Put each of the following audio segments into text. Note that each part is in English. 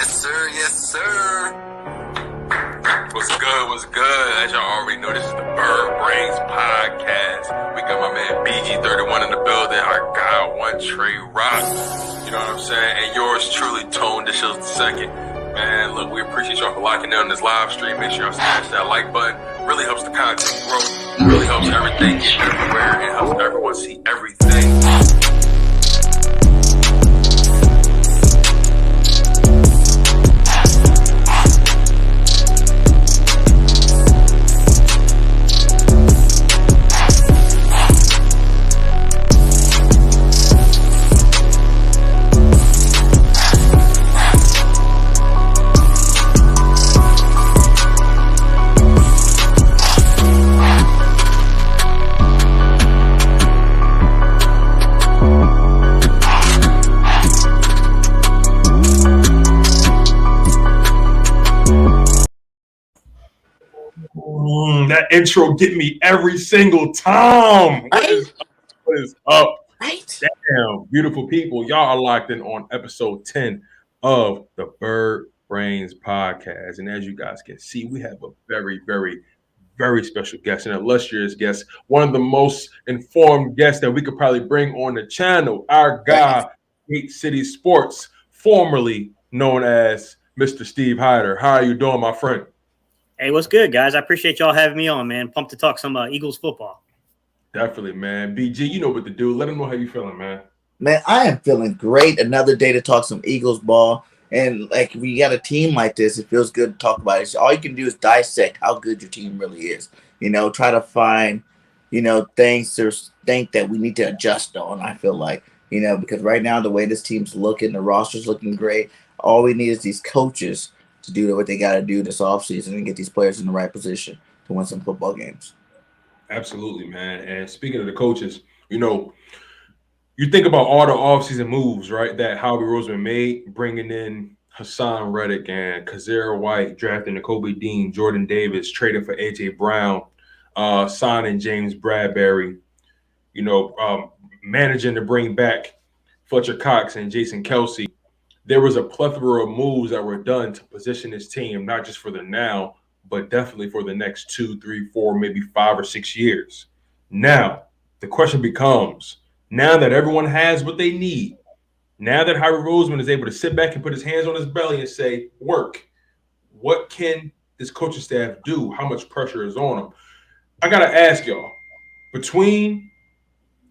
Yes, sir. Yes, sir. What's good? What's good? As y'all already know, this is the Brainz podcast. We got my man BG31 in the building. Our guy, One Trey Rock. You know what I'm saying? And yours truly, Tone Dishes II. Man, look, we appreciate y'all for locking in on this live stream. Make sure y'all smash that like button. Really helps the content grow. Really helps everything get everywhere. And helps everyone see everything. That intro get me every single time. Right? What is up? Right. Damn, beautiful people. Y'all are locked in on episode 10 of the Brainz podcast. And as you guys can see, we have a very, very, very special guest, an illustrious guest, one of the most informed guests that we could probably bring on the channel. Our guy, Gate City Sports, formerly known as Mr. Steve Hyder. How are you doing, my friend? Hey, what's good, guys? I appreciate y'all having me on, man. Pumped to talk some Eagles football. Definitely, man. BG, you know what to do. Let them know how you feeling, man. Man, I am feeling great. Another day to talk some Eagles ball. And, like, if you got a team like this, it feels good to talk about it. So all you can do is dissect how good your team really is. You know, try to find, things to think that we need to adjust on, I feel like. Because right now, the way this team's looking, the roster's looking great. All we need is these coaches to do what they got to do this offseason and get these players in the right position to win some football games. Absolutely, man. And speaking of the coaches, you think about all the offseason moves, right, that Howie Roseman made, bringing in Hassan Reddick and Kazir White, drafting Nakobe Dean, Jordan Davis, trading for A.J. Brown, signing James Bradbury, managing to bring back Fletcher Cox and Jason Kelsey. There was a plethora of moves that were done to position this team, not just for the now, but definitely for the next 2, 3, 4, maybe 5 or 6 years. Now, the question becomes, now that everyone has what they need, now that Howie Roseman is able to sit back and put his hands on his belly and say, work, what can this coaching staff do? How much pressure is on them? I got to ask y'all, between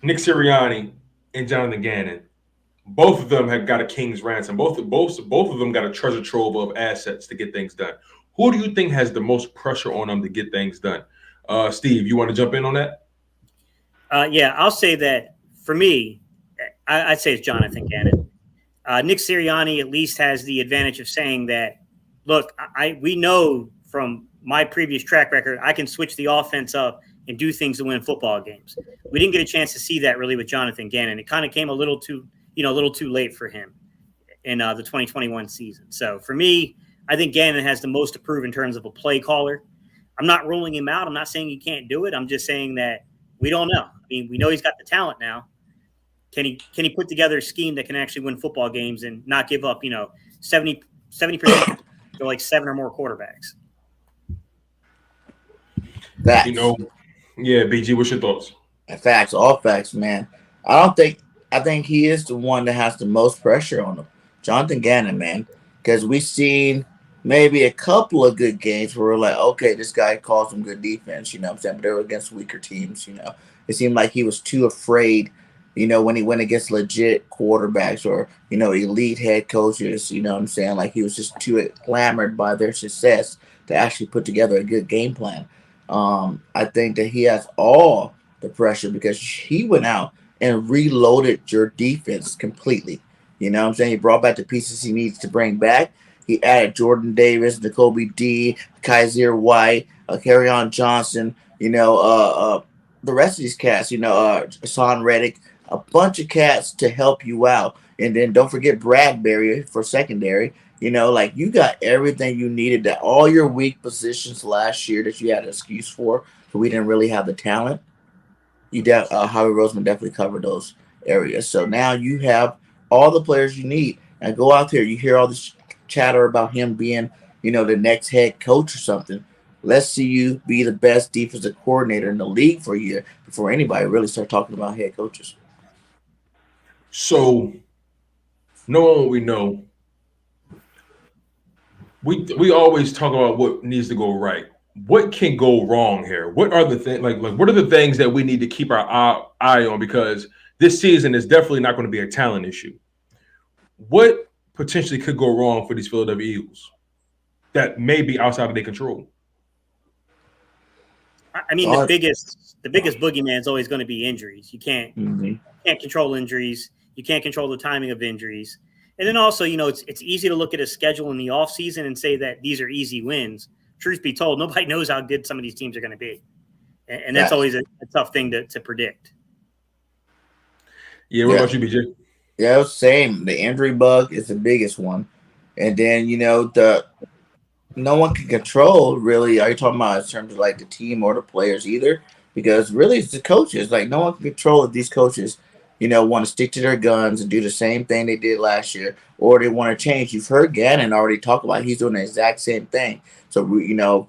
Nick Sirianni and Jonathan Gannon, both of them have got a king's ransom. Both of them got a treasure trove of assets to get things done. Who do you think has the most pressure on them to get things done? Steve, you want to jump in on that? Yeah, I'll say that for me, I'd say it's Jonathan Gannon. Nick Sirianni at least has the advantage of saying that, look, we know from my previous track record, I can switch the offense up and do things to win football games. We didn't get a chance to see that really with Jonathan Gannon. It kind of came a little too late for him in the 2021 season. So for me, I think Gannon has the most to prove in terms of a play caller. I'm not ruling him out. I'm not saying he can't do it. I'm just saying that we don't know. I mean, we know he's got the talent now. Can he put together a scheme that can actually win football games and not give up, 70% to like 7 or more quarterbacks? Facts. Yeah, BG, what's your thoughts? Facts, all facts, man. I think he is the one that has the most pressure on him. Jonathan Gannon, man. Because we've seen maybe a couple of good games where we're like, okay, this guy calls some good defense, you know what I'm saying? But they were against weaker teams, It seemed like he was too afraid, when he went against legit quarterbacks or, elite head coaches, you know what I'm saying? Like he was just too clamored by their success to actually put together a good game plan. I think that he has all the pressure because he went out and reloaded your defense completely. You know what I'm saying? He brought back the pieces he needs to bring back. He added Jordan Davis, Nakobe D, Kazir White, Kerryon Johnson, the rest of these cats, Hassan Reddick, a bunch of cats to help you out. And then don't forget Bradbury for secondary. You got everything you needed, that all your weak positions last year that you had an excuse for, but we didn't really have the talent. Howie Roseman definitely covered those areas. So now you have all the players you need. And go out there, you hear all this chatter about him being, the next head coach or something. Let's see you be the best defensive coordinator in the league for a year before anybody really start talking about head coaches. So, knowing what we know, we always talk about what needs to go right. What can go wrong here? What are the things like what are the things that we need to keep our eye on? Because this season is definitely not going to be a talent issue. What potentially could go wrong for these Philadelphia Eagles that may be outside of their control? I mean, the biggest boogeyman is always going to be injuries. You can't control injuries. You can't control the timing of injuries. And then also, it's easy to look at a schedule in the offseason and say that these are easy wins. Truth be told, nobody knows how good some of these teams are going to be. And that's always a tough thing to predict. Yeah, what about you, BJ? Yeah, same. The injury bug is the biggest one. And then, no one can control, really. Are you talking about in terms of like the team or the players either? Because really it's the coaches. Like, no one can control if these coaches want to stick to their guns and do the same thing they did last year, or they want to change. You've heard Gannon already talk about he's doing the exact same thing. So,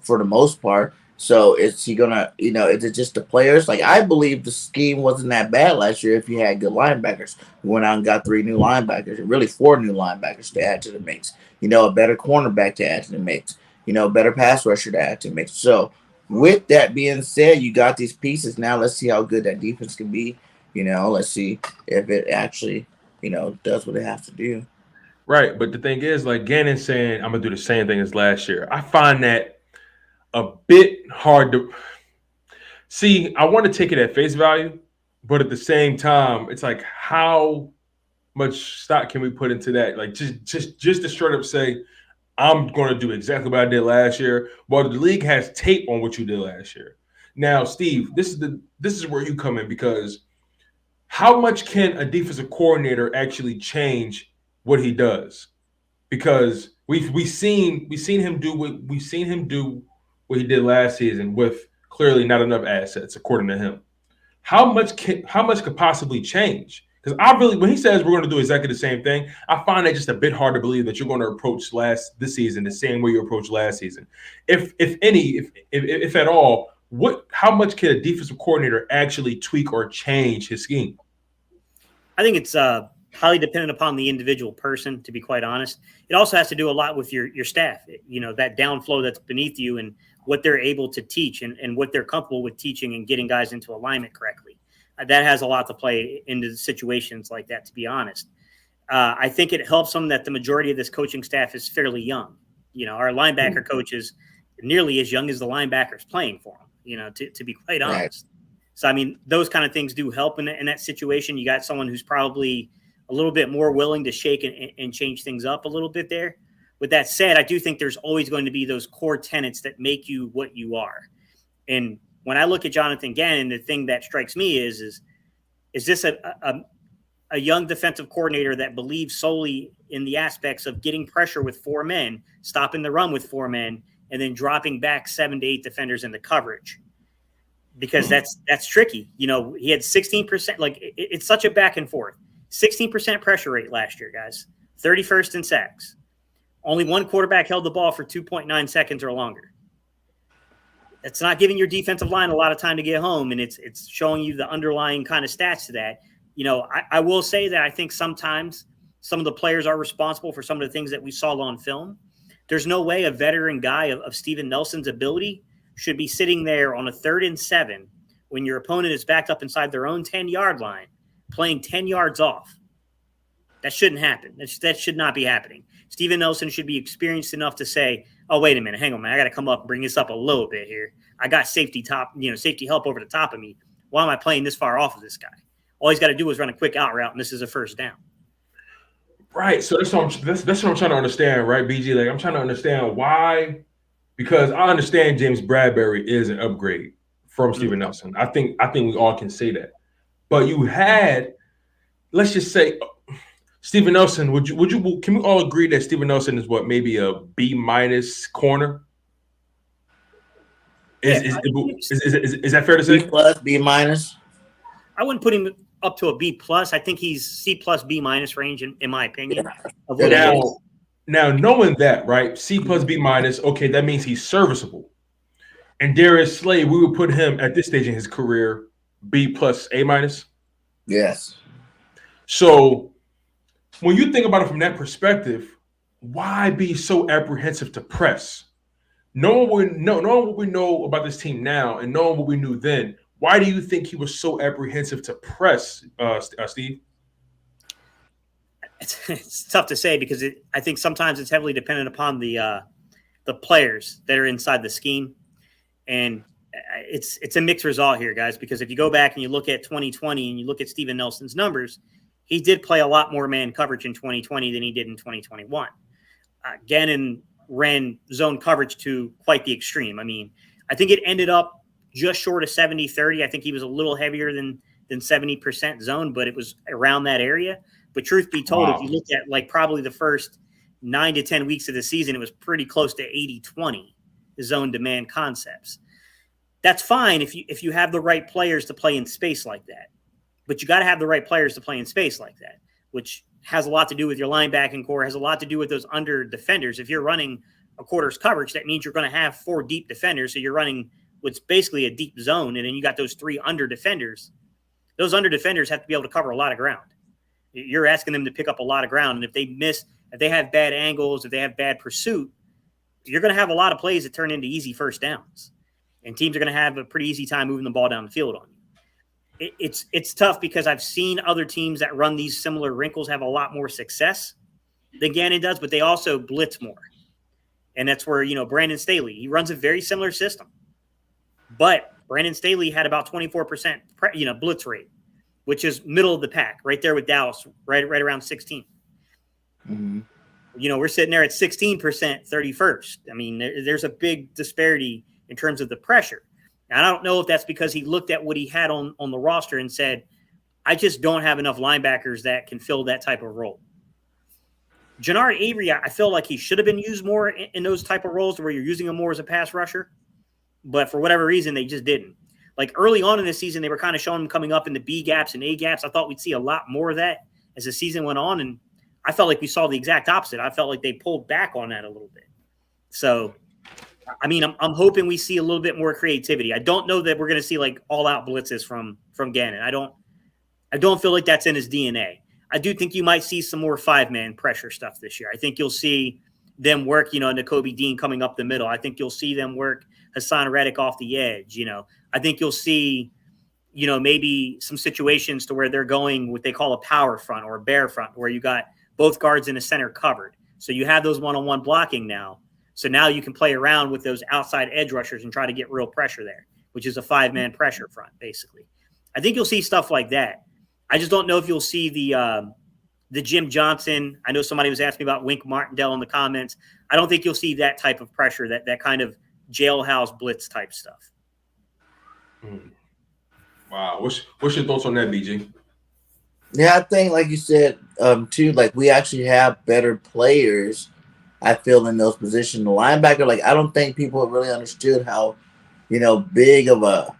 for the most part, so is he going to, is it just the players? Like, I believe the scheme wasn't that bad last year if you had good linebackers. We went out and got 3 new linebackers, and really 4 new linebackers to add to the mix. A better cornerback to add to the mix. Better pass rusher to add to the mix. So, with that being said, you got these pieces. Now let's see how good that defense can be. Let's see if it actually, does what it has to do. Right. But the thing is, like Gannon saying, I'm going to do the same thing as last year. I find that a bit hard to see. I want to take it at face value, but at the same time, it's like, how much stock can we put into that? Like, just to straight up say, I'm going to do exactly what I did last year. Well, the league has tape on what you did last year. Now, Steve, this is where you come in, because how much can a defensive coordinator actually change what he does? Because we've seen him do what he did last season with clearly not enough assets, according to him. How much could possibly change? Because when he says we're going to do exactly the same thing, I find that just a bit hard to believe that you're going to approach this season the same way you approached last season. If at all, how much can a defensive coordinator actually tweak or change his scheme? I think it's highly dependent upon the individual person, to be quite honest. It also has to do a lot with your staff, that downflow that's beneath you and what they're able to teach and what they're comfortable with teaching and getting guys into alignment correctly. That has a lot to play into situations like that, to be honest. I think it helps them that the majority of this coaching staff is fairly young. Our linebacker coach is nearly as young as the linebackers playing for him, to be quite honest. Right. So, I mean, those kind of things do help in that situation. You got someone who's probably a little bit more willing to shake and change things up a little bit there. With that said, I do think there's always going to be those core tenets that make you what you are. And when I look at Jonathan Gannon, the thing that strikes me is this a young defensive coordinator that believes solely in the aspects of getting pressure with 4 men, stopping the run with 4 men, and then dropping back 7 to 8 defenders into coverage? Because that's tricky. He had 16%. Like, it's such a back and forth. 16% pressure rate last year, guys. 31st in sacks. Only one quarterback held the ball for 2.9 seconds or longer. That's not giving your defensive line a lot of time to get home, and it's showing you the underlying kind of stats to that. I will say that I think sometimes some of the players are responsible for some of the things that we saw on film. There's no way a veteran guy of Steven Nelson's ability should be sitting there on a 3rd and 7 when your opponent is backed up inside their own 10-yard line, playing 10 yards off. That shouldn't happen. That should not be happening. Steven Nelson should be experienced enough to say, oh, wait a minute, hang on, man. I got to come up and bring this up a little bit here. I got safety help over the top of me. Why am I playing this far off of this guy? All he's got to do is run a quick out route, and this is a first down. Right. So that's what I'm trying to understand, right, BG? Like, I'm trying to understand why, because I understand James Bradbury is an upgrade from Steven Nelson. I think we all can say that. But you had, let's just say, Steven Nelson. Can we all agree that Steven Nelson is maybe a B- corner? Is that fair to say? B+, B-. I wouldn't put him up to a B+. I think he's C+, B- range in my opinion. Now, Now, knowing that, right, C plus B minus, okay, that means he's serviceable. And Darius Slay, we would put him at this stage in his career B plus A minus. Yes. So when you think about it from that perspective, why be so apprehensive to press? Knowing what we know about this team now and knowing what we knew then, why do you think he was so apprehensive to press, Steve? It's tough to say because I think sometimes it's heavily dependent upon the players that are inside the scheme, and it's a mixed result here, guys. Because if you go back and you look at 2020 and you look at Steven Nelson's numbers, he did play a lot more man coverage in 2020 than he did in 2021. Gannon ran zone coverage to quite the extreme. I mean, I think it ended up just short of 70-30. I think he was a little heavier than 70% zone, but it was around that area. But truth be told, If you look at like probably the first 9 to 10 weeks of the season, it was pretty close to 80-20 zone demand concepts. That's fine if you have the right players to play in space like that. But you got to have the right players to play in space like that, which has a lot to do with your linebacking core, has a lot to do with those under defenders. If you're running a quarters coverage, that means you're going to have 4 deep defenders. So you're running what's basically a deep zone. And then you got those 3 under defenders. Those under defenders have to be able to cover a lot of ground. You're asking them to pick up a lot of ground. And if they miss, if they have bad angles, if they have bad pursuit, you're going to have a lot of plays that turn into easy first downs. And teams are going to have a pretty easy time moving the ball down the field on you. It's tough because I've seen other teams that run these similar wrinkles have a lot more success than Gannon does, but they also blitz more. And that's where, Brandon Staley, he runs a very similar system. But Brandon Staley had about 24% blitz rate, which is middle of the pack, right there with Dallas, right around 16. Mm-hmm. We're sitting there at 16%, 31st. I mean, there's a big disparity in terms of the pressure. And I don't know if that's because he looked at what he had on the roster and said, I just don't have enough linebackers that can fill that type of role. Jannard Avery, I feel like he should have been used more in those type of roles where you're using him more as a pass rusher. But for whatever reason, they just didn't. Like early on in the season, they were kind of showing him coming up in the B gaps and A gaps. I thought we'd see a lot more of that as the season went on. And I felt like we saw the exact opposite. I felt like they pulled back on that a little bit. So, I mean, I'm hoping we see a little bit more creativity. I don't know that we're going to see like all out blitzes from Gannon. I don't feel like that's in his DNA. I do think you might see some more 5-man pressure stuff this year. I think you'll see them work, Nakobe Dean coming up the middle. I think you'll see them work Hassan Reddick off the edge. I think you'll see, maybe some situations to where they're going what they call a power front or a bear front, where you got both guards in the center covered. So you have those one-on-one blocking now. So now you can play around with those outside edge rushers and try to get real pressure there, which is a 5-man pressure front, basically. I think you'll see stuff like that. I just don't know if you'll see the Jim Johnson. I know somebody was asking me about Wink Martindale in the comments. I don't think you'll see that type of pressure, that kind of jailhouse blitz type stuff. Wow. What's your thoughts on that, BG? Yeah, I think, like you said, too, like we actually have better players, I feel, in those positions. The linebacker, like I don't think people have really understood how, big of a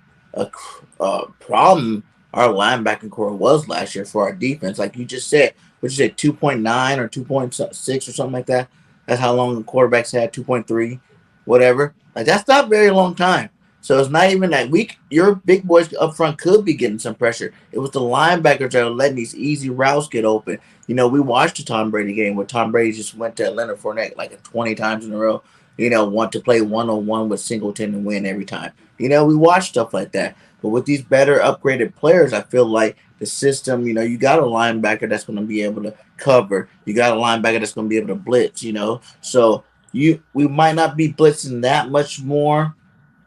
problem our linebacking core was last year for our defense. Like you just said, 2.9 or 2.6 or something like that. That's how long the quarterbacks had, 2.3, whatever. Like that's not a very long time. So it's not even that weak. Your big boys up front could be getting some pressure. It was the linebackers that are letting these easy routes get open. We watched the Tom Brady game where Tom Brady just went to Leonard Fournette like 20 times in a row. Want to play one-on-one with Singleton and win every time. We watch stuff like that. But with these better upgraded players, I feel like the system, you got a linebacker that's going to be able to cover. You got a linebacker that's going to be able to blitz, So we might not be blitzing that much more.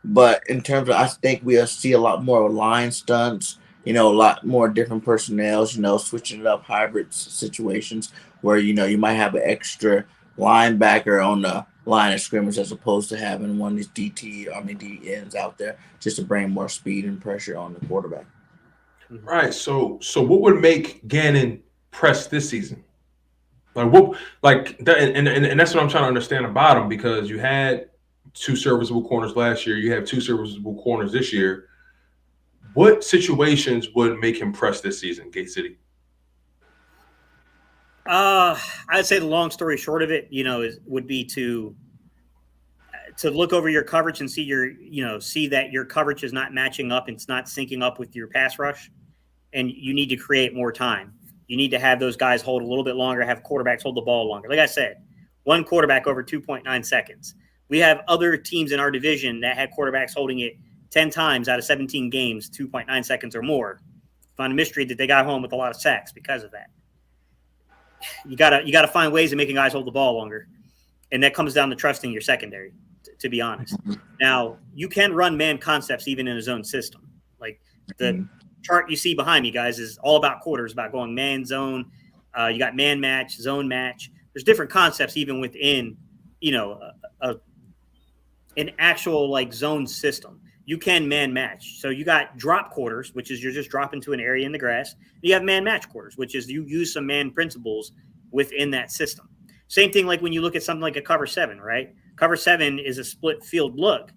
But in terms of, I think we'll see a lot more line stunts, a lot more different personnel, switching it up, hybrid situations where, you might have an extra linebacker on the line of scrimmage as opposed to having one of these D ends out there just to bring more speed and pressure on the quarterback. Right. So what would make Gannon press this season? And that's what I'm trying to understand about him, because you had 2 serviceable corners last year. You have 2 serviceable corners this year. What situations would make him press this season, Gate City? I'd say the long story short of it, would be to look over your coverage and see that your coverage is not matching up and it's not syncing up with your pass rush, and you need to create more time. You need to have those guys hold a little bit longer, have quarterbacks hold the ball longer. Like I said, one quarterback over 2.9 seconds. We have other teams in our division that had quarterbacks holding it 10 times out of 17 games, 2.9 seconds or more. Found a mystery that they got home with a lot of sacks because of that. You gotta find ways of making guys hold the ball longer, and that comes down to trusting your secondary. To be honest, now you can run man concepts even in a zone system. Like the chart you see behind me, guys, is all about quarters, about going man zone. You got man match, zone match. There's different concepts even within, an actual like zone system. You can man match. So you got drop quarters, which is you're just dropping to an area in the grass. You have man match quarters, which is you use some man principles within that system. Same thing like when you look at something like a cover 7, right? Cover 7 is a split field look.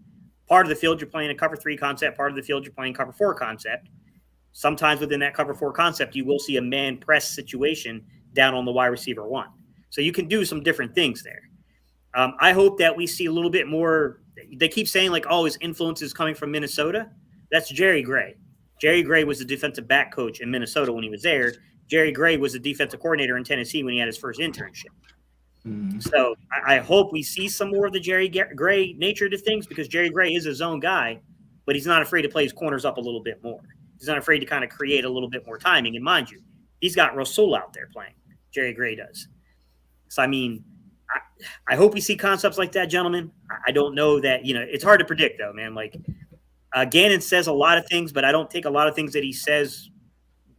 Part of the field you're playing a cover 3 concept. Part of the field you're playing cover 4 concept. Sometimes within that cover 4 concept, you will see a man press situation down on the wide receiver 1. So you can do some different things there. I hope that we see a little bit more. They keep saying like, oh, his influence is coming from Minnesota. That's Jerry Gray. Jerry Gray was the defensive back coach in Minnesota when he was there. Jerry Gray was the defensive coordinator in Tennessee when he had his first internship. So I hope we see some more of the Jerry Gray nature to things, because Jerry Gray is a zone guy, but he's not afraid to play his corners up a little bit more. He's not afraid to kind of create a little bit more timing. And mind you, he's got Rasul out there playing. Jerry Gray does. So, I mean, I hope we see concepts like that, gentlemen. I don't know that, it's hard to predict, though, man. Like, Gannon says a lot of things, but I don't take a lot of things that he says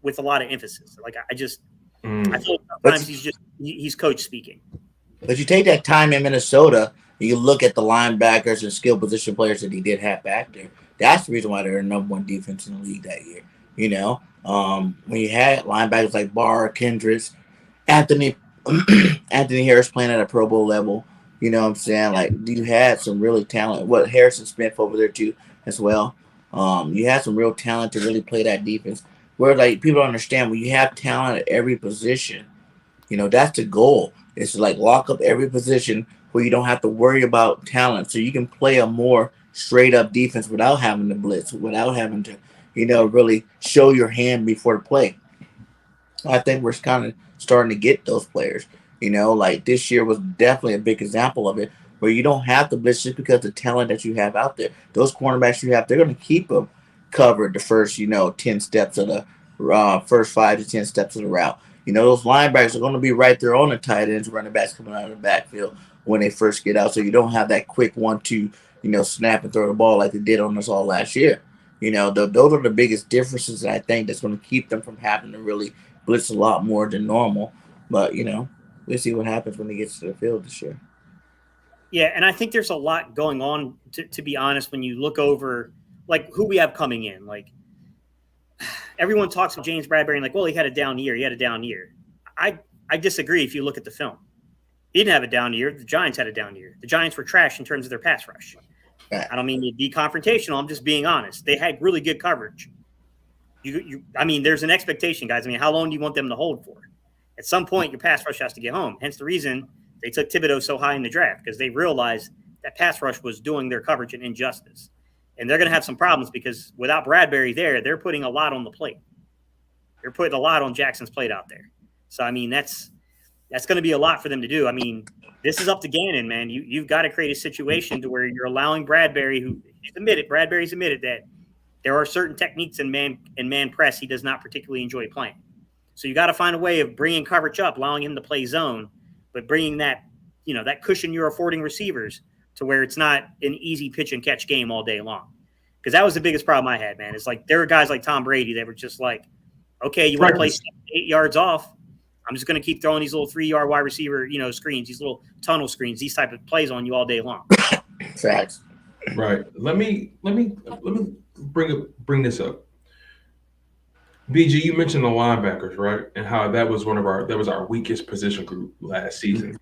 with a lot of emphasis. Like, I feel like sometimes he's coach speaking. But you take that time in Minnesota, you look at the linebackers and skill position players that he did have back there. That's the reason why they're the number 1 defense in the league that year. When you had linebackers like Barr, Kendricks, Anthony Harris playing at a Pro Bowl level, you know what I'm saying? Like, you had some really talent. Harrison Smith over there too as well. You had some real talent to really play that defense. Where like people don't understand, when you have talent at every position, that's the goal. It's to like lock up every position where you don't have to worry about talent, so you can play a more straight up defense without having to blitz, without having to, really show your hand before the play. I think we're kind of starting to get those players. Like this year was definitely a big example of it, where you don't have to blitz just because of the talent that you have out there. Those cornerbacks you have, they're going to keep them covered the first, 10 steps of the first 5 to 10 steps of the route. Those linebackers are going to be right there on the tight ends, running backs coming out of the backfield when they first get out. So you don't have that quick 1-2, snap and throw the ball like they did on us all last year. Those are the biggest differences that I think that's going to keep them from having to really blitz a lot more than normal. But, we'll see what happens when he gets to the field this year. Yeah, and I think there's a lot going on, to be honest, when you look over, like, who we have coming in. Like, everyone talks about James Bradberry and like, well, he had a down year. I disagree if you look at the film. He didn't have a down year. The Giants had a down year. The Giants were trash in terms of their pass rush. I don't mean to be confrontational. I'm just being honest. They had really good coverage. There's an expectation, guys. How long do you want them to hold for? At some point, your pass rush has to get home. Hence the reason they took Thibodeau so high in the draft, because they realized that pass rush was doing their coverage an injustice. And they're going to have some problems because without Bradberry there, they're putting a lot on the plate. They're putting a lot on Jackson's plate out there. So, that's going to be a lot for them to do. This is up to Gannon, man. You've got to create a situation to where you're allowing Bradberry's admitted that there are certain techniques in man press he does not particularly enjoy playing. So you got to find a way of bringing coverage up, allowing him to play zone, but bringing that cushion you're affording receivers to where it's not an easy pitch and catch game all day long. Because that was the biggest problem I had, man. It's like there were guys like Tom Brady that were just like, okay, you want to play 8 yards off? I'm just going to keep throwing these little 3-yard wide receiver, screens, these little tunnel screens, these type of plays on you all day long. Facts. Right. Let me bring this up. BG, you mentioned the linebackers, right? And how that was our weakest position group last season.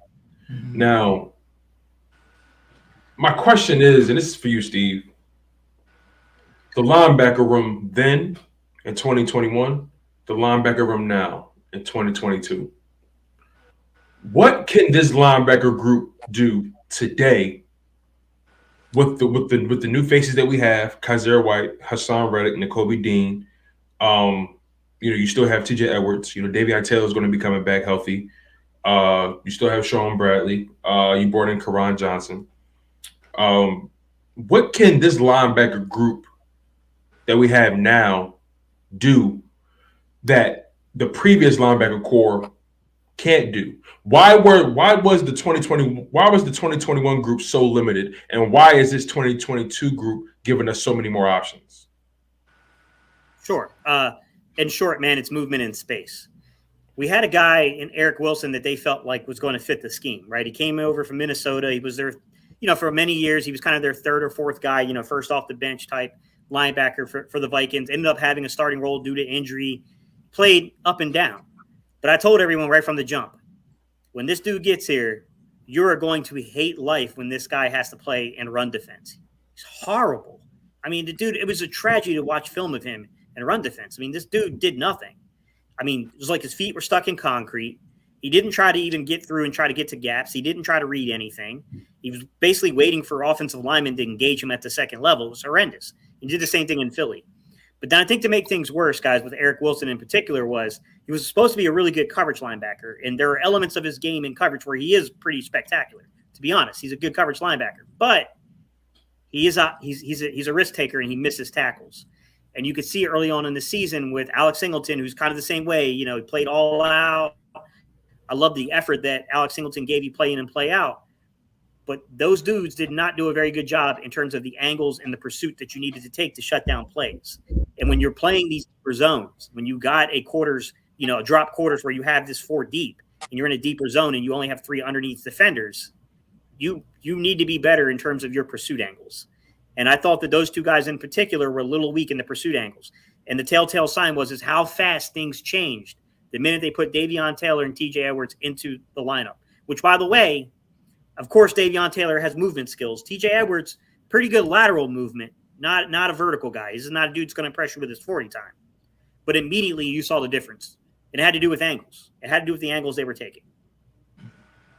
Mm-hmm. Now, my question is, and this is for you, Steve, the linebacker room then in 2021, the linebacker room now in 2022. What can this linebacker group do today with the new faces that we have? Kaiser White, Hassan Reddick, Nakobe Dean. You still have T.J. Edwards. Davion Taylor is going to be coming back healthy. You still have Sean Bradley. You brought in Karan Johnson. What can this linebacker group that we have now do that the previous linebacker core can't do? Why was the 2021 group so limited, and why is this 2022 group giving us so many more options? Sure. In short, man, it's movement in space. We had a guy in Eric Wilson that they felt like was going to fit the scheme, right? He came over from Minnesota. He was there, for many years. He was kind of their third or fourth guy, first off the bench type linebacker for the Vikings. Ended up having a starting role due to injury. Played up and down. But I told everyone right from the jump, when this dude gets here, you're going to hate life when this guy has to play in run defense. He's horrible. I mean, the dude, it was a tragedy to watch film of him in run defense. I mean, this dude did nothing. I mean, it was like his feet were stuck in concrete. He didn't try to even get through and try to get to gaps. He didn't try to read anything. He was basically waiting for offensive linemen to engage him at the second level. It was horrendous. He did the same thing in Philly. But then I think to make things worse, guys, with Eric Wilson in particular, was he was supposed to be a really good coverage linebacker. And there are elements of his game in coverage where he is pretty spectacular. To be honest, he's a good coverage linebacker. But he's a risk taker, and he misses tackles. And you could see early on in the season with Alex Singleton, who's kind of the same way. He played all out. I love the effort that Alex Singleton gave you play in and play out. But those dudes did not do a very good job in terms of the angles and the pursuit that you needed to take to shut down plays. And when you're playing these deeper zones, when you got a drop quarters where you have this 4 deep and you're in a deeper zone and you only have 3 underneath defenders, you need to be better in terms of your pursuit angles. And I thought that those two guys in particular were a little weak in the pursuit angles. And the telltale sign was how fast things changed the minute they put Davion Taylor and T.J. Edwards into the lineup, which, by the way, of course, Davion Taylor has movement skills. T.J. Edwards, pretty good lateral movement, not a vertical guy. This is not a dude that's going to pressure with his 40 time. But immediately you saw the difference. It had to do with angles. It had to do with the angles they were taking.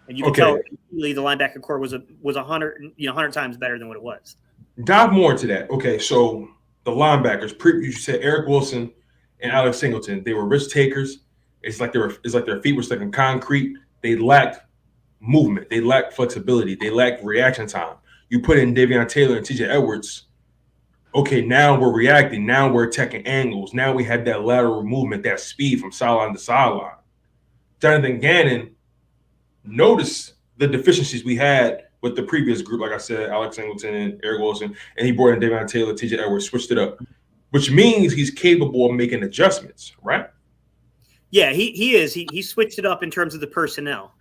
And you could tell immediately the linebacker core was 100 times better than what it was. Dive more into that. Okay, so the linebackers, you said Eric Wilson and Alex Singleton, they were risk takers. It's like their feet were stuck in concrete. They lacked movement. They lacked flexibility. They lacked reaction time. You put in Davion Taylor and T.J. Edwards. Okay, now we're reacting. Now we're attacking angles. Now we have that lateral movement, that speed from sideline to sideline. Jonathan Gannon noticed the deficiencies we had with the previous group, like I said, Alex Singleton and Eric Wilson, and he brought in Davion Taylor, T.J. Edwards, switched it up, which means he's capable of making adjustments, right? Yeah, he is. He switched it up in terms of the personnel.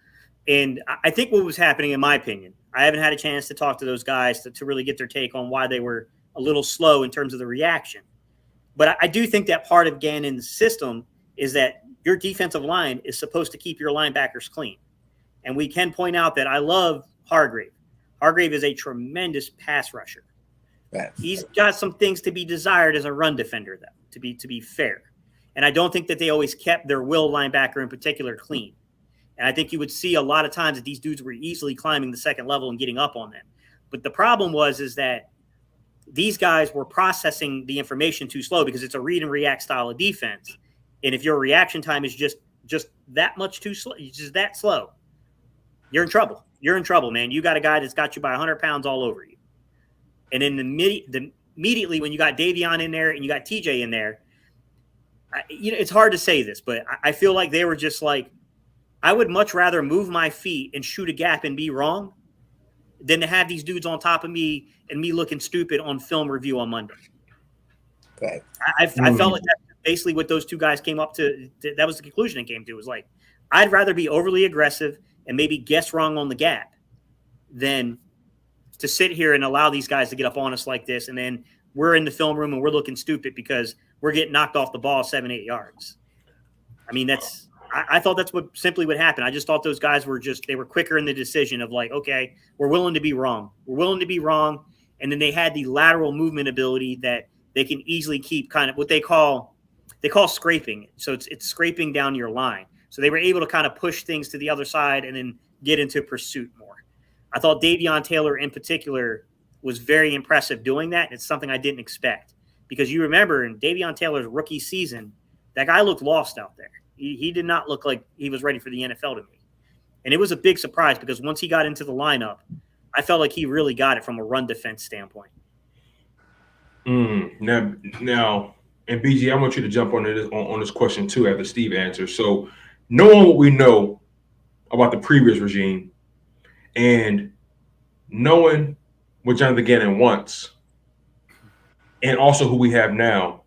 And I think what was happening, in my opinion, I haven't had a chance to talk to those guys to really get their take on why they were a little slow in terms of the reaction. But I do think that part of Gannon's system is that your defensive line is supposed to keep your linebackers clean. And we can point out that I love Hargrave. Hargrave is a tremendous pass rusher. He's got some things to be desired as a run defender, though, to be fair. And I don't think that they always kept their will linebacker in particular clean. And I think you would see a lot of times that these dudes were easily climbing the second level and getting up on them. But the problem is that these guys were processing the information too slow because it's a read and react style of defense. And if your reaction time is just that much too slow, just that slow, you're in trouble. You're in trouble, man. You got a guy that's got you by 100 pounds all over you. And then immediately when you got Davion in there and you got TJ in there, it's hard to say this, but I feel like they were just like, I would much rather move my feet and shoot a gap and be wrong than to have these dudes on top of me and me looking stupid on film review on Monday. Okay. I felt like that's basically what those two guys came up to. That was the conclusion it came to. It was like, I'd rather be overly aggressive and maybe guess wrong on the gap than to sit here and allow these guys to get up on us like this. And then we're in the film room and we're looking stupid because we're getting knocked off the ball 7-8 yards. I mean, I thought that's what happened. I just thought those guys they were quicker in the decision of like, okay, we're willing to be wrong. We're willing to be wrong. And then they had the lateral movement ability that they can easily keep kind of what they call scraping. So it's scraping down your line. So they were able to kind of push things to the other side and then get into pursuit more. I thought Davion Taylor in particular was very impressive doing that. It's something I didn't expect because you remember in Davion Taylor's rookie season, that guy looked lost out there. He did not look like he was ready for the NFL to me. And it was a big surprise because once he got into the lineup, I felt like he really got it from a run defense standpoint. Now, and BG, I want you to jump on this question too after Steve answers. So, knowing what we know about the previous regime and knowing what Jonathan Gannon wants, and also who we have now,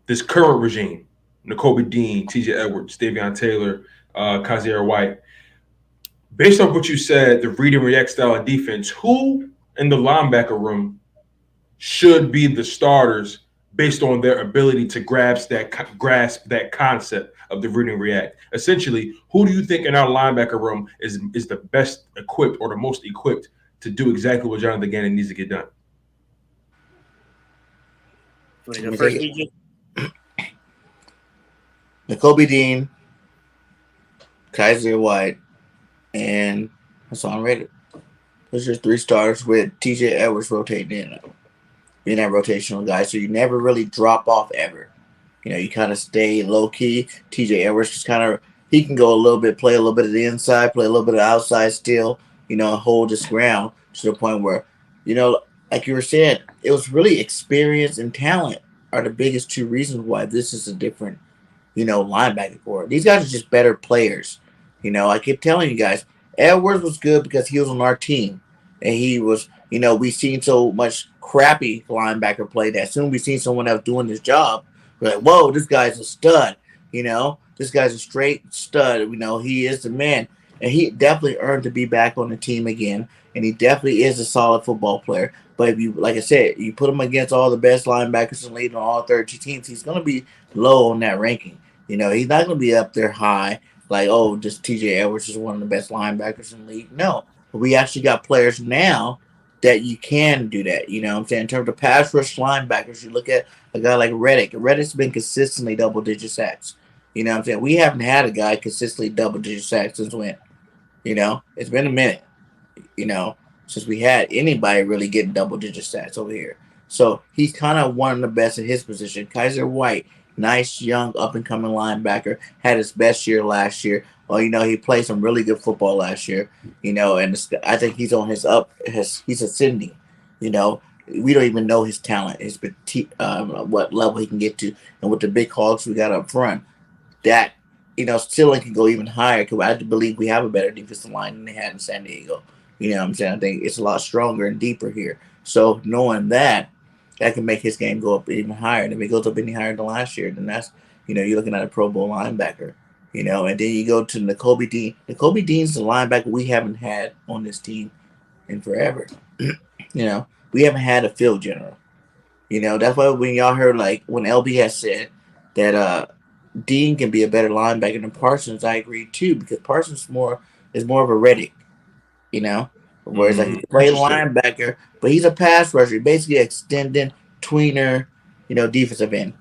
this current regime, Nakobe Dean, TJ Edwards, Davion Taylor, Kaiser White. Based on what you said, the read and react style of defense, who in the linebacker room should be the starters based on their ability to grasp that concept of the read and react? Essentially, who do you think in our linebacker room is the best equipped or the most equipped to do exactly what Jonathan Gannon needs to get done? Want to go first, BG? Nakobe Dean, Kaiser White, and Hassan Reddick. Those are 3 starters with TJ Edwards rotating in. Being that rotational guy, so you never really drop off ever. You kind of stay low key. TJ Edwards just he can go a little bit, play a little bit of the inside, play a little bit of outside still, hold his ground to the point where, like you were saying, it was really experience and talent are the biggest 2 reasons why this is a different, linebacker core. These guys are just better players. I keep telling you guys, Edwards was good because he was on our team. And he was, we've seen so much crappy linebacker play that soon we seen someone else doing this job. We're like, whoa, this guy's a stud. This guy's a straight stud. He is the man. And he definitely earned to be back on the team again. And he definitely is a solid football player. But if you, like I said, you put him against all the best linebackers in the league on all 30 teams, he's going to be low on that ranking. He's not going to be up there high like, oh, just TJ Edwards is one of the best linebackers in the league. No. We actually got players now that you can do that. In terms of pass rush linebackers, you look at a guy like Reddick. Reddick's been consistently double-digit sacks. We haven't had a guy consistently double-digit sacks since when? It's been a minute, since we had anybody really getting double-digit sacks over here. So he's kind of one of the best in his position. Kaiser White, nice, young, up-and-coming linebacker, had his best year last year. Well, he played some really good football last year, and I think he's on he's ascending. We don't even know his talent, what level he can get to, and with the big hogs we got up front, that still can go even higher. Because I believe we have a better defensive line than they had in San Diego. I think it's a lot stronger and deeper here. So knowing that can make his game go up even higher. And if it goes up any higher than last year, then that's you're looking at a Pro Bowl linebacker. And then you go to Nakobe Dean. Nakobe Dean's the linebacker we haven't had on this team in forever. We haven't had a field general. That's why when y'all heard, like, when LB has said that Dean can be a better linebacker than Parsons, I agree too, because Parsons is more of a Reddick, whereas like he's a play linebacker, but he's a pass rusher, basically extending tweener, defensive end.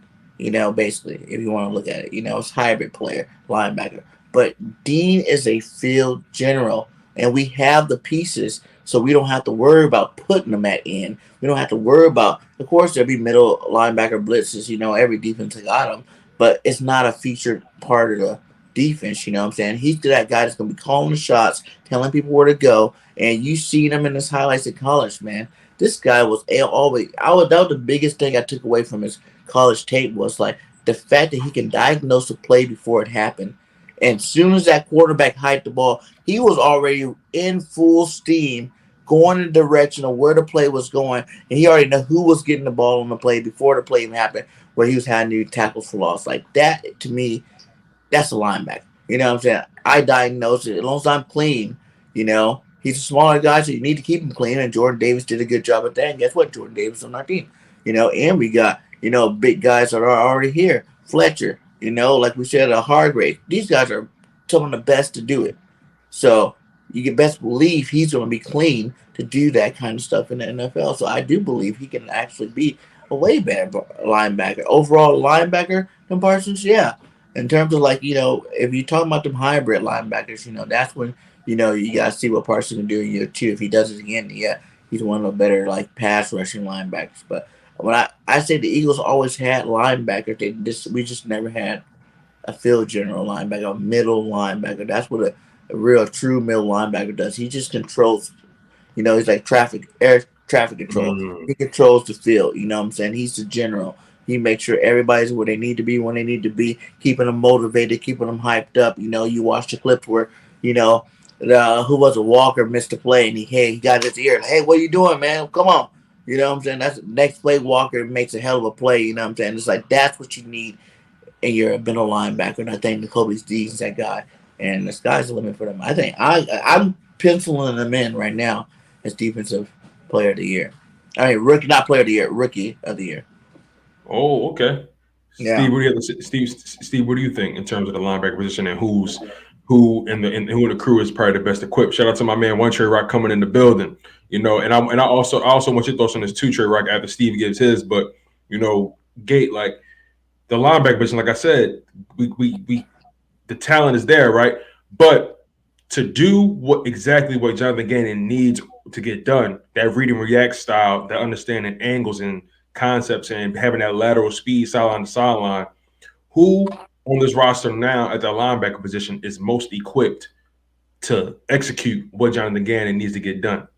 Basically, if you want to look at it, it's hybrid player, linebacker. But Dean is a field general, and we have the pieces, so we don't have to worry about putting them at end. We don't have to worry about, of course, there'll be middle linebacker blitzes, every defense got them, but it's not a featured part of the defense, He's that guy that's going to be calling the shots, telling people where to go, and you seen him in his highlights at college, man. This guy was always, that was the biggest thing I took away from his college tape was like the fact that he can diagnose the play before it happened. And as soon as that quarterback hiked the ball, he was already in full steam going in the direction of where the play was going. And he already knew who was getting the ball on the play before the play even happened, where he was having to do tackles for loss. Like that, to me, that's a linebacker. I diagnose it. As long as I'm clean, he's a smaller guy, so you need to keep him clean. And Jordan Davis did a good job at that. And guess what? Jordan Davis on our team. And we got, big guys that are already here. Fletcher, like we said, Hargrave. These guys are some of the best to do it. So you can best believe he's going to be clean to do that kind of stuff in the NFL. So I do believe he can actually be a way better linebacker. Overall linebacker than Parsons, yeah. in terms of like, if you're talking about them hybrid linebackers, that's when, you got to see what Parsons can do in year 2. If he does it again, yeah, he's one of the better like pass rushing linebackers. But when I say the Eagles always had linebackers, we just never had a field general linebacker, a middle linebacker. That's what a real true middle linebacker does. He just controls, he's like air traffic control. He controls the field. You know what I'm saying? He's the general. He makes sure everybody's where they need to be when they need to be, keeping them motivated, keeping them hyped up. You watch the clips where, who was a Walker missed a play and he got his ear. Hey, what are you doing, man? Come on. You know what I'm saying? That's next play. Walker makes a hell of a play. You know what I'm saying? It's like that's what you need in your middle linebacker. And I think Nakobe Dean's that guy. And the sky's the limit for them. I think I'm penciling them in right now as defensive player of the year. I mean, rookie, not player of the year, rookie of the year. Oh, okay. Yeah. Steve, what do you think in terms of the linebacker position and who in the crew is probably the best equipped? Shout out to my man One Trey Rock coming in the building. And I also want your thoughts on this too, Trey Rock, after Steve gives his. But Gate, like the linebacker position, like I said, we the talent is there, right? But to do exactly what Jonathan Gannon needs to get done, that read and react style, that understanding angles and concepts and having that lateral speed sideline to sideline, who on this roster now at the linebacker position is most equipped to execute what Jonathan Gannon needs to get done?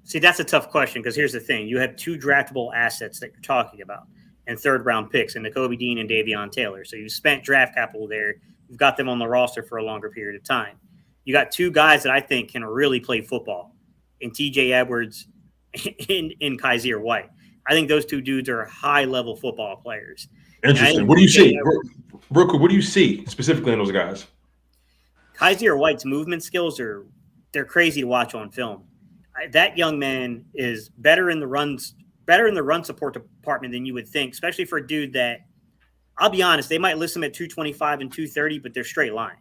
See, that's a tough question because here's the thing. You have 2 draftable assets that you're talking about and 3rd-round picks in Nakobe Dean and Davion Taylor. So you spent draft capital there. You've got them on the roster for a longer period of time. You got 2 guys that I think can really play football in TJ Edwards in Kaiser White. I think those 2 dudes are high-level football players. Interesting. What do you see? Real quick, what do you see specifically in those guys? Kaiser White's movement skills they're crazy to watch on film. That young man is better in the run support department than you would think, especially for a dude that, I'll be honest, they might list him at 225 and 230, but they're straight line.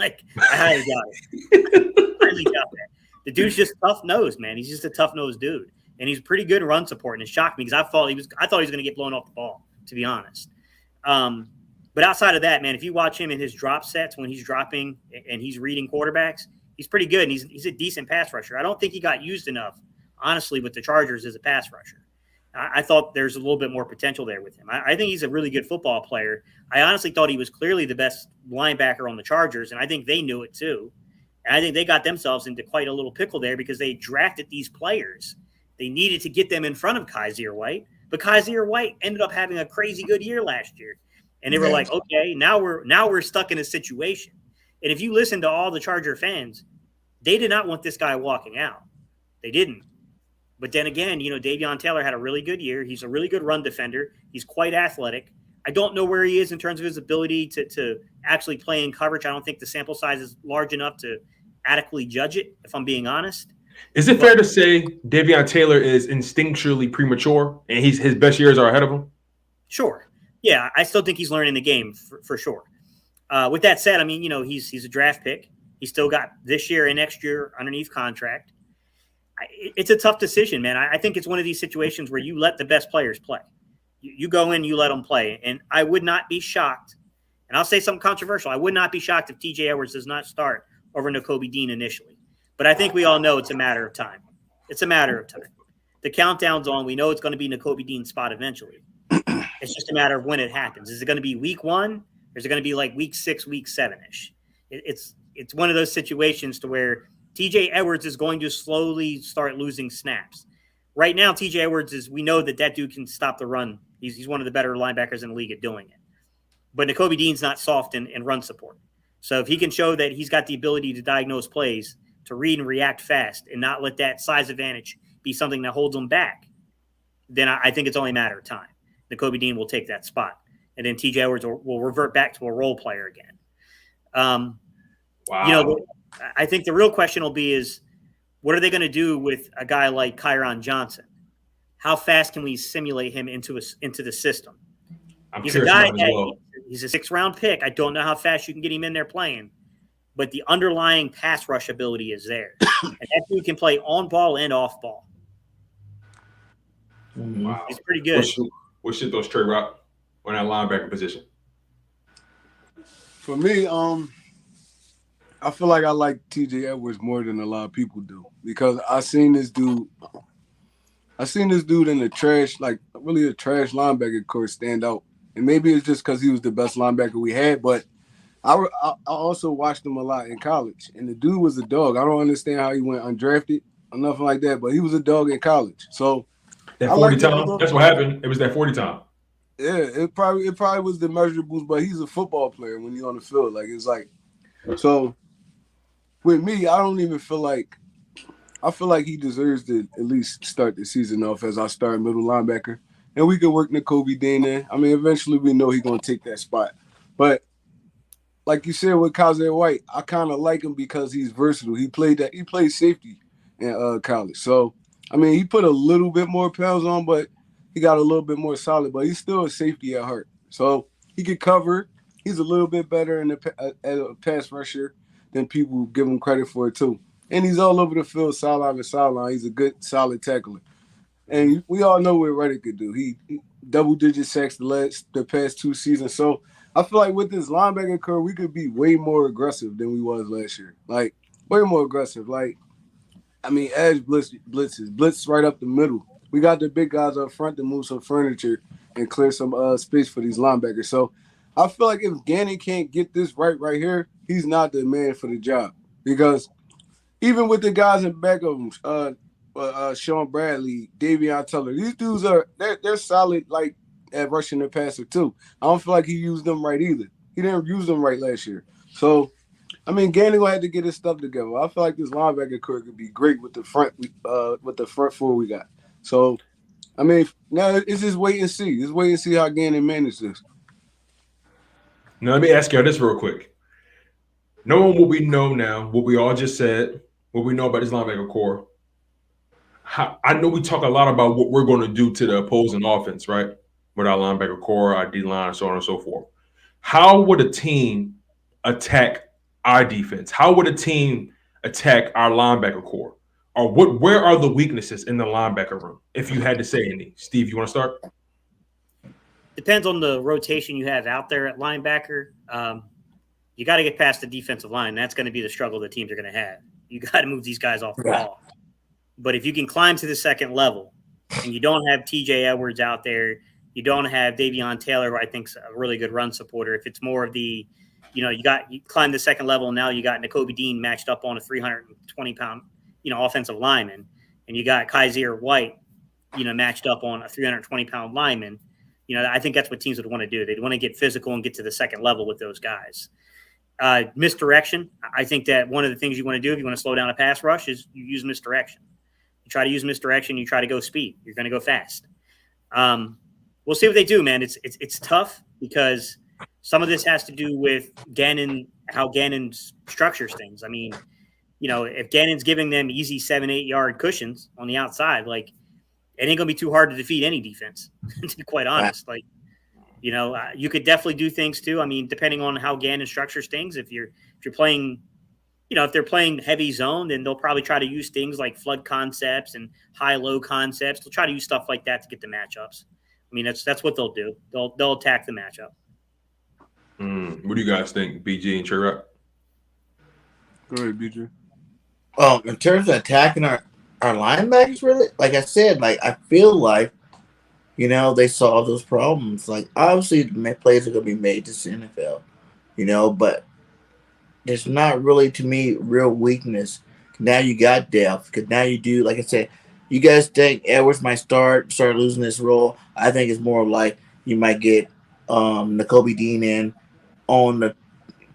Like, I highly doubt it. The dude's just tough-nosed, man. He's just a tough-nosed dude. And he's pretty good in run support, and it shocked me because I thought he was going to get blown off the ball, to be honest. But outside of that, man, if you watch him in his drop sets when he's dropping and he's reading quarterbacks, he's pretty good, and he's a decent pass rusher. I don't think he got used enough, honestly, with the Chargers as a pass rusher. I thought there's a little bit more potential there with him. I think he's a really good football player. I honestly thought he was clearly the best linebacker on the Chargers, and I think they knew it too. And I think they got themselves into quite a little pickle there because they drafted these players. They needed to get them in front of Kaiser White, but Kaiser White ended up having a crazy good year last year. And they were like, okay, now we're stuck in a situation. And if you listen to all the Charger fans, they did not want this guy walking out. They didn't. But then again, Davion Taylor had a really good year. He's a really good run defender. He's quite athletic. I don't know where he is in terms of his ability to actually play in coverage. I don't think the sample size is large enough to adequately judge it, if I'm being honest. Is it fair to say Davion Taylor is instinctually premature and his best years are ahead of him? Sure. Yeah, I still think he's learning the game for sure. With that said, I mean, he's a draft pick. He's still got this year and next year underneath contract. It's a tough decision, man. I think it's one of these situations where you let the best players play. You go in, you let them play. And I would not be shocked, and I'll say something controversial, I would not be shocked if TJ Edwards does not start over Nakobe Dean initially. But I think we all know it's a matter of time. It's a matter of time. The countdown's on. We know it's going to be Nakobe Dean's spot eventually. It's just a matter of when it happens. Is it going to be week 1? Or is it going to be like week 6, week 7-ish? It's one of those situations to where TJ Edwards is going to slowly start losing snaps. Right now, TJ Edwards we know that dude can stop the run. He's one of the better linebackers in the league at doing it. But Nakobe Dean's not soft in run support. So if he can show that he's got the ability to diagnose plays, to read and react fast, and not let that size advantage be something that holds him back, then I think it's only a matter of time. Nakobe Dean will take that spot. And then TJ Edwards will revert back to a role player again. Wow. I think the real question will be is, what are they going to do with a guy like Kyron Johnson? How fast can we simulate him into the system? He's a guy he's a 6th-round pick. I don't know how fast you can get him in there playing, but the underlying pass rush ability is there. And that dude can play on ball and off ball. Wow. He's pretty good. What's your thoughts, Trey Rock, on that linebacker position? For me, I feel like I like TJ Edwards more than a lot of people do because I seen this dude in the trash, like really a trash linebacker course stand out. And maybe it's just because he was the best linebacker we had, but I also watched him a lot in college. And the dude was a dog. I don't understand how he went undrafted or nothing like that, but he was a dog in college. So that 40 time, that's what happened. It was that 40 time. Yeah, it probably was the measurables, but he's a football player when he's on the field. Like it's like so with me, I don't even feel like I feel like he deserves to at least start the season off as our starting middle linebacker. And we can work Nakobe Dean in. I mean, eventually we know he's gonna take that spot. But like you said with Kaiser White, I kind of like him because he's versatile. He played safety in college. So I mean, he put a little bit more pounds on, but he got a little bit more solid. But he's still a safety at heart. So he could cover. He's a little bit better as a pass rusher than people give him credit for too. And he's all over the field, sideline to sideline. He's a good, solid tackler. And we all know what Reddick could do. He double-digit sacks the past 2 seasons. So I feel like with this linebacker core, we could be way more aggressive than we was last year. Like, way more aggressive. Like, I mean, edge blitz right up the middle. We got the big guys up front to move some furniture and clear some space for these linebackers. So I feel like if Gannon can't get this right here, he's not the man for the job. Because even with the guys in back of him, Sean Bradley, Davion Teller, these dudes they're solid like at rushing the passer too. I don't feel like he used them right either. He didn't use them right last year. So I mean, Gannon will have to get his stuff together. I feel like this linebacker core could be great with the front four we got. So I mean, now it's just wait and see. Just wait and see how Gannon manages this. Now let me ask y'all this real quick. Knowing what we know now, what we all just said, what we know about this linebacker core, I know we talk a lot about what we're going to do to the opposing offense, right? With our linebacker core, our D-line, so on and so forth. How would a team attack our defense? How would a team attack our linebacker core? Or where are the weaknesses in the linebacker room, if you had to say any? Steve, you want to start? Depends on the rotation you have out there at linebacker. You got to get past the defensive line. That's going to be the struggle the teams are going to have. You got to move these guys off the ball. But if you can climb to the second level and you don't have TJ Edwards out there, you don't have Davion Taylor, who I think is a really good run supporter. If it's more of the, you climb the second level, and now you got Nakobe Dean matched up on a 320-pound, offensive lineman, and you got Kaiser White, matched up on a 320-pound lineman. I think that's what teams would want to do. They'd want to get physical and get to the second level with those guys. Misdirection. I think that one of the things you want to do if you want to slow down a pass rush is you use misdirection. You try to use misdirection. You try to go speed. You're going to go fast. We'll see what they do, man. It's tough because some of this has to do with Gannon, how Gannon structures things. I mean, if Gannon's giving them easy 7-8 yard cushions on the outside, like it ain't going to be too hard to defeat any defense, to be quite honest. Like, you could definitely do things too. I mean, depending on how Gannon structures things, if you're playing, if they're playing heavy zone, then they'll probably try to use things like flood concepts and high-low concepts. They'll try to use stuff like that to get the matchups. I mean, that's what they'll do. They'll attack the matchup. What do you guys think, BG and Trey? Go ahead, BG. In terms of attacking our linebackers, really, like I said, like I feel like, they solve those problems. Like obviously, the plays are going to be made to the NFL, but there's not really, to me, real weakness. Now you got depth. Because now you do, like I said, you guys think Edwards might start losing this role. I think it's more like you might get Nakobe Dean in on the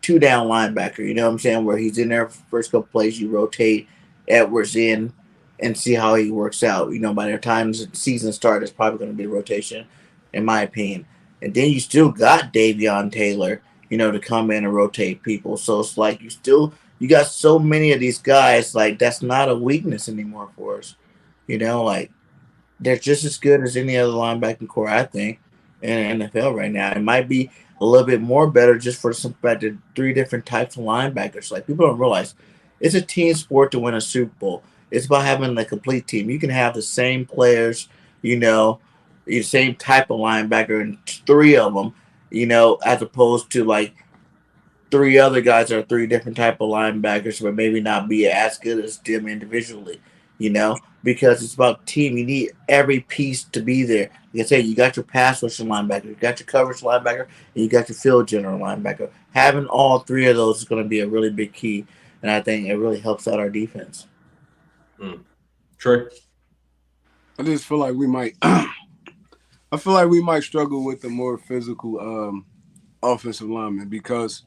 2-down linebacker. You know what I'm saying? Where he's in there first couple plays, you rotate Edwards in and see how he works out. By the time the season starts, it's probably going to be a rotation, in my opinion. And then you still got Davion Taylor, to come in and rotate people. So it's like you got so many of these guys, like that's not a weakness anymore for us. Like they're just as good as any other linebacking core, I think, in the NFL right now. It might be a little bit more better just for the 3 different types of linebackers. Like people don't realize it's a team sport to win a Super Bowl. It's about having the complete team. You can have the same players, the same type of linebacker and 3 of them, as opposed to like 3 other guys that are 3 different type of linebackers, but maybe not be as good as them individually, because it's about team. You need every piece to be there. Like I say, you got your pass rushing linebacker, you got your coverage linebacker, and you got your field general linebacker. Having all 3 of those is going to be a really big key, and I think it really helps out our defense. Trey? I just feel like we might I feel like we might struggle with the more physical offensive lineman because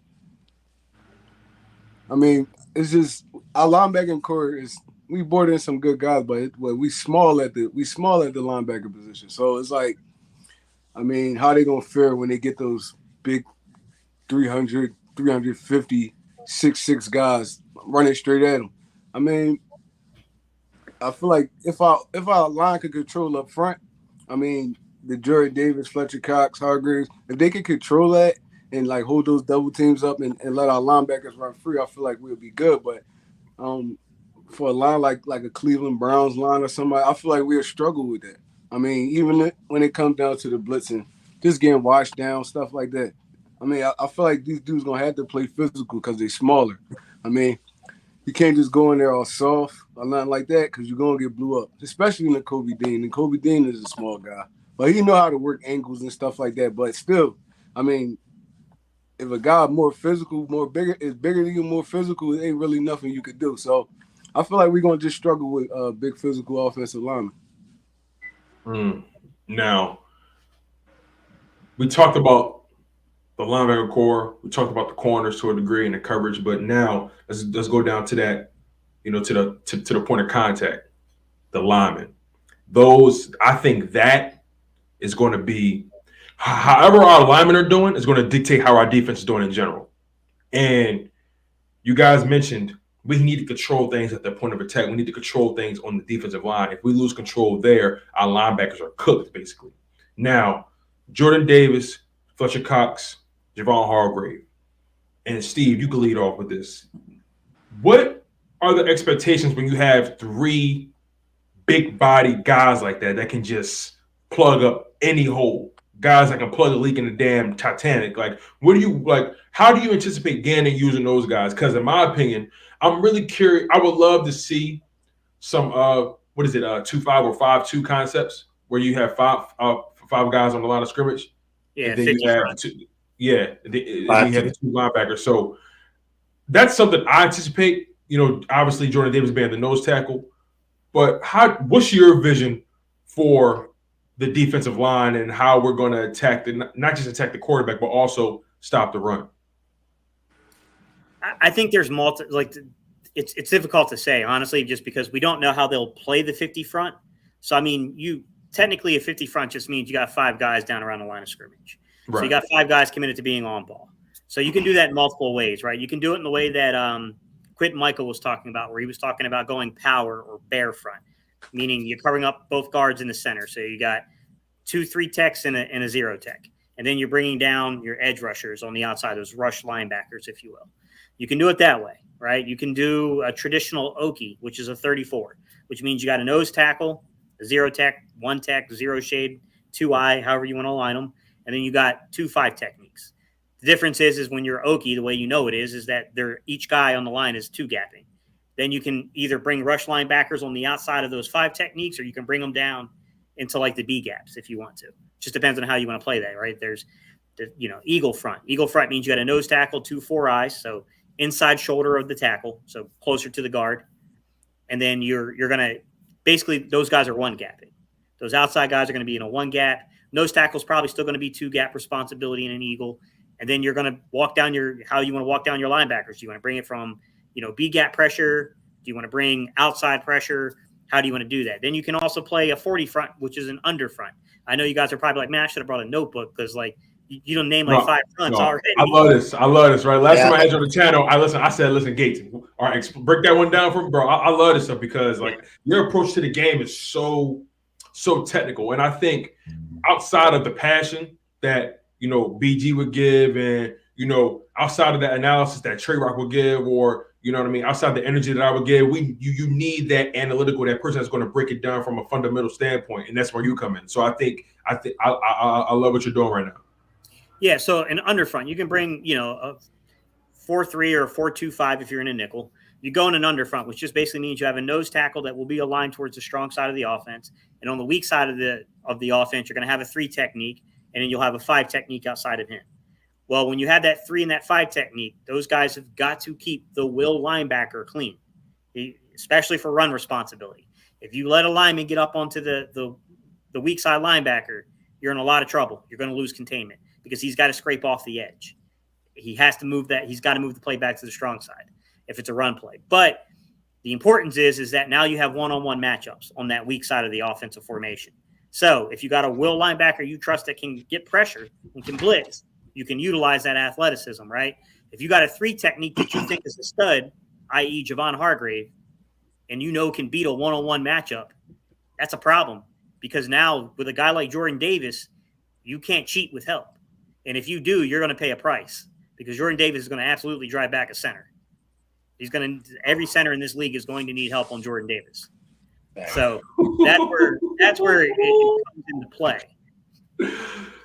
it's just our linebacking core is we brought in some good guys, but we small at the linebacker position. So it's like, how they gonna fare when they get those big 300, 350, 6'6" guys running straight at them? I feel like if our line could control up front, the Jordan Davis, Fletcher Cox, Hargreaves, if they could control that and like hold those double teams up and let our linebackers run free, I feel like we'll be good. But for a line like a Cleveland Browns line or somebody, I feel like we'll struggle with that. Even when it comes down to the blitzing, just getting washed down, stuff like that. I feel like these dudes gonna have to play physical because they're smaller. You can't just go in there all soft or nothing like that because you're going to get blew up, especially in the Kobe Dean. And Kobe Dean is a small guy. But he know how to work angles and stuff like that. But still, if a guy more physical, is bigger than you, more physical, it ain't really nothing you could do. So I feel like we're going to just struggle with big physical offensive linemen. Now, we talked about the linebacker core. We talked about the corners to a degree and the coverage, but now let's go down to that, to the point of contact, the linemen. Those, I think that is going to be, however our linemen are doing is going to dictate how our defense is doing in general. And you guys mentioned we need to control things at the point of attack. We need to control things on the defensive line. If we lose control there, our linebackers are cooked, basically. Now, Jordan Davis, Fletcher Cox, Javon Hargrave, and Steve, you can lead off with this. What are the expectations when you have 3 big-bodied guys like that can just plug up any hole? Guys that can plug a leak in the damn Titanic. Like, how do you anticipate Gannon using those guys? Because in my opinion, I'm really curious. I would love to see some 2-5 or 5-2 concepts where you have five guys on the line of scrimmage. Yeah, and then you have 2. Yeah, you have 2 linebackers. So that's something I anticipate. Obviously Jordan Davis being the nose tackle, but what's your vision for the defensive line and how we're going to attack not just attack the quarterback, but also stop the run? I think there's it's difficult to say, honestly, just because we don't know how they'll play the 50 front. So, technically a 50 front just means you got 5 guys down around the line of scrimmage. Right. So you got 5 guys committed to being on ball. So you can do that in multiple ways, right? You can do it in the way that Quentin Michael was talking about, where he was talking about going power or bear front, meaning you're covering up both guards in the center. So you got 2 3 techs and a 0 tech. And then you're bringing down your edge rushers on the outside, those rush linebackers, if you will. You can do it that way, right? You can do a traditional Okie, which is a 34, which means you got a nose tackle, a 0 tech, 1 tech, 0 shade, 2 eye, however you want to align them. And then you got 2 5 techniques. The difference is when you're Okie, the way you know it is that each guy on the line is 2 gapping. Then you can either bring rush linebackers on the outside of those 5 techniques, or you can bring them down into like the B gaps if you want to. Just depends on how you want to play that, right? There's the eagle front. Eagle front means you got a nose tackle, 2 4 eyes, so inside shoulder of the tackle, so closer to the guard. And then you're going to basically, those guys are 1 gapping. Those outside guys are going to be in a 1 gap. Nose tackle's probably still going to be 2 gap responsibility in an eagle. And then you're going to walk down how you want to walk down your linebackers. Do you want to bring it from, B gap pressure? Do you want to bring outside pressure? How do you want to do that? Then you can also play a 40 front, which is an under front. I know you guys are probably like, man, I should have brought a notebook because you don't name 5 fronts already. I love this, right? Last time I had you on the channel, I said, Gates, all right, break that one down for me, bro. I love this stuff because your approach to the game is so technical. And I think outside of the passion that, BG would give and, outside of that analysis that Trey Rock would give or, You know what I mean? Outside the energy that I would give, you need that analytical, that person that's going to break it down from a fundamental standpoint, and that's where you come in. So I love what you're doing right now. Yeah. So an underfront, you can bring a 4-3 or 4-2-5 if you're in a nickel. You go in an underfront, which just basically means you have a nose tackle that will be aligned towards the strong side of the offense, and on the weak side of the offense, you're going to have a 3 technique, and then you'll have a 5 technique outside of him. Well, when you have that 3 and that 5 technique, those guys have got to keep the will linebacker clean, especially for run responsibility. If you let a lineman get up onto the weak side linebacker, you're in a lot of trouble. You're going to lose containment because he's got to scrape off the edge. He has to move that. He's got to move the play back to the strong side if it's a run play. But the importance is that now you have one-on-one matchups on that weak side of the offensive formation. So if you got a will linebacker you trust that can get pressure and can blitz, you can utilize that athleticism, right? If you got a 3 technique that you think is a stud, i.e. Javon Hargrave, and can beat a one-on-one matchup, that's a problem because now with a guy like Jordan Davis, you can't cheat with help. And if you do, you're going to pay a price because Jordan Davis is going to absolutely drive back a center. Every center in this league is going to need help on Jordan Davis. So that's where it comes into play.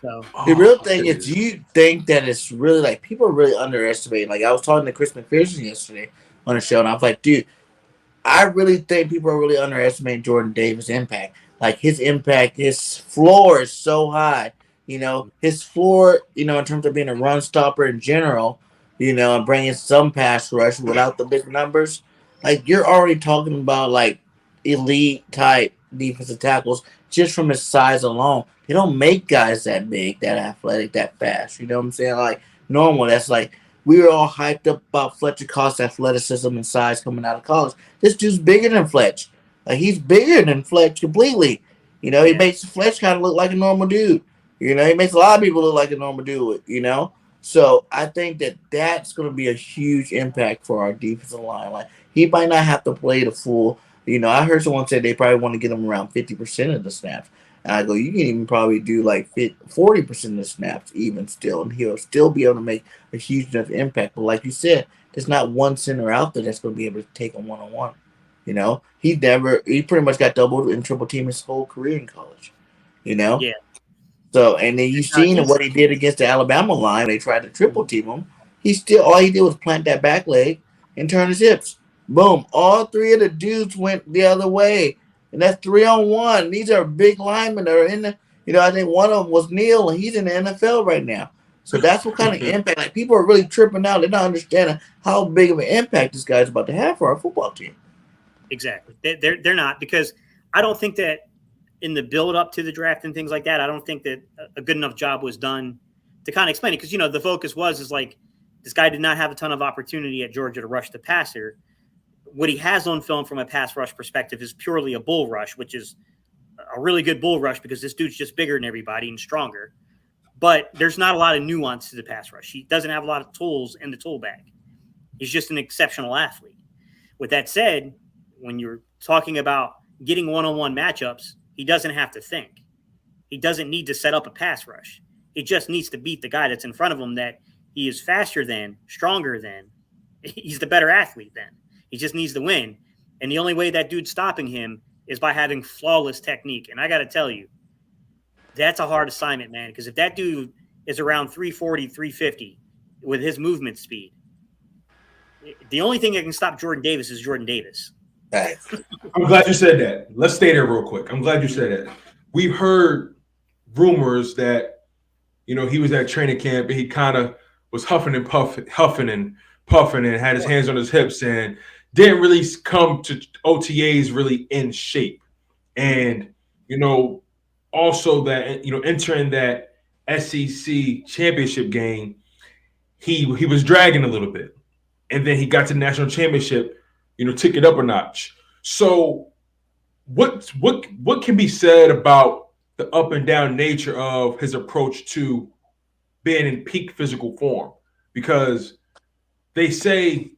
So the real thing is, do you think that it's really like people are really underestimating? Like I was talking to Chris McPherson yesterday on the show, and I was like, dude, I really think people are really underestimating Jordan Davis' impact. Like his impact, his floor is so high. His floor, in terms of being a run stopper in general, and bringing some pass rush without the big numbers. Like you're already talking about like elite type defensive tackles just from his size alone. They don't make guys that big, that athletic, that fast. You know what I'm saying? Like normal. That's like we were all hyped up about Fletcher Cost's athleticism and size coming out of college. This dude's bigger than Fletch. Like he's bigger than Fletch completely. He makes Fletch kind of look like a normal dude. He makes a lot of people look like a normal dude. So I think that that's going to be a huge impact for our defensive line. Like he might not have to play the full. I heard someone say they probably want to get him around 50% of the snaps. And I go, you can even probably do like 40% of the snaps even still, and he'll still be able to make a huge enough impact. But like you said, there's not one center out there that's going to be able to take him one-on-one. He pretty much got doubled and triple teamed his whole career in college. Yeah. So, and then you've seen what he did against the Alabama line. They tried to triple team him. All he did was plant that back leg and turn his hips. Boom. All 3 of the dudes went the other way. And that's 3-on-1. These are big linemen that are in the, I think one of them was Neil, and he's in the NFL right now. So that's what kind of impact. Like people are really tripping out. They're not understanding how big of an impact this guy's about to have for our football team. Exactly. They're not, because I don't think that in the build up to the draft and things like that, I don't think that a good enough job was done to kind of explain it. Because, the focus is like this guy did not have a ton of opportunity at Georgia to rush the passer. What he has on film from a pass rush perspective is purely a bull rush, which is a really good bull rush because this dude's just bigger than everybody and stronger. But there's not a lot of nuance to the pass rush. He doesn't have a lot of tools in the tool bag. He's just an exceptional athlete. With that said, when you're talking about getting one-on-one matchups, he doesn't have to think. He doesn't need to set up a pass rush. He just needs to beat the guy that's in front of him that he is faster than, stronger than. He's the better athlete than. He just needs to win. And the only way that dude's stopping him is by having flawless technique. And I got to tell you, that's a hard assignment, man. Because if that dude is around 340, 350 with his movement speed, the only thing that can stop Jordan Davis is Jordan Davis. I'm glad you said that. Let's stay there real quick. I'm glad you said that. We've heard rumors that, he was at training camp and he kind of was huffing and puffing and had his hands on his hips and didn't really come to OTAs really in shape. And, also that, entering that SEC championship game, he was dragging a little bit. And then he got to the national championship, took it up a notch. So what can be said about the up and down nature of his approach to being in peak physical form? Because they say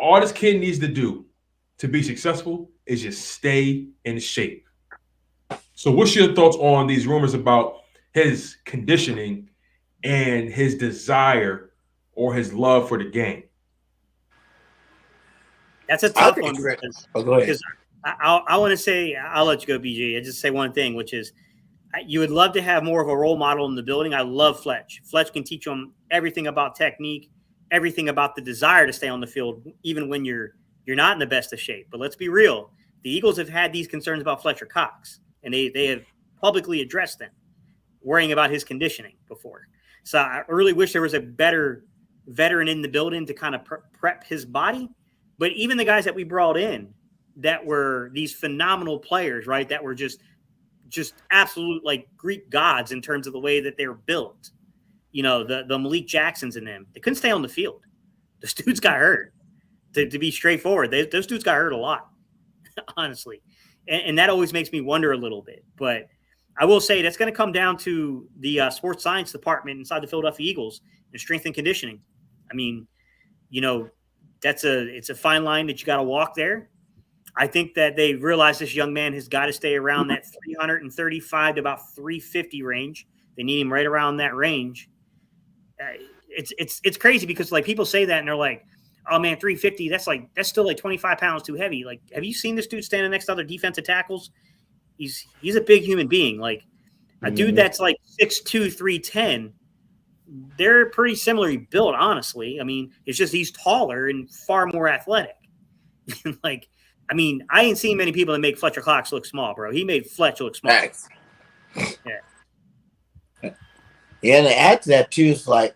all this kid needs to do to be successful is just stay in shape. So what's your thoughts on these rumors about his conditioning and his desire or his love for the game? That's a tough one Go ahead. because I want to say, I'll let you go, BG. I just say one thing, which is you would love to have more of a role model in the building. I love Fletch. Fletch can teach them everything about technique, everything about the desire to stay on the field, even when you're not in the best of shape. But let's be real. The Eagles have had these concerns about Fletcher Cox, and they have publicly addressed them, worrying about his conditioning before. So I really wish there was a better veteran in the building to kind of prep his body. But even the guys that we brought in that were these phenomenal players, right, that were just absolute like Greek gods in terms of the way that they were built. You know, the Malik Jacksons in them, they couldn't stay on the field. Those dudes got hurt. To be straightforward, those dudes got hurt a lot, honestly. And that always makes me wonder a little bit. But I will say that's going to come down to the sports science department inside the Philadelphia Eagles and strength and conditioning. I mean, you know, it's a fine line that you got to walk there. I think that they realize this young man has got to stay around that 335 to about 350 range. They need him right around that range. It's crazy because like people say that and they're like, oh man, 350, that's still like 25 pounds too heavy. Like, have you seen this dude standing next to other defensive tackles? He's a big human being. Like a dude that's like 6'2", 310, they're pretty similarly built, honestly. I mean, it's just he's taller and far more athletic. Like, I mean, I ain't seen many people that make Fletcher Cox look small, bro. He made Fletch look small. Thanks. Yeah, and to add to that too, is like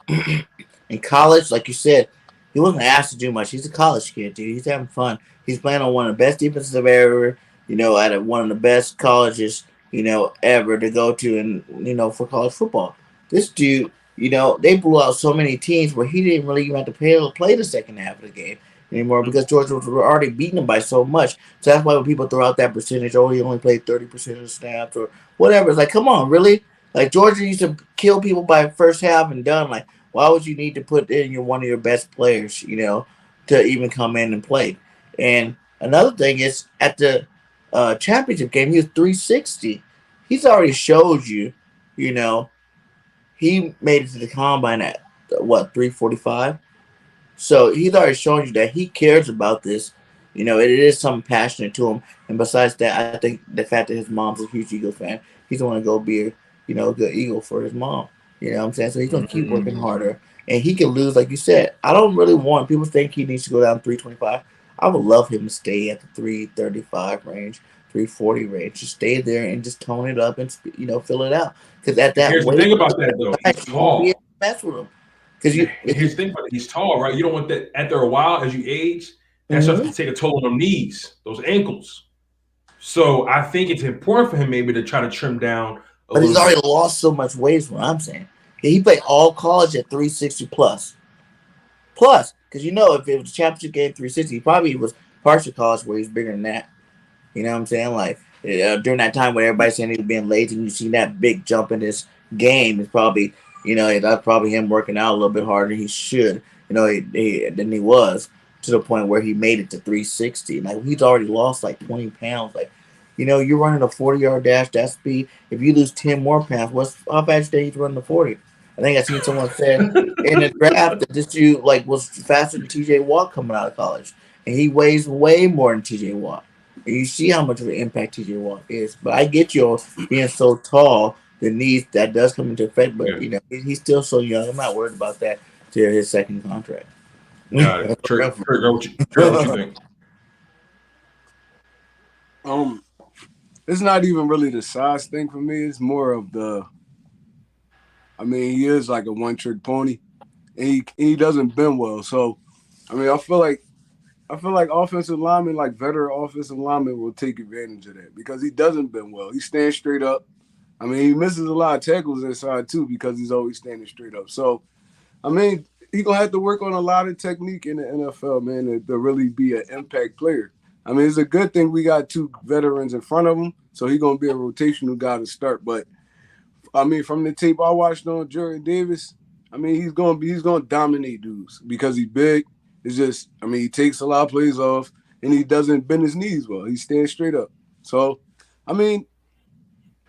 in college, like you said, he wasn't asked to do much. He's a college kid, dude. He's having fun. He's playing on one of the best defenses ever, you know, at one of the best colleges, you know, ever to go to, and you know, for college football. This dude, you know, they blew out so many teams where he didn't really even have to play the second half of the game anymore because Georgia was already beating him by so much. So that's why when people throw out that percentage, oh, he only played 30% of the snaps or whatever, it's like, come on, really? Like Georgia used to kill people by first half and done. Like, why would you need to put in one of your best players, you know, to even come in and play? And another thing is at the championship game, he was 360. He's already showed you, you know, he made it to the combine at 345. So he's already shown you that he cares about this. You know, it is something passionate to him. And besides that, I think the fact that his mom's a huge Eagle fan, he's going to go be a, you know, a good Eagle for his mom. You know what I'm saying? So he's going to keep working harder. And he can lose, like you said. I don't really want people think he needs to go down 325. I would love him to stay at the 335 range, 340 range. Just stay there and just tone it up and, you know, fill it out. Because at that here's the thing about that, though. He's tall. Mess with him. Here's the thing about it. He's tall, right? You don't want that after a while as you age. That starts to take a toll on them knees, those ankles. So I think it's important for him maybe to try to trim down. But he's already lost so much weight is what I'm saying. He played all college at 360 plus. Plus, because you know, if it was a championship game 360, he probably was partial college where he's bigger than that. You know what I'm saying? Like during that time when everybody's saying he was being lazy and you see that big jump in his game, it's probably, you know, that's probably him working out a little bit harder than he should, you know, than he was, to the point where he made it to 360. Like he's already lost like 20 pounds. Like, you know, you're running a 40-yard dash, that speed. If you lose 10 more pounds, how fast do you run the 40? I think I seen someone said in the draft that this dude like was faster than TJ Watt coming out of college. And he weighs way more than TJ Watt. And you see how much of an impact TJ Watt is. But I get you being so tall, the knees, that does come into effect. But, you know, he's still so young. I'm not worried about that till his second contract. Got it. Trey, what you think? It's not even really the size thing for me. It's more of the, I mean, he is like a one-trick pony, and he doesn't bend well. So, I mean, I feel like offensive linemen, like veteran offensive linemen, will take advantage of that because he doesn't bend well. He stands straight up. I mean, he misses a lot of tackles inside too because he's always standing straight up. So, I mean, he's going to have to work on a lot of technique in the NFL, man, to really be an impact player. I mean, it's a good thing we got two veterans in front of him, so he's going to be a rotational guy to start. But, I mean, from the tape I watched on Jordan Davis, I mean, he's going to dominate dudes because he's big. It's just, I mean, he takes a lot of plays off, and he doesn't bend his knees well. He stands straight up. So, I mean,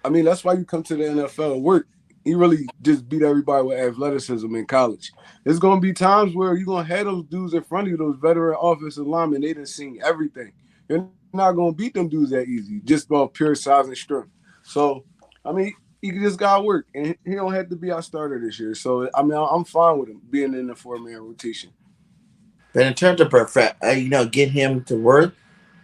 that's why you come to the NFL and work. He really just beat everybody with athleticism in college. There's gonna be times where you're gonna have those dudes in front of you, those veteran offensive linemen. They done seen everything. You're not gonna beat them dudes that easy, just about pure size and strength. So, I mean, he just got work, and he don't have to be our starter this year. So, I mean, I'm fine with him being in the 4-man rotation. But in terms of get him to work,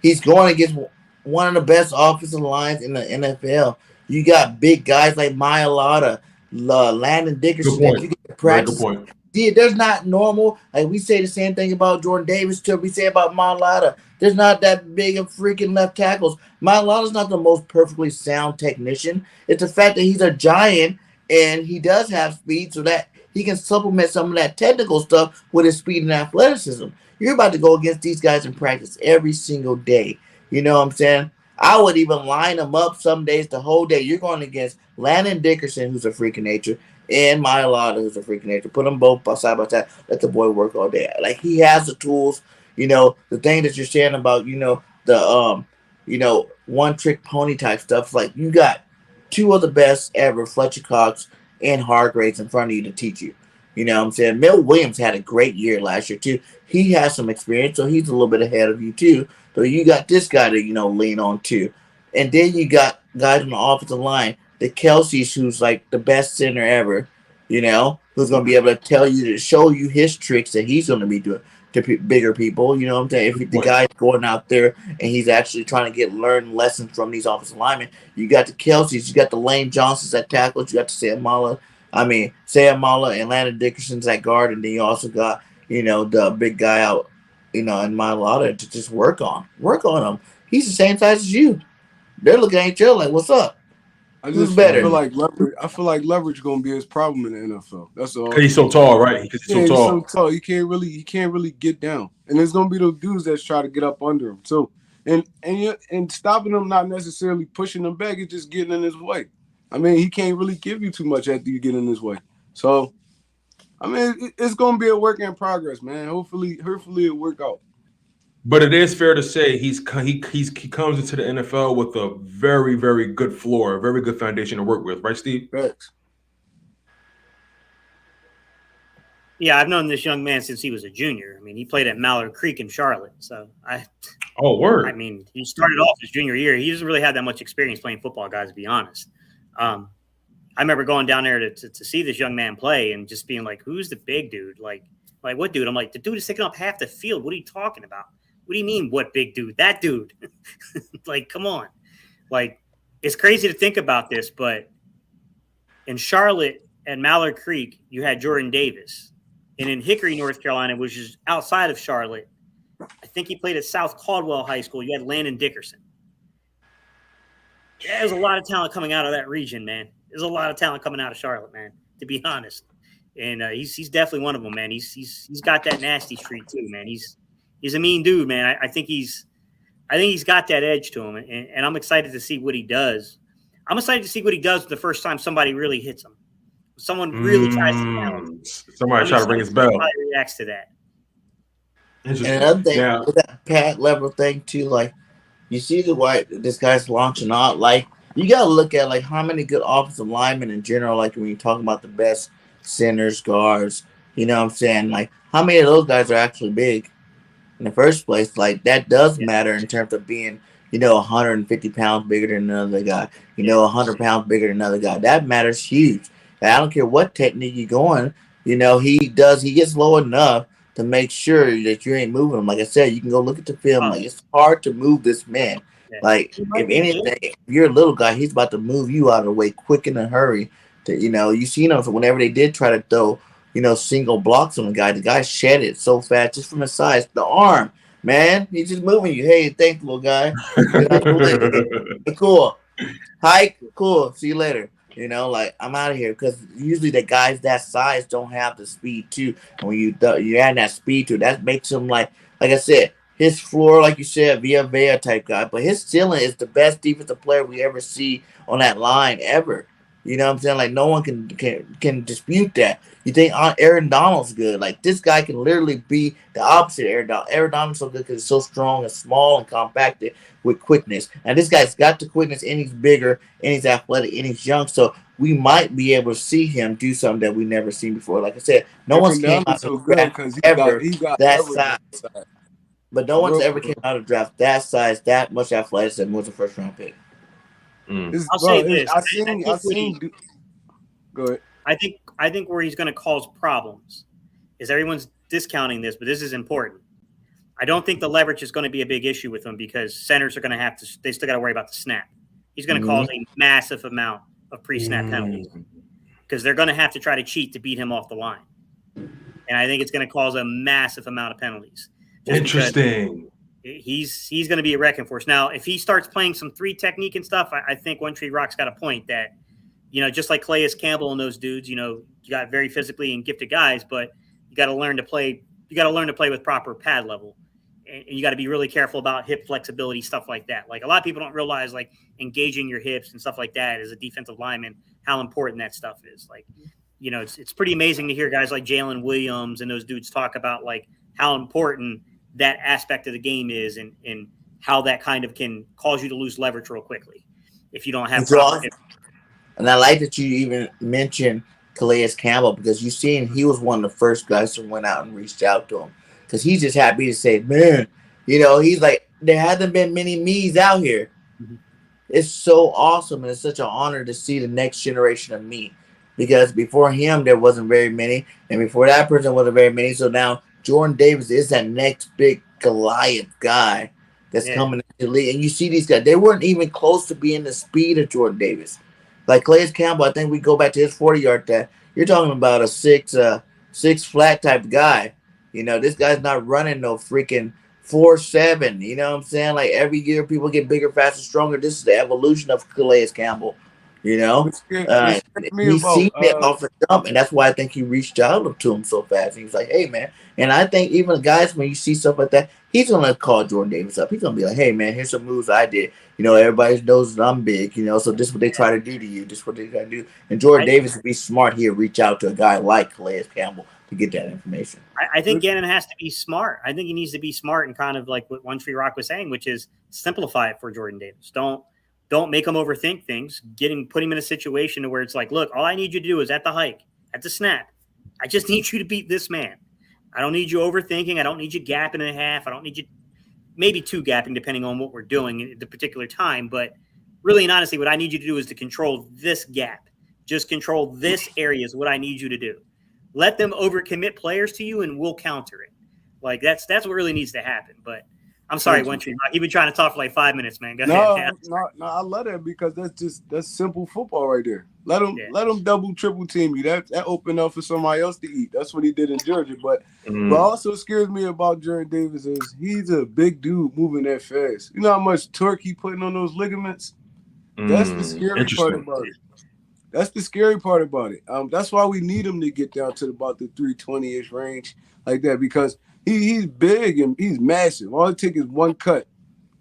he's going against one of the best offensive lines in the NFL. You got big guys like Mailata, Landon Dickerson that you get to practice. Very good point. Yeah, there's not normal. Like we say the same thing about Jordan Davis too. We say about Mailata. There's not that big of freaking left tackles. Mailata's not the most perfectly sound technician. It's the fact that he's a giant and he does have speed, so that he can supplement some of that technical stuff with his speed and athleticism. You're about to go against these guys in practice every single day. You know what I'm saying? I would even line them up some days the whole day. You're going against Landon Dickerson, who's a freak of nature, and Mailata, who's a freak of nature. Put them both side by side. Let the boy work all day. Like, he has the tools. You know, the thing that you're saying about, the one trick pony type stuff. Like, you got two of the best ever, Fletcher Cox and Hargraves, in front of you to teach you. You know what I'm saying? Mel Williams had a great year last year too. He has some experience, so he's a little bit ahead of you too. So you got this guy to, lean on too. And then you got guys on the offensive line, the Kelsey's, who's like the best center ever, who's going to be able to show you his tricks that he's going to be doing to bigger people. You know what I'm saying? If the guy's going out there and he's actually trying to learn lessons from these offensive linemen, you got the Kelsey's, you got the Lane Johnsons at tackles, you got the Sam Mala and Landon Dickerson's at guard, and then you also got, the big guy out, in Mailata to just work on him. He's the same size as you. They're looking at each other like, what's up? Who's better? I feel like leverage gonna be his problem in the NFL. That's all. Because he's so tall, right? Because he's so tall. He can't really get down. And there's gonna be those dudes that try to get up under him. So and stopping him, not necessarily pushing him back, it's just getting in his way. I mean, he can't really give you too much after you get in his way. So, I mean, it's going to be a work in progress, man. Hopefully it'll work out. But it is fair to say he comes into the NFL with a very, very good floor, a very good foundation to work with, right, Steve? Thanks. Yeah, I've known this young man since he was a junior. I mean, he played at Mallard Creek in Charlotte. So word. I mean, he started off his junior year. He doesn't really have that much experience playing football, guys, to be honest. I remember going down there to see this young man play and just being like, who's the big dude? Like what dude? I'm like, the dude is taking up half the field. What are you talking about? What do you mean, what big dude? That dude. Like, come on. Like, it's crazy to think about this, but in Charlotte at Mallard Creek, you had Jordan Davis. And in Hickory, North Carolina, which is outside of Charlotte, I think he played at South Caldwell High School. You had Landon Dickerson. Yeah, there's a lot of talent coming out of that region, man. There's a lot of talent coming out of Charlotte, man, to be honest. And he's definitely one of them, man. He's got that nasty streak too, man. He's a mean dude, man. I think he's got that edge to him, and I'm excited to see what he does. I'm excited to see what he does the first time somebody really hits him. Someone really tries to challenge him. Somebody try to ring his bell. Somebody reacts to that. And another thing with that Pat level thing too, like you see this guy's launching out. Like, you gotta look at like how many good offensive linemen in general. Like, when you talk about the best centers, guards, you know what I'm saying? Like, how many of those guys are actually big in the first place? Like, that does matter in terms of being, 150 pounds bigger than another guy, 100 pounds bigger than another guy. That matters huge. And I don't care what technique you're going, he gets low enough to make sure that you ain't moving him. Like I said, you can go look at the film. Like, it's hard to move this man. Like, if anything, if you're a little guy, he's about to move you out of the way quick in a hurry. You seen him. So whenever they did try to throw, single blocks on the guy shed it so fast just from his size. The arm, man, he's just moving you. Hey, thanks, little guy. Cool. Hike, cool. See you later. Like, I'm out of here, because usually the guys that size don't have the speed too. And when you're adding that speed to it, that makes him like I said, his floor, like you said, Villa type guy, but his ceiling is the best defensive player we ever see on that line ever. You know what I'm saying? Like no one can dispute that. You think Aaron Donald's good? Like this guy can literally be the opposite of Aaron Donald. Aaron Donald's so good because he's so strong and small and compacted with quickness. And this guy's got the quickness, and he's bigger, and he's athletic, and he's young. So we might be able to see him do something that we never seen before. Like I said, no one's Aaron came Donald's out of so the good draft because ever he got that everything size. inside. But no For one's real, ever for real. came out of the draft that size, that much athleticism was a first round pick. It's, I'll bro, say this. I think seen. Go ahead. I think where he's going to cause problems is everyone's discounting this, but this is important. I don't think the leverage is going to be a big issue with him because centers are going to have to. They still got to worry about the snap. He's going to cause a massive amount of pre-snap penalties because they're going to have to try to cheat to beat him off the line, and I think it's going to cause a massive amount of penalties. Interesting. He's going to be a wrecking force. Now, if he starts playing some 3 technique and stuff, I think One Tree Rock's got a point that, just like Calais Campbell and those dudes, you got very physically and gifted guys, but you got to learn to play. You got to learn to play with proper pad level, and you got to be really careful about hip flexibility, stuff like that. Like a lot of people don't realize, like engaging your hips and stuff like that as a defensive lineman, how important that stuff is. Like, it's pretty amazing to hear guys like Jalen Williams and those dudes talk about like how important that aspect of the game is and how that kind of can cause you to lose leverage real quickly if you don't have proper. And I like that you even mentioned Calais Campbell because you seen he was one of the first guys who went out and reached out to him because he's just happy to say, man, he's like, there hasn't been many me's out here. Mm-hmm. It's so awesome and it's such an honor to see the next generation of me because before him there wasn't very many and before that person wasn't very many. So now Jordan Davis is that next big Goliath guy that's coming into the league. And you see these guys, they weren't even close to being the speed of Jordan Davis. Like Calais Campbell, I think we go back to his 40-yard dash. You're talking about a six flat type guy. This guy's not running no freaking 4.7. You know what I'm saying? Like every year people get bigger, faster, stronger. This is the evolution of Calais Campbell. He's seen it off the jump, and that's why I think he reached out to him so fast. He was like, hey, man. And I think even guys, when you see stuff like that, he's going to call Jordan Davis up. He's going to be like, hey, man, here's some moves I did. Everybody knows that I'm big, so this is what they try to do to you. This is what they try to do. And Jordan Davis would be smart here, reach out to a guy like Calais Campbell to get that information. I think Gannon has to be smart. I think he needs to be smart and kind of like what One Tree Rock was saying, which is simplify it for Jordan Davis. Don't make him overthink things. Put him in a situation where it's like, look, all I need you to do is at the hike, at the snap. I just need you to beat this man. I don't need you overthinking. I don't need you gapping in half. I don't need you maybe 2 gapping depending on what we're doing at the particular time. But really and honestly, what I need you to do is to control this gap. Just control this area is what I need you to do. Let them overcommit players to you and we'll counter it. Like that's what really needs to happen. But I'm sorry, One Tree Rock. You've been trying to talk for like 5 minutes, man. Go ahead. No, I love that because that's simple football right there. Let them double, triple team you. That opened up for somebody else to eat. That's what he did in Georgia. But what also scares me about Jordan Davis is he's a big dude moving that fast. You know how much torque he putting on those ligaments? That's the scary part about it. That's the scary part about it. That's why we need him to get down to about the 320-ish range like that because he's big and he's massive. All it takes is one cut,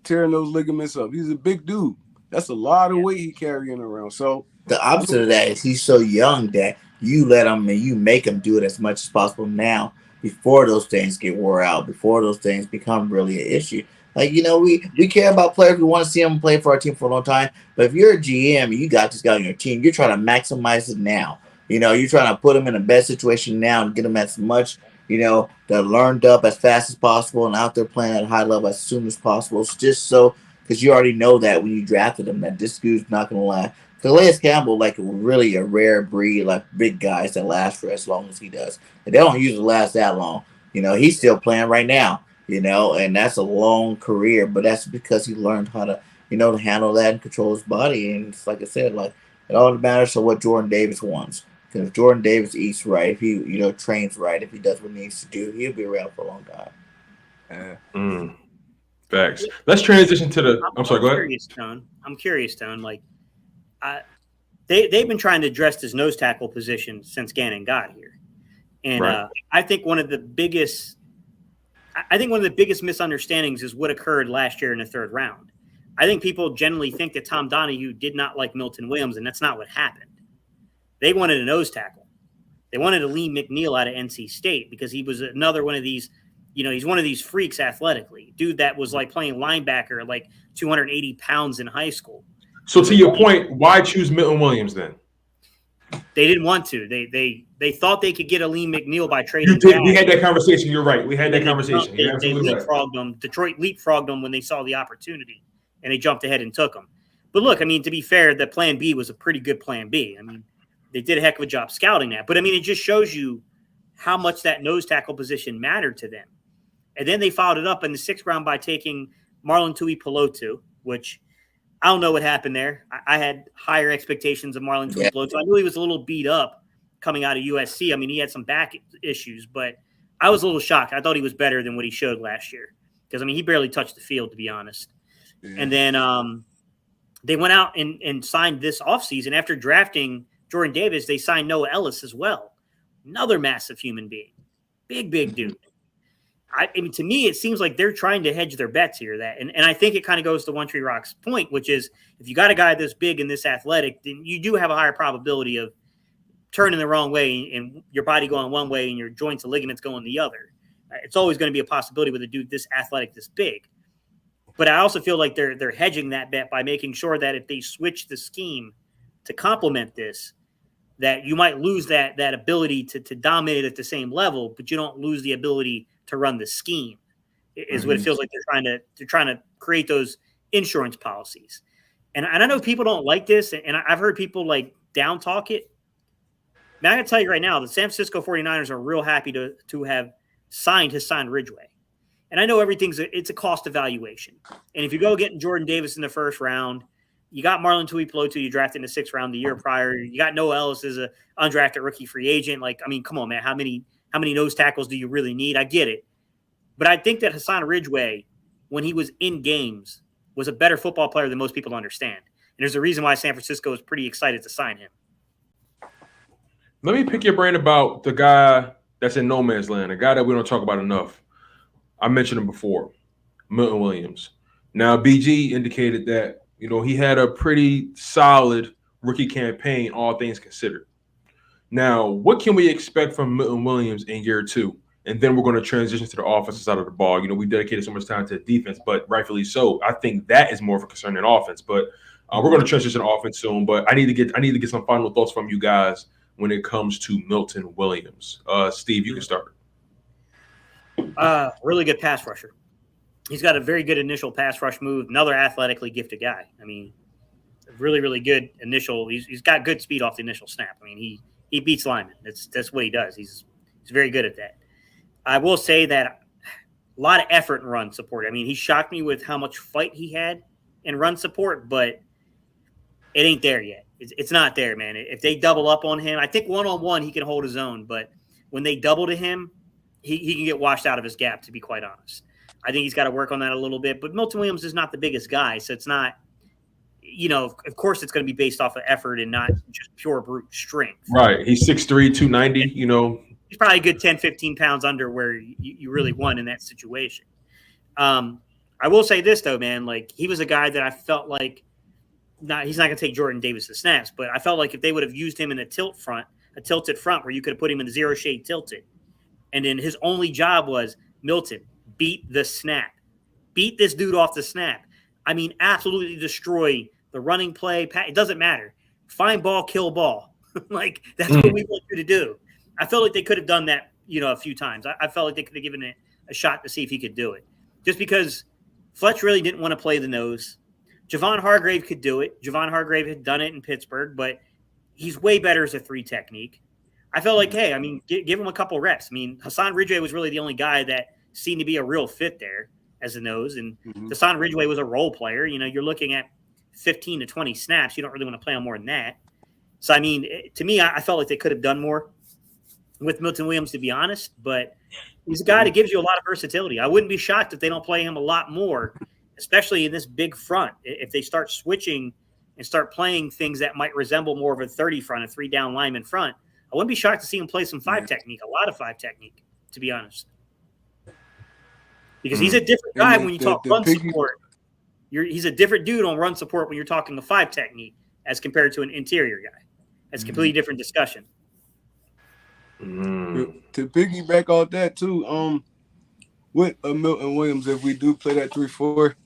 tearing those ligaments up. He's a big dude. That's a lot of weight he's carrying around. So the opposite of that is he's so young that you let him and you make him do it as much as possible now before those things get wore out, before those things become really an issue. Like, we care about players. We want to see them play for our team for a long time. But if you're a GM and you got this guy on your team, you're trying to maximize it now. You're trying to put him in the best situation now and get him as much, they're learned up as fast as possible and out there playing at a high level as soon as possible. It's just so, because you already know that when you drafted him, that this dude's not going to last. Calais Campbell, like really a rare breed, like big guys that last for as long as he does. And they don't usually last that long. He's still playing right now, and that's a long career, but that's because he learned how to, to handle that and control his body. And it's like I said, like it all matters to what Jordan Davis wants. Because if Jordan Davis eats right, if he, trains right, if he does what he needs to do, he'll be around for a long time. Facts. Let's transition to the. I'm sorry. Go ahead. I'm curious, Tone. Like, they've been trying to address this nose tackle position since Gannon got here, and I think one of the biggest misunderstandings is what occurred last year in the 3rd round. I think people generally think that Tom Donahue did not like Milton Williams, and that's not what happened. They wanted a nose tackle. They wanted a Lee McNeil out of NC State because he was another one of these, he's one of these freaks athletically. Dude that was like playing linebacker at like 280 pounds in high school. So to your point, why choose Milton Williams then? They didn't want to. They thought they could get a Lee McNeil by trading. We had that conversation. You're right. We had that conversation. They leapfrogged them. Detroit leapfrogged them when they saw the opportunity, and they jumped ahead and took them. But look, I mean, to be fair, the plan B was a pretty good plan B. I mean, they did a heck of a job scouting that. But, I mean, it just shows you how much that nose tackle position mattered to them. And then they followed it up in the 6th round by taking Marlon Tuipulotu, which I don't know what happened there. I had higher expectations of Marlon Tuipulotu. I knew he was a little beat up coming out of USC. I mean, he had some back issues, but I was a little shocked. I thought he was better than what he showed last year because, I mean, he barely touched the field, to be honest. Yeah. And then they went out and signed this offseason. After drafting Jordan Davis, they signed Noah Ellis as well. Another massive human being. Big dude. I mean, to me, it seems like they're trying to hedge their bets here. And I think it kind of goes to One Tree Rock's point, which is if you got a guy this big and this athletic, then you do have a higher probability of turning the wrong way and your body going one way and your joints and ligaments going the other. It's always going to be a possibility with a dude this athletic, this big. But I also feel like they're hedging that bet by making sure that if they switch the scheme to complement this, that you might lose that ability to dominate at the same level, but you don't lose the ability to run the scheme. Is what it feels like they're trying to create those insurance policies. And I know people don't like this, and I've heard people like down talk it. Now I can tell you right now, the San Francisco 49ers are real happy to have signed Hassan Ridgeway. And I know it's a cost evaluation. And if you go getting Jordan Davis in the 1st round, you got Marlon Tuipulotu you drafted in the 6th round the year prior. You got Noah Ellis as an undrafted rookie free agent. Like, I mean, come on, man. How many nose tackles do you really need? I get it. But I think that Hassan Ridgeway, when he was in games, was a better football player than most people understand. And there's a reason why San Francisco is pretty excited to sign him. Let me pick your brain about the guy that's in no man's land, a guy that we don't talk about enough. I mentioned him before, Milton Williams. Now, BG indicated that, he had a pretty solid rookie campaign, all things considered. Now, what can we expect from Milton Williams in year 2? And then we're going to transition to the offensive side of the ball. We dedicated so much time to defense, but rightfully so. I think that is more of a concern than offense. But we're going to transition to offense soon. But I need to get some final thoughts from you guys when it comes to Milton Williams. Steve, you can start. Really good pass rusher. He's got a very good initial pass rush move. Another athletically gifted guy. I mean, really, really good initial. He's got good speed off the initial snap. I mean, he beats linemen. That's what he does. He's very good at that. I will say that a lot of effort in run support. I mean, he shocked me with how much fight he had in run support, but it ain't there yet. It's not there, man. If they double up on him, I think one-on-one he can hold his own, but when they double to him, he can get washed out of his gap, to be quite honest. I think he's got to work on that a little bit, but Milton Williams is not the biggest guy, so it's not, of course it's going to be based off of effort and not just pure brute strength. Right. He's 6'3", 290, He's probably a good 10, 15 pounds under where you really won in that situation. I will say this, though, man. Like, he was a guy that I felt like he's not going to take Jordan Davis' snaps, but I felt like if they would have used him in a tilted front where you could have put him in the zero shade tilted, and then his only job was, Milton, beat the snap. Beat this dude off the snap. I mean, absolutely destroy the running play. It doesn't matter. Find ball, kill ball. Like, that's what we want you to do. I felt like they could have done that, a few times. I felt like they could have given it a shot to see if he could do it. Just because Fletch really didn't want to play the nose. Javon Hargrave could do it. Javon Hargrave had done it in Pittsburgh, but he's way better as a 3 technique. I felt like, hey, I mean, give him a couple reps. I mean, Hassan Ridgeway was really the only guy that seemed to be a real fit there as a nose. And Hassan Ridgeway was a role player. You're looking at 15 to 20 snaps. You don't really want to play on more than that. So, I mean, to me, I felt like they could have done more with Milton Williams, to be honest. But he's a guy that gives you a lot of versatility. I wouldn't be shocked if they don't play him a lot more, especially in this big front. If they start switching and start playing things that might resemble more of a 30 front, a 3-down lineman front, I wouldn't be shocked to see him play some 5 technique, a lot of 5 technique, to be honest. Because he's a different guy when you talk run support. He's a different dude on run support when you're talking a 5 technique as compared to an interior guy. That's a completely different discussion. To piggyback off that too, with Milton Williams, if we do play that 3-4,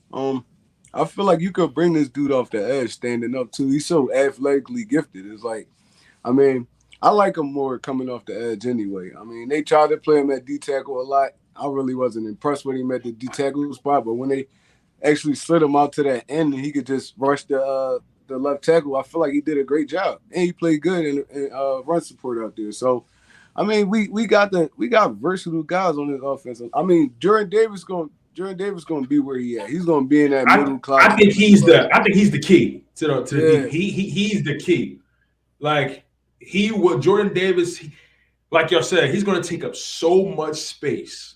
I feel like you could bring this dude off the edge standing up too. He's so athletically gifted. It's like, I mean, I like him more coming off the edge anyway. I mean, they tried to play him at D tackle a lot. I really wasn't impressed with him at the D tackle spot, but when they actually slid him out to that end and he could just rush the left tackle, I feel like he did a great job. And he played good in run support out there. So I mean, we got versatile guys on this offense. I mean, Jordan Davis going to be where he at. He's going to be in that middle class. I think he's the key to the he's the key. Like Jordan Davis, like y'all said, he's going to take up so much space.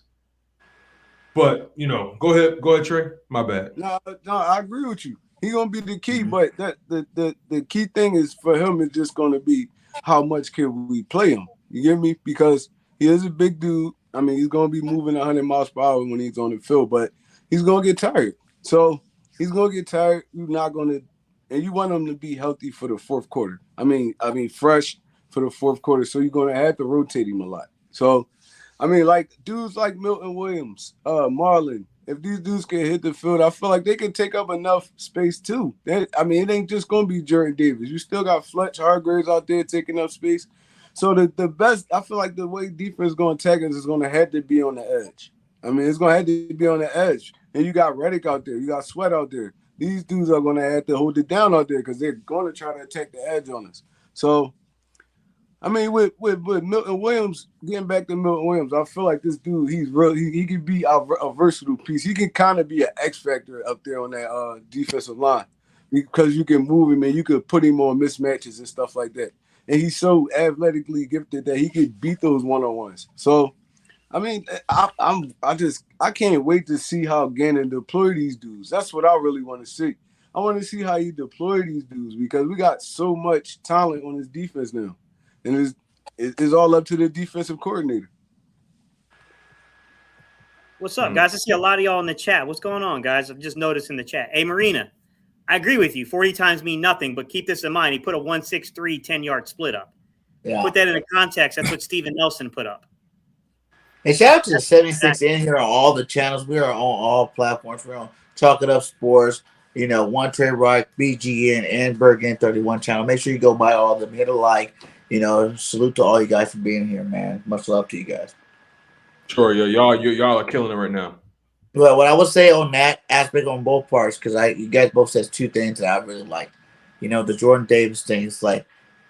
But go ahead, Trey. My bad. No, I agree with you. He's going to be the key, but that the key thing is for him is just going to be how much can we play him. You get me? Because he is a big dude. I mean, he's going to be moving 100 miles per hour when he's on the field, but he's going to get tired. So he's going to get tired. You're not going to – and you want him to be healthy for the fourth quarter. I mean, fresh for the fourth quarter. So you're going to have to rotate him a lot. So, I mean, like dudes like Milton Williams, Marlon, if these dudes can hit the field, I feel like they can take up enough space too. It ain't just going to be Jordan Davis. You still got Fletch Hargraves out there taking up space. So the best, I feel like the way defense is going to attack us is going to have to be on the edge. I mean, it's going to have to be on the edge. And you got Reddick out there. You got Sweat out there. These dudes are going to have to hold it down out there because they're going to try to attack the edge on us. So, I mean, with Milton Williams, getting back to Milton Williams, I feel like this dude, he can be a versatile piece. He can kind of be an X factor up there on that defensive line because you can move him and you could put him on mismatches and stuff like that. And he's so athletically gifted that he could beat those one-on-ones. So, I mean, I can't wait to see how Gannon deploy these dudes. That's what I really want to see. I want to see how he deploy these dudes because we got so much talent on his defense now, and it's all up to the defensive coordinator. What's up, guys? I see a lot of y'all in the chat. What's going on, guys? I've just noticed in the chat. Hey, Marina. I agree with you. 40 times mean nothing, but keep this in mind. He put a 1-6-3 10-yard split up. Yeah. Put that in a context. That's what Steven Nelson put up. Hey, shout out to the 76 in here on all the channels. We are on all platforms. We're on Chalk It Up Sports, One Trey Rock, BGN, and BIRDGANG 31 channel. Make sure you go by all of them. Hit a like. Salute to all you guys for being here, man. Much love to you guys. Sure, y'all are killing it right now. Well, what I would say on that aspect on both parts, because you guys both said two things that I really like. The Jordan Davis thing is like,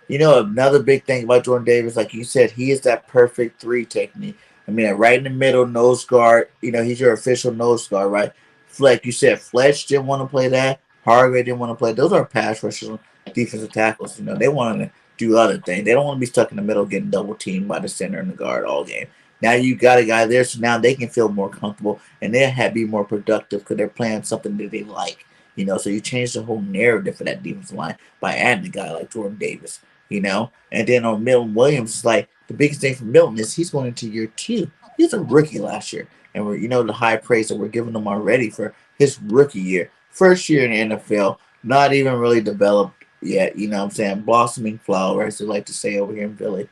another big thing about Jordan Davis, like you said, he is that perfect 3 technique. I mean, right in the middle, nose guard, he's your official nose guard, right? Like you said, Fletch didn't want to play that. Hargrave didn't want to play. Those are pass rushers, defensive tackles. They want to do other things. They don't want to be stuck in the middle getting double teamed by the center and the guard all game. Now you got a guy there, so now they can feel more comfortable and they'll be more productive because they're playing something that they like. So you change the whole narrative for that defensive line by adding a guy like Jordan Davis, And then on Milton Williams, it's like the biggest thing for Milton is he's going into year 2. He was a rookie last year. And we're, the high praise that we're giving him already for his rookie year. First year in the NFL, not even really developed yet, blossoming flower, as they like to say over here in Philly,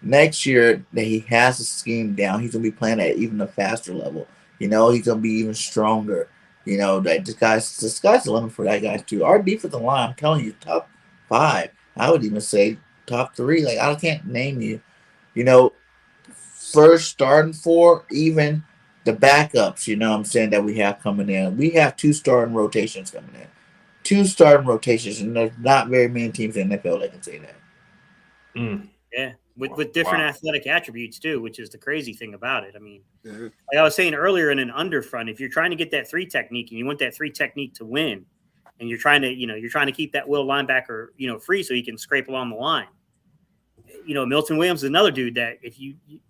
Next year that he has the scheme down, he's gonna be playing at even a faster level. He's gonna be even stronger. That the sky's the limit for that guy too. Our defensive line, I'm telling you, top 5. I would even say top 3. Like I can't name you. First starting 4, even the backups. That we have coming in. We have 2 starting rotations coming in. 2 starting rotations, and there's not very many teams in the NFL that can say that. Yeah. With different athletic attributes too, which is the crazy thing about it. I mean, like I was saying earlier in an underfront, if you're trying to get that 3 technique and you want that 3 technique to win, and you're trying to keep that will linebacker, free so he can scrape along the line. Milton Williams is another dude that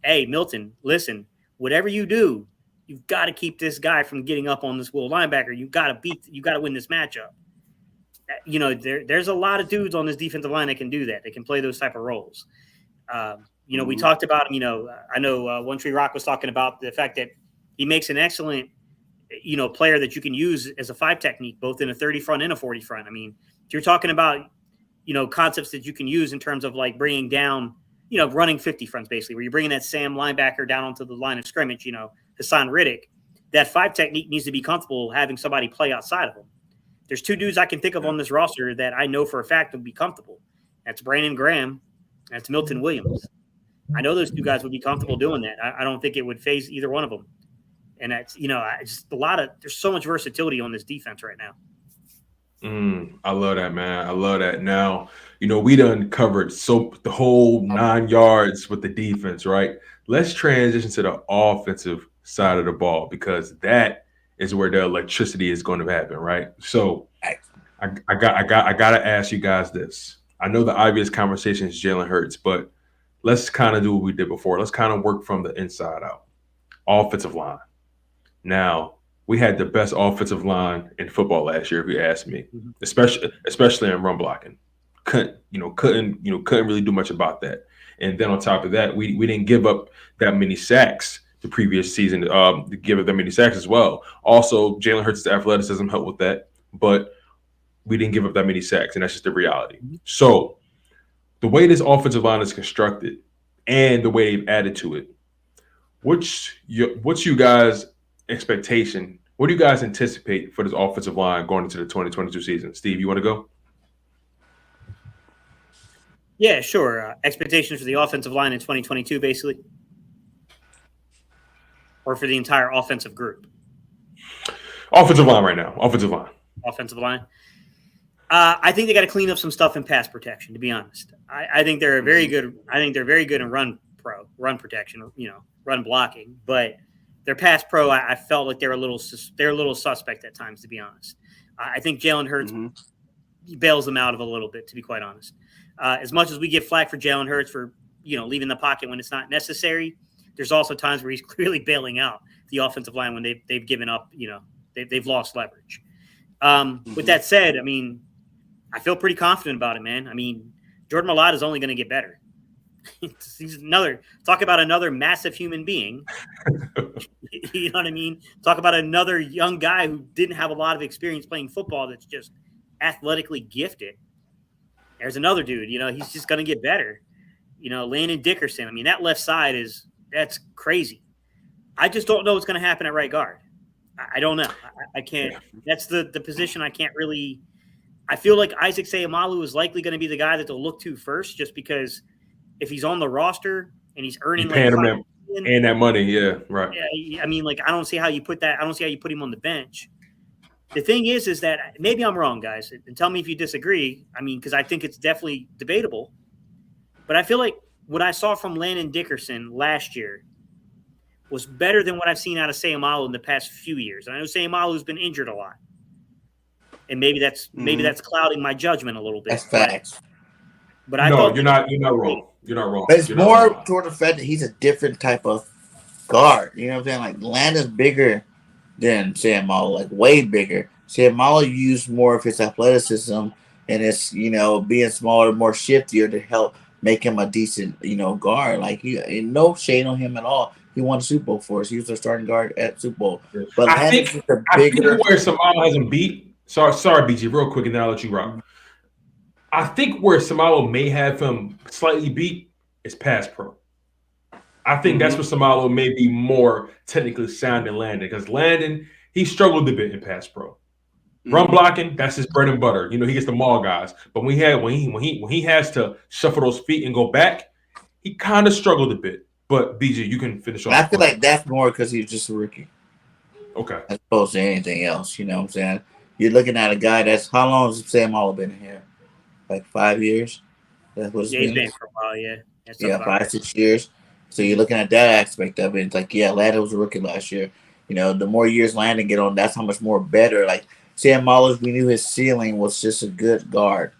hey, Milton, listen, whatever you do, you've got to keep this guy from getting up on this will linebacker. You got to win this matchup. There's a lot of dudes on this defensive line that can do that. They can play those type of roles. We talked about him, I know One Tree Rock was talking about the fact that he makes an excellent, player that you can use as a 5 technique, both in a 30 front and a 40 front. I mean, if you're talking about, concepts that you can use in terms of like bringing down, running 50 fronts basically, where you're bringing that Sam linebacker down onto the line of scrimmage, Hassan Riddick. That 5 technique needs to be comfortable having somebody play outside of him. There's 2 dudes I can think of on this roster that I know for a fact would be comfortable. That's Brandon Graham. That's Milton Williams. I know those 2 guys would be comfortable doing that. I don't think it would phase either one of them. And that's, just there's so much versatility on this defense right now. I love that, man. I love that. Now, we done covered the whole 9 yards with the defense, right? Let's transition to the offensive side of the ball, because that is where the electricity is going to happen, right? So I gotta ask you guys this. I know the obvious conversation is Jalen Hurts, but let's kind of do what we did before. Let's kind of work from the inside out. Offensive line. Now, we had the best offensive line in football last year, if you ask me, especially in run blocking. Couldn't really do much about that. And then on top of that, we didn't give up that many sacks the previous season to give up that many sacks as well. Also, Jalen Hurts' athleticism helped with that, but we didn't give up that many sacks, and that's just the reality. So the way this offensive line is constructed and the way they've added to it, what's you guys' expectation? What do you guys anticipate for this offensive line going into the 2022 season? Steve, you want to go? Yeah, sure. Expectations for the offensive line in 2022, basically, or for the entire offensive group? Offensive line right now. Offensive line. I think they got to clean up some stuff in pass protection. To be honest, I think they're very good. I think they're very good in run protection. Run blocking, but their pass pro, I felt like they're a little suspect at times. To be honest, I think Jalen Hurts bails them out of a little bit. To be quite honest, as much as we get flack for Jalen Hurts for leaving the pocket when it's not necessary, there's also times where he's clearly bailing out the offensive line when they've given up. They've lost leverage. With that said, I feel pretty confident about it, man. Jordan Mailata is only going to get better. He's talk about another massive human being. You know what I mean? Talk about another young guy who didn't have a lot of experience playing football that's just athletically gifted. There's another dude, he's just going to get better. Landon Dickerson. That left side that's crazy. I just don't know what's going to happen at right guard. I don't know. I can't. That's the position I can't really. I feel like Isaac Seumalo is likely going to be the guy that they'll look to first, just because if he's on the roster and he's earning paying him and that money, yeah, right. Yeah, I don't see how you put that. I don't see how you put him on the bench. The thing is that maybe I'm wrong, guys, and tell me if you disagree. Because I think it's definitely debatable, but I feel like what I saw from Landon Dickerson last year was better than what I've seen out of Seumalo in the past few years. And I know Seumalo's been injured a lot, and maybe that's clouding my judgment a little bit. That's facts. But I thought you're not wrong. You're not wrong. But it's more toward the fact that he's a different type of guard. You know what I'm saying? Like Landon's bigger than Seumalo, like way bigger. Seumalo used more of his athleticism and his, being smaller, more shiftier to help make him a decent, guard. Like no shade on him at all. He won the Super Bowl for us. He was the starting guard at Super Bowl. But I think where Seumalo hasn't beat. Sorry, BG, real quick, and then I'll let you rock. I think where Seumalo may have him slightly beat is pass pro. I think that's where Seumalo may be more technically sound than Landon, because Landon, he struggled a bit in pass pro. Run blocking, that's his bread and butter. He gets the maul guys. But when he has to shuffle those feet and go back, he kind of struggled a bit. But BG, you can finish off. I feel like that's more because he's just a rookie. Okay. As opposed to anything else, you know what I'm saying? You're looking at a guy that's, how long has Seumalo been here? Like 5 years? That's what it's been. He's been for a while, yeah. Yeah, 5, 6 years. So you're looking at that aspect of it. It's like, yeah, Landon was a rookie last year. The more years Landon get on, that's how much more better. Like Seumalo, we knew his ceiling was just a good guard.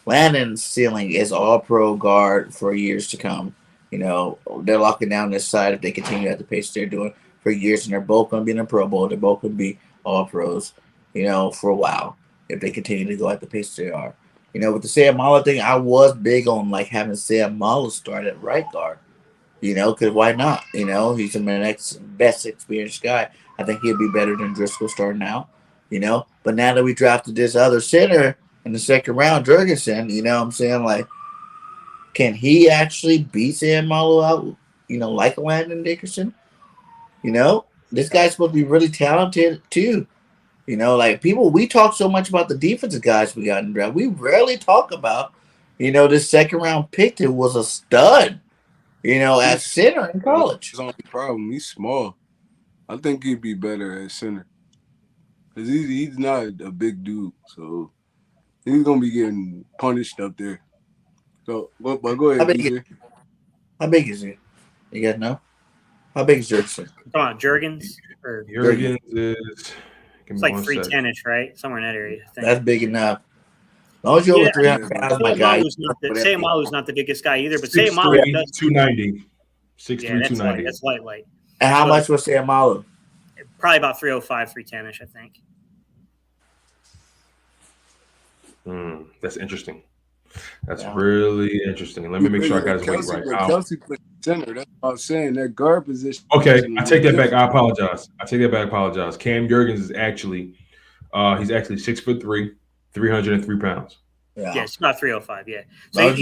Landon's ceiling is all pro guard for years to come. They're locking down this side if they continue at the pace they're doing for years, and they're both going to be in the Pro Bowl. They're both going to be all pros, for a while if they continue to go at the pace they are. With the Seumalo thing, I was big on like having Seumalo start at right guard. Because why not? He's the next best experienced guy. I think he'll be better than Driscoll starting out. But now that we drafted this other center in the second round, Jurgensen. You know what I'm saying? Like, can he actually beat Sayamalu out? You know, like Landon Dickerson. You know, this guy's supposed to be really talented too. You know, like we talk so much about the defensive guys we got in the draft. We rarely talk about, you know, this second round pick that was a stud. You know, at center in college. That's the only problem. He's small. I think he'd be better at center. Because he's not a big dude. So he's going to be getting punished up there. So, but go ahead, DJ. How big is he? You guys know? How big is Jurgensen? Come on, Jurgens? Jurgens is... It's like 310-ish, right? Somewhere in that area, I think. That's big enough. As long as you're over 300 pounds, my guy. Sayamalu's not the biggest guy either, but 6'3", Sayamalu does 290. 6'3", yeah, 290. That's light. And how much was Sayamalu? Probably about 305, 310-ish, I think. That's interesting. That's really interesting. Let me make sure I got his weight right. Kelsey played center. That's what I was saying. That guard position. Okay, I take that back. I apologize. Cam Jurgens is actually, he's actually 6'3", 303 pounds. Yeah, it's about 305. Yeah, so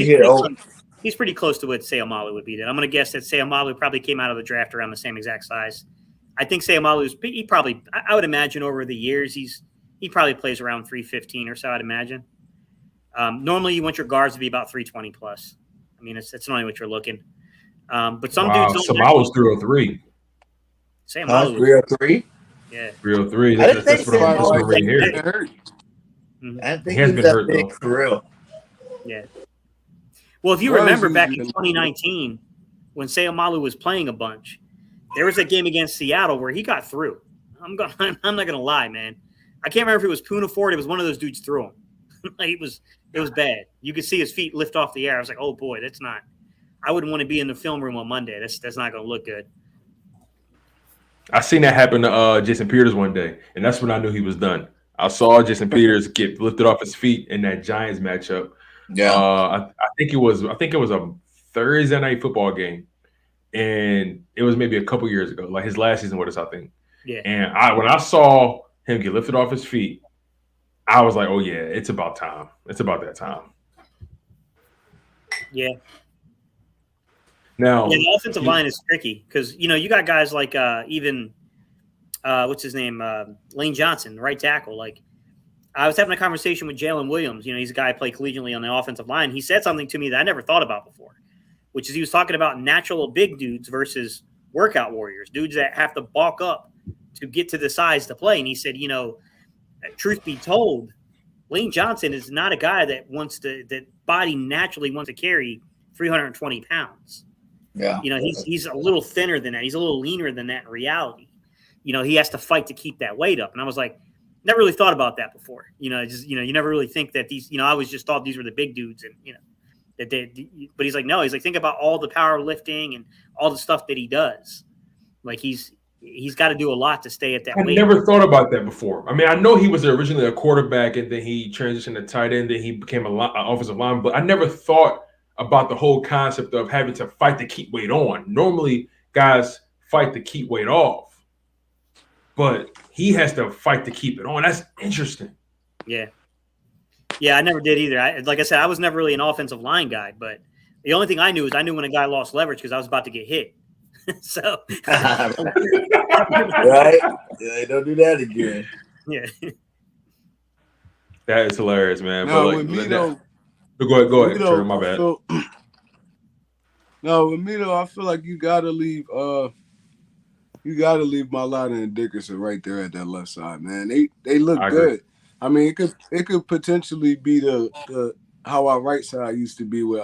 he's pretty close to what Sayamalu would be. Then I'm going to guess that Sayamalu probably came out of the draft around the same exact size. I think Sayamalu's I would imagine over the years he probably plays around 315 or so. I'd imagine. Normally, you want your guards to be about 320 plus. I mean, it's not what you're looking. But some dudes don't. Samalu's 303. Sayamalu 303. Yeah, 303. That's what I'm saying right here. I think he has been hurt though. For real. Yeah. Well, if you remember back in 2019, when Sayamalu was playing a bunch, there was a game against Seattle where he got through. I'm not gonna lie, man. I can't remember if it was Puna Ford. It was one of those dudes threw him. Like it was bad. You could see his feet lift off the air. I was like, oh boy, that's not. I wouldn't want to be in the film room on Monday. That's not gonna look good. I seen that happen to Jason Peters one day, and that's when I knew he was done. I saw Jason Peters get lifted off his feet in that Giants matchup. Yeah, I think it was a Thursday night football game, and it was maybe a couple years ago, like his last season with us, I think. Yeah. And when I saw him get lifted off his feet, I was like, oh yeah, it's about time. It's about that time. Yeah. Now, the offensive line is tricky because you got guys like even what's his name, Lane Johnson, right tackle. Like I was having a conversation with Jalen Williams. He's a guy I play collegiately on the offensive line. He said something to me that I never thought about before, which is he was talking about natural big dudes versus workout warriors, dudes that have to bulk up to get to the size to play. And he said, truth be told, Lane Johnson is not a guy that body naturally wants to carry 320 pounds. Yeah. He's a little thinner than that. He's a little leaner than that in reality. He has to fight to keep that weight up. And I was like, never really thought about that before. You never really think that these, I always just thought these were the big dudes and, that but he's like, no, think about all the powerlifting and all the stuff that he does. Like he's got to do a lot to stay at that weight. I never thought about that before. I mean, I know he was originally a quarterback and then he transitioned to tight end, then he became an offensive lineman, but I never thought about the whole concept of having to fight to keep weight on. Normally, guys fight to keep weight off, but he has to fight to keep it on. That's interesting. Yeah. Yeah, I never did either. Like I said, I was never really an offensive line guy, but the only thing I knew is I knew when a guy lost leverage because I was about to get hit. So right? Yeah, don't do that again. Yeah. That is hilarious, man. No, but with me though. Go ahead. Sure, my bad. No, with me though, I feel like you gotta leave Mailata and Dickerson right there at that left side, man. They look good. I mean, it could potentially be the how our right side used to be with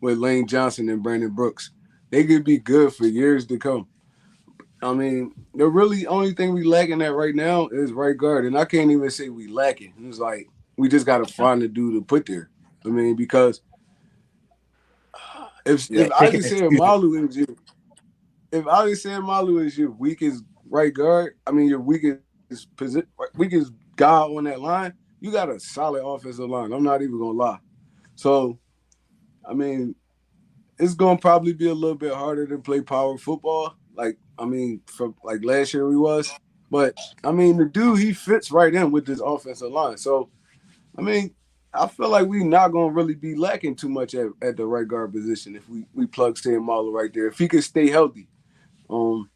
Lane Johnson and Brandon Brooks. They could be good for years to come. I mean, the really only thing we lacking at right now is right guard, and I can't even say we lacking. It's like we just got to find a dude to put there. I mean, because if Ali Sayamalu is your weakest right guard, I mean your weakest guy on that line, you got a solid offensive line. I'm not even gonna lie. So, I mean, it's gonna probably be a little bit harder to play power football. From last year we was. But I mean, the dude, he fits right in with this offensive line. So, I mean, I feel like we not gonna really be lacking too much at the right guard position if we plug Sam Marlowe right there. If he can stay healthy. And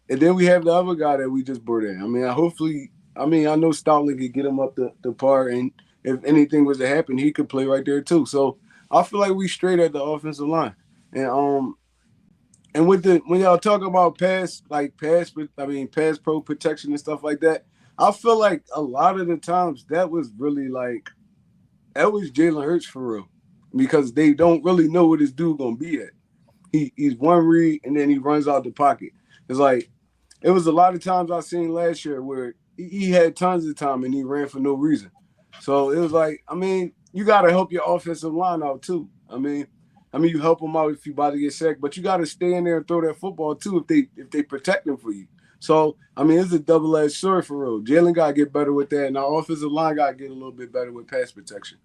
then we have the other guy that we just brought in. I mean, I know Stoutland could get him up the par, and if anything was to happen, he could play right there too. So I feel like we straight at the offensive line. And when y'all talk about pass pro protection and stuff like that, I feel like a lot of the times that was Jalen Hurts for real, because they don't really know what this dude gonna be at. He's one read and then he runs out the pocket. It's like it was a lot of times I seen last year where he had tons of time and he ran for no reason. So it was like, I mean, you gotta help your offensive line out too. I mean, you help them out if you about to get sacked, but you got to stay in there and throw that football too if they protect them for you. So, I mean, it's a double-edged sword for real. Jalen got to get better with that, and our offensive line got to get a little bit better with pass protection.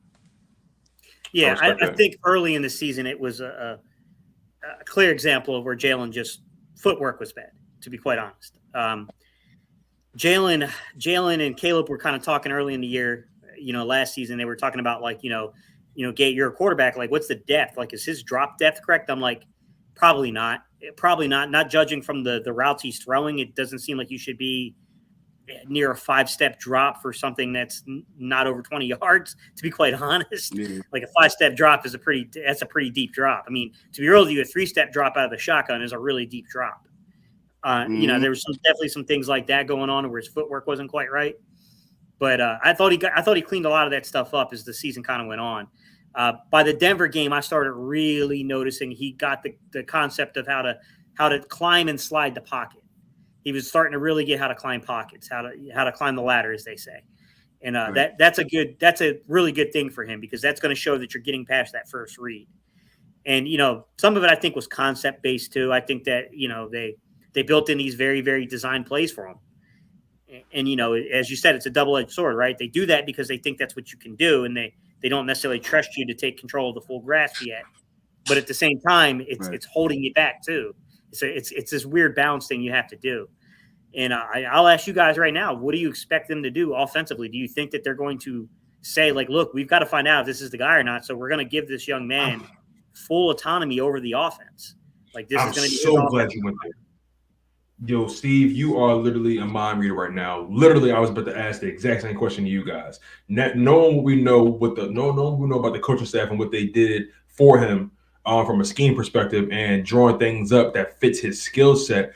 Yeah, I think early in the season it was a clear example of where Jalen just footwork was bad, to be quite honest. Jalen and Caleb were kind of talking early in the year, last season. They were talking about Gate, you're a quarterback. Like, what's the depth? Like, is his drop depth correct? I'm like, probably not. Probably not. Not judging from the routes he's throwing, it doesn't seem like you should be near a 5-step drop for something that's not over 20 yards. To be quite honest, like a 5-step drop is a pretty deep drop. I mean, to be real with you, a 3-step drop out of the shotgun is a really deep drop. There was definitely some things like that going on where his footwork wasn't quite right. But I thought he cleaned a lot of that stuff up as the season kind of went on. By the Denver game, I started really noticing he got the concept of how to climb and slide the pocket. He was starting to really get how to climb pockets, how to climb the ladder, as they say. And right. that's a really good thing for him, because that's going to show that you're getting past that first read. And some of it I think was concept based too. I think that they built in these very, very designed plays for him. And, as you said, it's a double-edged sword, right? They do that because they think that's what you can do, and they don't necessarily trust you to take control of the full grasp yet. But at the same time, it's holding you back too. So it's this weird balance thing you have to do. And I'll ask you guys right now, what do you expect them to do offensively? Do you think that they're going to say, like, look, we've got to find out if this is the guy or not, so we're going to give this young man full autonomy over the offense? Like, this is going to be so glad you went there. Yo, Steve, you are literally a mind reader right now. Literally, I was about to ask the exact same question to you guys. Knowing what we know about the coaching staff and what they did for him from a scheme perspective and drawing things up that fits his skill set.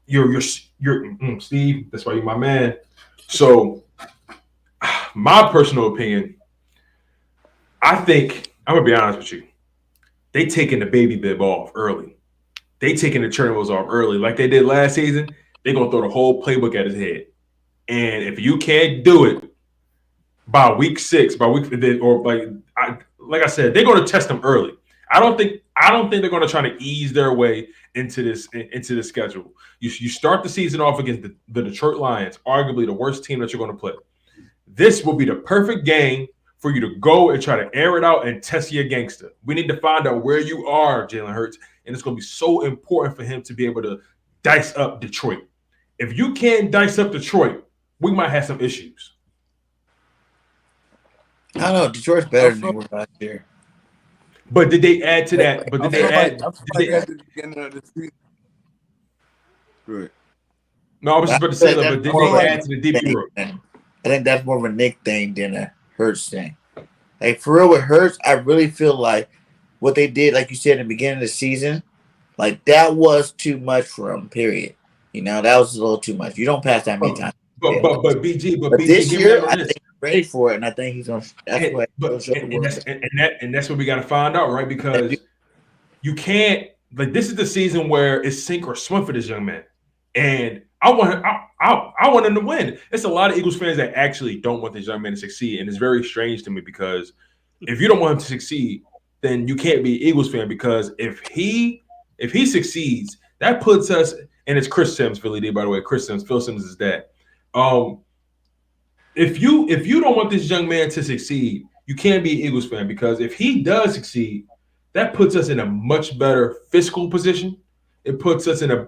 You're Steve. That's why you're my man. So, my personal opinion, I think I'm gonna be honest with you. They taking the baby bib off early. They taking the turnovers off early, like they did last season. They're gonna throw the whole playbook at his head, and if you can't do it by week 6, like I said, they're gonna test him early. I don't think they're gonna try to ease their way into the schedule. You start the season off against the Detroit Lions, arguably the worst team that you're gonna play. This will be the perfect game for you to go and try to air it out and test your gangster. We need to find out where you are, Jalen Hurts. And it's going to be so important for him to be able to dice up Detroit. If you can't dice up Detroit, we might have some issues. I don't know. Detroit's better than they were last year. But did they add to that? But did they add? At the beginning of the season. Right. No, I was just about to say that, but did they add to the DB room? I think that's more of a Nick thing than a Hurts thing. Like, for real with Hurts, I really feel like what they did, like you said in the beginning of the season, like that was too much for them, period. That was a little too much. You don't pass that many times. But BG, this year, I think he's ready for it, and I think he's going to – that's what and that's what we got to find out, right? Because you can't – like, this is the season where it's sink or swim for this young man. And I want him to win. It's a lot of Eagles fans that actually don't want this young man to succeed, and it's very strange to me because if you don't want him to succeed – then you can't be an Eagles fan, because if he succeeds, that puts us, and it's Chris Sims, Philly D, by the way. Chris Sims, Phil Sims is dad. If you don't want this young man to succeed, you can't be an Eagles fan, because if he does succeed, that puts us in a much better fiscal position. It puts us in a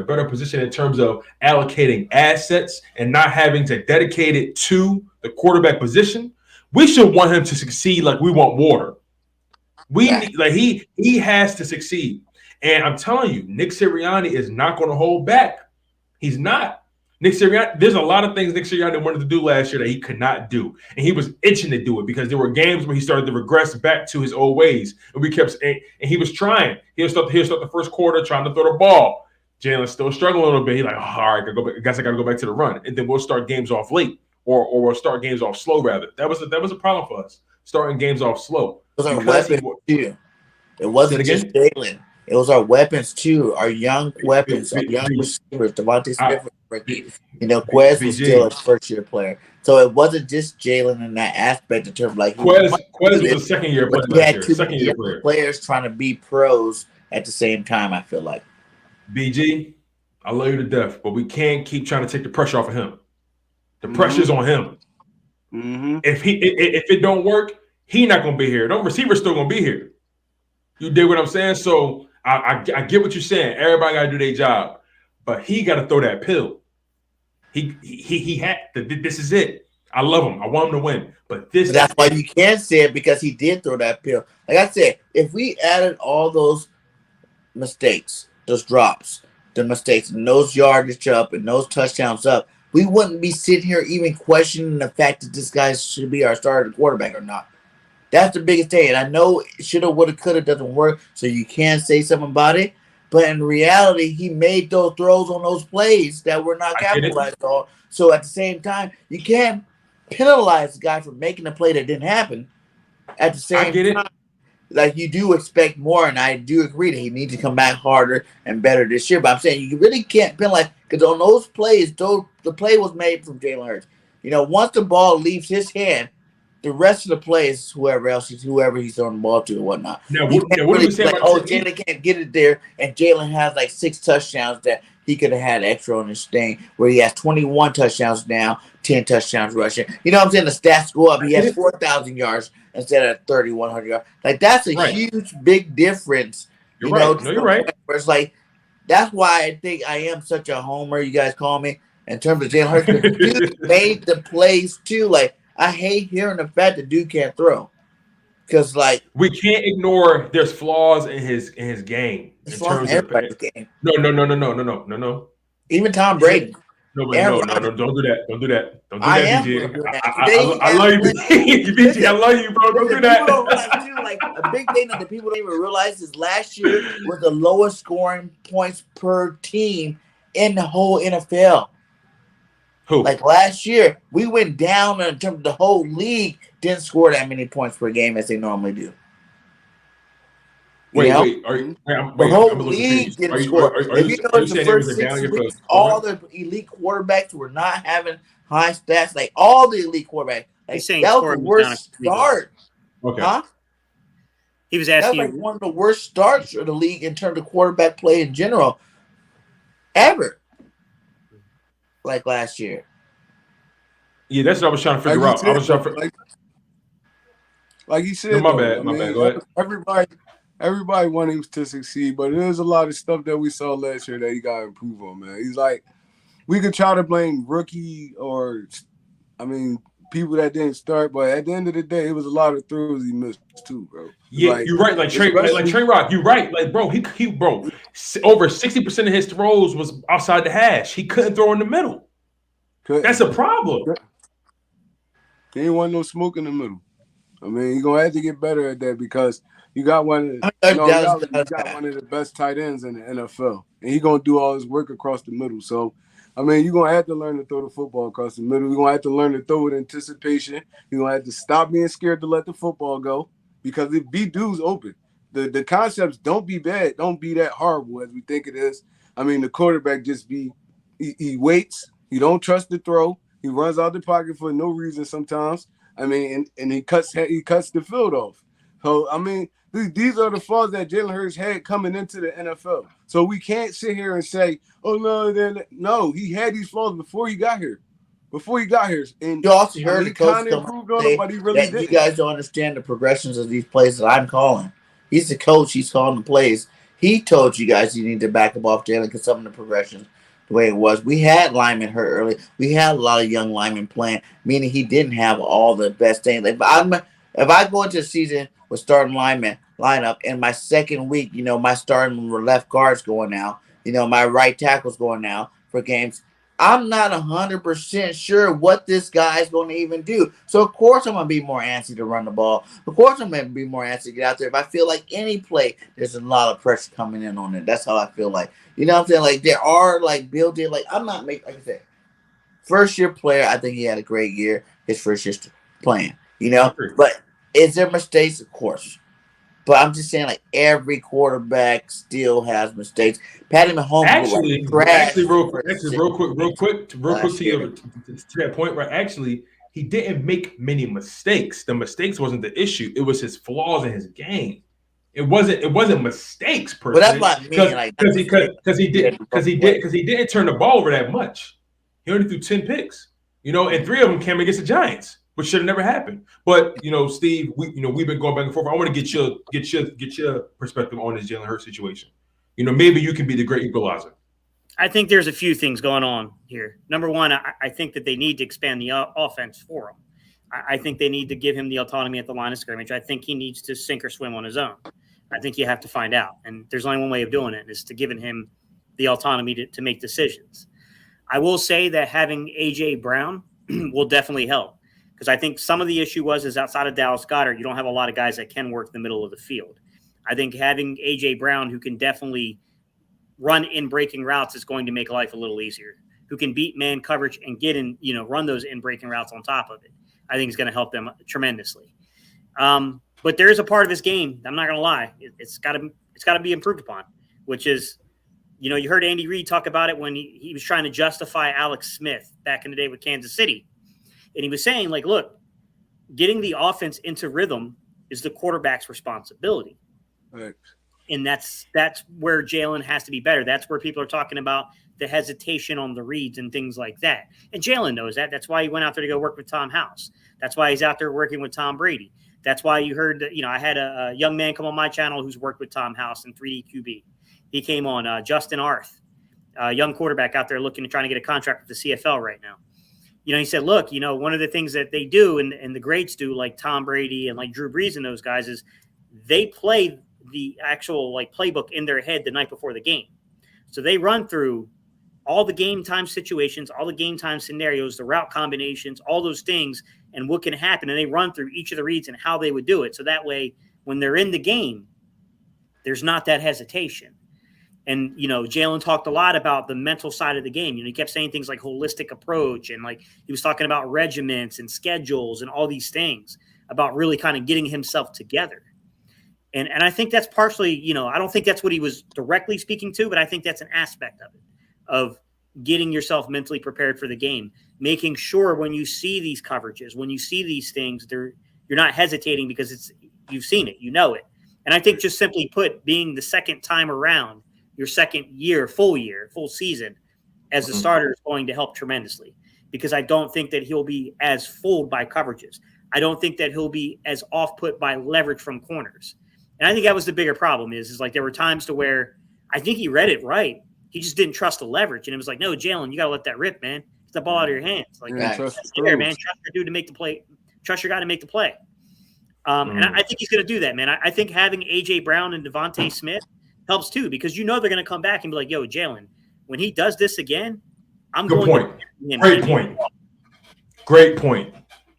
better position in terms of allocating assets and not having to dedicate it to the quarterback position. We should want him to succeed like we want water. We Right. need, like he has to succeed. And I'm telling you, Nick Sirianni is not going to hold back. He's not. Nick Sirianni, there's a lot of things Nick Sirianni wanted to do last year that he could not do. And he was itching to do it because there were games where he started to regress back to his old ways. And we kept and he was trying. He'll start the first quarter trying to throw the ball. Jalen's still struggling a little bit. He's like, oh, all right, I guess I got to go back to the run. And then we'll start games off late or we'll start games off slow, rather. That was a problem for us, starting games off slow. Those are weapons, too. It wasn't just Jalen. It was our weapons too, our young weapons, our young receivers. Devontae Smith was rookie. Quez was still a first-year player. So it wasn't just Jalen in that aspect in terms of like Quez was a second-year player. You had two young players trying to be pros at the same time, I feel like. BG, I love you to death, but we can't keep trying to take the pressure off of him. The pressure's on him. Mm-hmm. If it don't work, he not gonna be here. Those receivers still gonna be here. You dig what I'm saying? So I get what you're saying. Everybody got to do their job, but he got to throw that pill. He had this is it. I love him. I want him to win, but that's why you can't say it because he did throw that pill. Like I said, if we added all those mistakes, those drops, the mistakes, and those yardage up and those touchdowns up, we wouldn't be sitting here even questioning the fact that this guy should be our starting quarterback or not. That's the biggest thing. And I know shoulda, woulda, coulda doesn't work, so you can't say something about it. But in reality, he made those throws on those plays that were not capitalized on. So at the same time, you can't penalize the guy for making a play that didn't happen. At the same time, like you do expect more, and I do agree that he needs to come back harder and better this year. But I'm saying you really can't penalize because on those plays, the play was made from Jalen Hurts. Once the ball leaves his hand, the rest of the play is whoever he's throwing the ball to or whatnot. Now, what do you say about Jalen can't get it there, and Jalen has like 6 touchdowns that he could have had extra on his thing, where he has 21 touchdowns now, 10 touchdowns rushing. You know what I'm saying? The stats go up. He has 4,000 yards instead of 3,100 yards. Like that's a huge, big difference. You're right. No, you're right. Where it's like that's why I think I am such a homer. You guys call me in terms of Jalen Hurts. Dude made the plays too. Like I hate hearing the fact that dude can't throw. Because like we can't ignore there's flaws in his game. In terms of game. No. Even Tom Brady. No, don't do that. Don't do that. Don't do I that, am BG. I love you, BG. I love you, bro. Don't do that. Like a big thing that the people don't even realize is last year was the lowest scoring points per team in the whole NFL. Who? Like last year, we went down in terms of the whole league didn't score that many points per game as they normally do. Wait. The whole league didn't score. If you notice the first 6 weeks, all the elite quarterbacks were not having high stats. Like all the elite quarterbacks. Like, that was the worst start. Okay. Huh? He was asking that was like one of the worst starts of the league in terms of quarterback play in general ever. Like last year. Yeah, that's what I was trying to figure out. I was trying to like you said. No, my bad. Go ahead. Everybody wanted him to succeed, but there's a lot of stuff that we saw last year that he got to improve on, man. He's like, we could try to blame rookie or, people that didn't start, but at the end of the day, it was a lot of throws he missed too, bro. Yeah, like, you're right. Like Trey Rock, you're right. Like, bro, he over 60% of his throws was outside the hash. He couldn't throw in the middle. That's a problem. He ain't want no smoke in the middle. You're gonna have to get better at that because you got one of the best tight ends in the NFL, and he's gonna do all his work across the middle. So, you're gonna have to learn to throw the football across the middle. You're gonna have to learn to throw with anticipation. You're gonna have to stop being scared to let the football go because if B-dude's open, the concepts don't be bad, don't be that horrible as we think it is. The quarterback just he waits. He don't trust the throw. He runs out the pocket for no reason sometimes. And he cuts the field off. So these are the flaws that Jalen Hurts had coming into the NFL. So we can't sit here and say, "Oh no, he had these flaws before he got here." And you also heard the coach improved on them, but he really didn't. You guys don't understand the progressions of these plays that I'm calling. He's the coach. He's calling the plays. He told you guys you need to back up off Jalen because some of the progressions the way it was. We had linemen hurt early. We had a lot of young linemen playing, meaning he didn't have all the best things. If I go into a season with starting lineup, and my second week, my starting left guard's going now, my right tackle's going now for games, I'm not 100% sure what this guy's going to even do. So, of course, I'm going to be more antsy to run the ball. Of course, I'm going to be more antsy to get out there. If I feel like any play, there's a lot of pressure coming in on it. That's how I feel like. You know what I'm saying? Like, there are, like, built-in, like, I'm not making, like I said, first-year player, I think he had a great year, his first year playing, But is there mistakes? Of course. But I'm just saying, like, every quarterback still has mistakes. Patty Mahomes actually, real quick to that point, where actually he didn't make many mistakes. The mistakes wasn't the issue; it was his flaws in his game. It wasn't mistakes per se. But that's what I mean, because he didn't turn the ball over that much. He only threw 10 picks, and 3 of them came against the Giants, which should have never happened. But Steve, we've been going back and forth. I want to get your perspective on this Jalen Hurts situation. Maybe you can be the great equalizer. I think there's a few things going on here. Number one, I think that they need to expand the offense for him. I think they need to give him the autonomy at the line of scrimmage. I think he needs to sink or swim on his own. I think you have to find out. And there's only one way of doing it, is to giving him the autonomy to make decisions. I will say that having A.J. Brown will definitely help. Because I think some of the issue is outside of Dallas Goedert, you don't have a lot of guys that can work the middle of the field. I think having A.J. Brown, who can definitely run in breaking routes, is going to make life a little easier. Who can beat man coverage and get in, run those in breaking routes on top of it. I think it's going to help them tremendously. But there is a part of this game, I'm not going to lie, it's got to be improved upon, which is, you heard Andy Reid talk about it when he was trying to justify Alex Smith back in the day with Kansas City. And he was saying, like, look, getting the offense into rhythm is the quarterback's responsibility. Right. And that's where Jalen has to be better. That's where people are talking about the hesitation on the reads and things like that. And Jalen knows that. That's why he went out there to go work with Tom House. That's why he's out there working with Tom Brady. That's why you heard, I had a young man come on my channel who's worked with Tom House in 3D QB. He came on, Justin Arth, a young quarterback out there trying to get a contract with the CFL right now. He said, look, one of the things that they do and the greats do, like Tom Brady and like Drew Brees and those guys, is they play the actual playbook in their head the night before the game. So they run through all the game time situations, all the game time scenarios, the route combinations, all those things, and what can happen. And they run through each of the reads and how they would do it. So that way, when they're in the game, there's not that hesitation. And, Jalen talked a lot about the mental side of the game. He kept saying things like holistic approach, and he was talking about regiments and schedules and all these things about really kind of getting himself together. And I think that's partially, I don't think that's what he was directly speaking to, but I think that's an aspect of it, of getting yourself mentally prepared for the game, making sure when you see these coverages, when you see these things, you're not hesitating because you've seen it, it. And I think just simply put, being the second time around, your second year, full season as a starter is going to help tremendously, because I don't think that he'll be as fooled by coverages. I don't think that he'll be as off-put by leverage from corners. And I think that was the bigger problem is there were times to where I think he read it right. He just didn't trust the leverage. And it was like, no, Jalen, you got to let that rip, man. Get the ball out of your hands. Trust your man. Trust your dude to make the play. Trust your guy to make the play. And I think he's going to do that, man. I think having A.J. Brown and Devontae Smith helps too, because they're going to come back and be like, yo, Jalen, when he does this again, I'm Good going point. to Great point. Great point.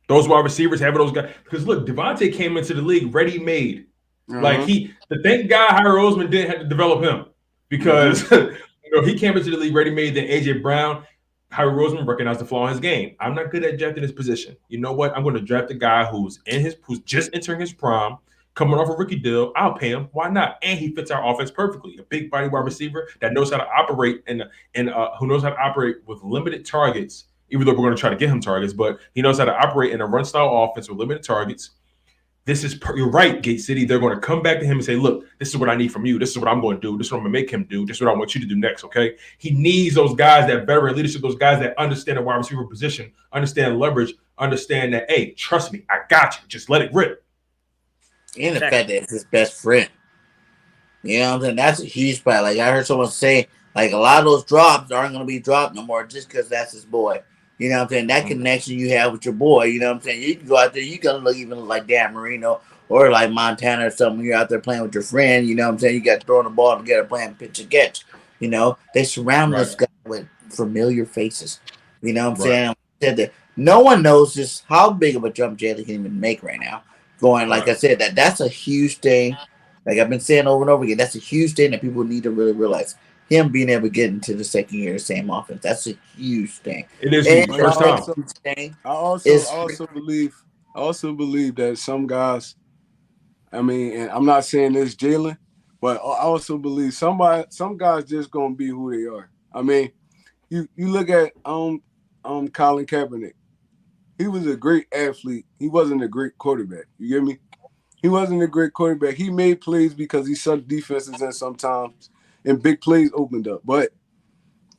Those wide receivers, having those guys. Because look, Devontae came into the league ready-made. Thank God Harry Roseman didn't have to develop him, because he came into the league ready-made. Then A.J. Brown, Harry Roseman recognized the flaw in his game. I'm not good at drafting his position. You know what? I'm going to draft a guy who's just entering his prime, coming off a rookie deal. I'll pay him. Why not? And he fits our offense perfectly. A big body wide receiver that knows how to operate and who knows how to operate with limited targets. Even though we're going to try to get him targets, but he knows how to operate in a run style offense with limited targets. You're right, Gate City. They're going to come back to him and say, look, this is what I need from you. This is what I'm going to do. This is what I'm going to make him do. This is what I want you to do next, okay? He needs those guys, that veteran leadership, those guys that understand the wide receiver position, understand leverage, understand that, hey, trust me, I got you. Just let it rip. And the fact that it's his best friend. You know what I'm saying? That's a huge part. Like, I heard someone say Like a lot of those drops aren't going to be dropped no more just because that's his boy. You know what I'm saying? That connection you have with your boy, you know what I'm saying? You can go out there, you can look even like Dan Marino or like Montana or something. You're out there playing with your friend, you know what I'm saying? You got throwing the ball together, playing pitch and catch. You know, they surround this guy with familiar faces. You know what I'm saying? Said that no one knows just how big of a jump Jalen can even make right now. Going, like I said, that's a huge thing. Like I've been saying over and over again, that's a huge thing that people need to really realize. Him being able to get into the second year of the same offense, that's a huge thing. It is And huge. First time. I also believe that some guys, I mean, and I'm not saying this Jalen, but I also believe some guys just gonna be who they are. I mean, you look at Colin Kaepernick. He was a great athlete. He wasn't a great quarterback. You get me? He wasn't a great quarterback. He made plays because he sucked defenses in sometimes, and big plays opened up. But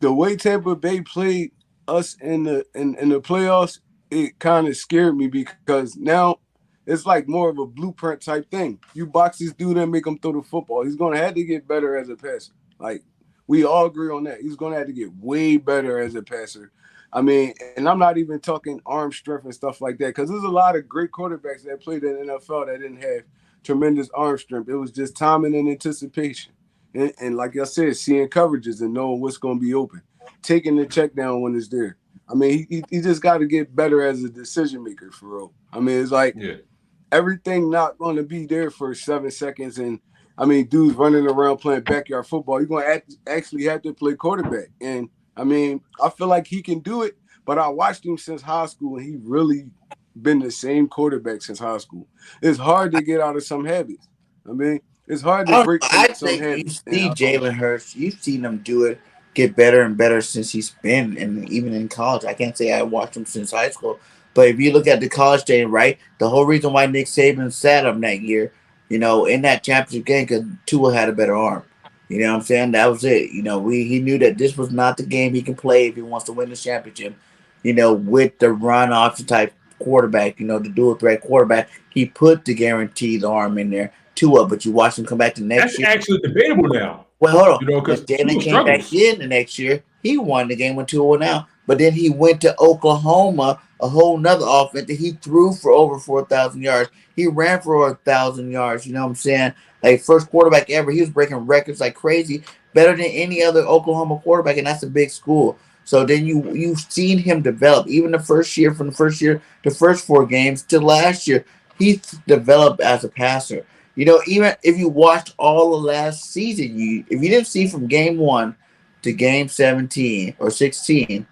the way Tampa Bay played us in the playoffs, it kind of scared me because now it's like more of a blueprint type thing. You box this dude and make him throw the football. He's gonna have to get better as a passer. Like we all agree on that. He's gonna have to get way better as a passer. I mean, and I'm not even talking arm strength and stuff like that because there's a lot of great quarterbacks that played in the NFL that didn't have tremendous arm strength. It was just timing and anticipation. And like I said, seeing coverages and knowing what's going to be open, taking the check down when it's there. I mean, he just got to get better as a decision maker for real. I mean, it's like everything not going to be there for 7 seconds. And I mean, dudes running around playing backyard football. You're going to actually have to play quarterback. And I mean, I feel like he can do it, but I watched him since high school, and he really been the same quarterback since high school. It's hard to get out of some habits. I mean, it's hard to break some habits. You see Jalen Hurts. You've seen him do it, get better and better since he's been, and even in college. I can't say I watched him since high school, but if you look at the college game, right, the whole reason why Nick Saban sat him that year, you know, in that championship game, because Tua had a better arm. You know what I'm saying? That was it. You know, he knew that this was not the game he can play if he wants to win the championship. You know, with the run option type quarterback, you know, the dual threat quarterback, he put the guaranteed arm in there. Tua, but you watch him come back the next year. That's actually debatable now. Well, hold on. You know, because Jalen came back in the next year. He won the game when Tua went out. But then he went to Oklahoma, a whole nother offense that he threw for over 4,000 yards. He ran for 1,000 yards. You know what I'm saying? Like first quarterback ever. He was breaking records like crazy, better than any other Oklahoma quarterback, and that's a big school. So then you've seen him develop. Even the first year, the first 4 games to last year, he developed as a passer. You know, even if you watched all of last season, if you didn't see from game 1 to game 17 or 16,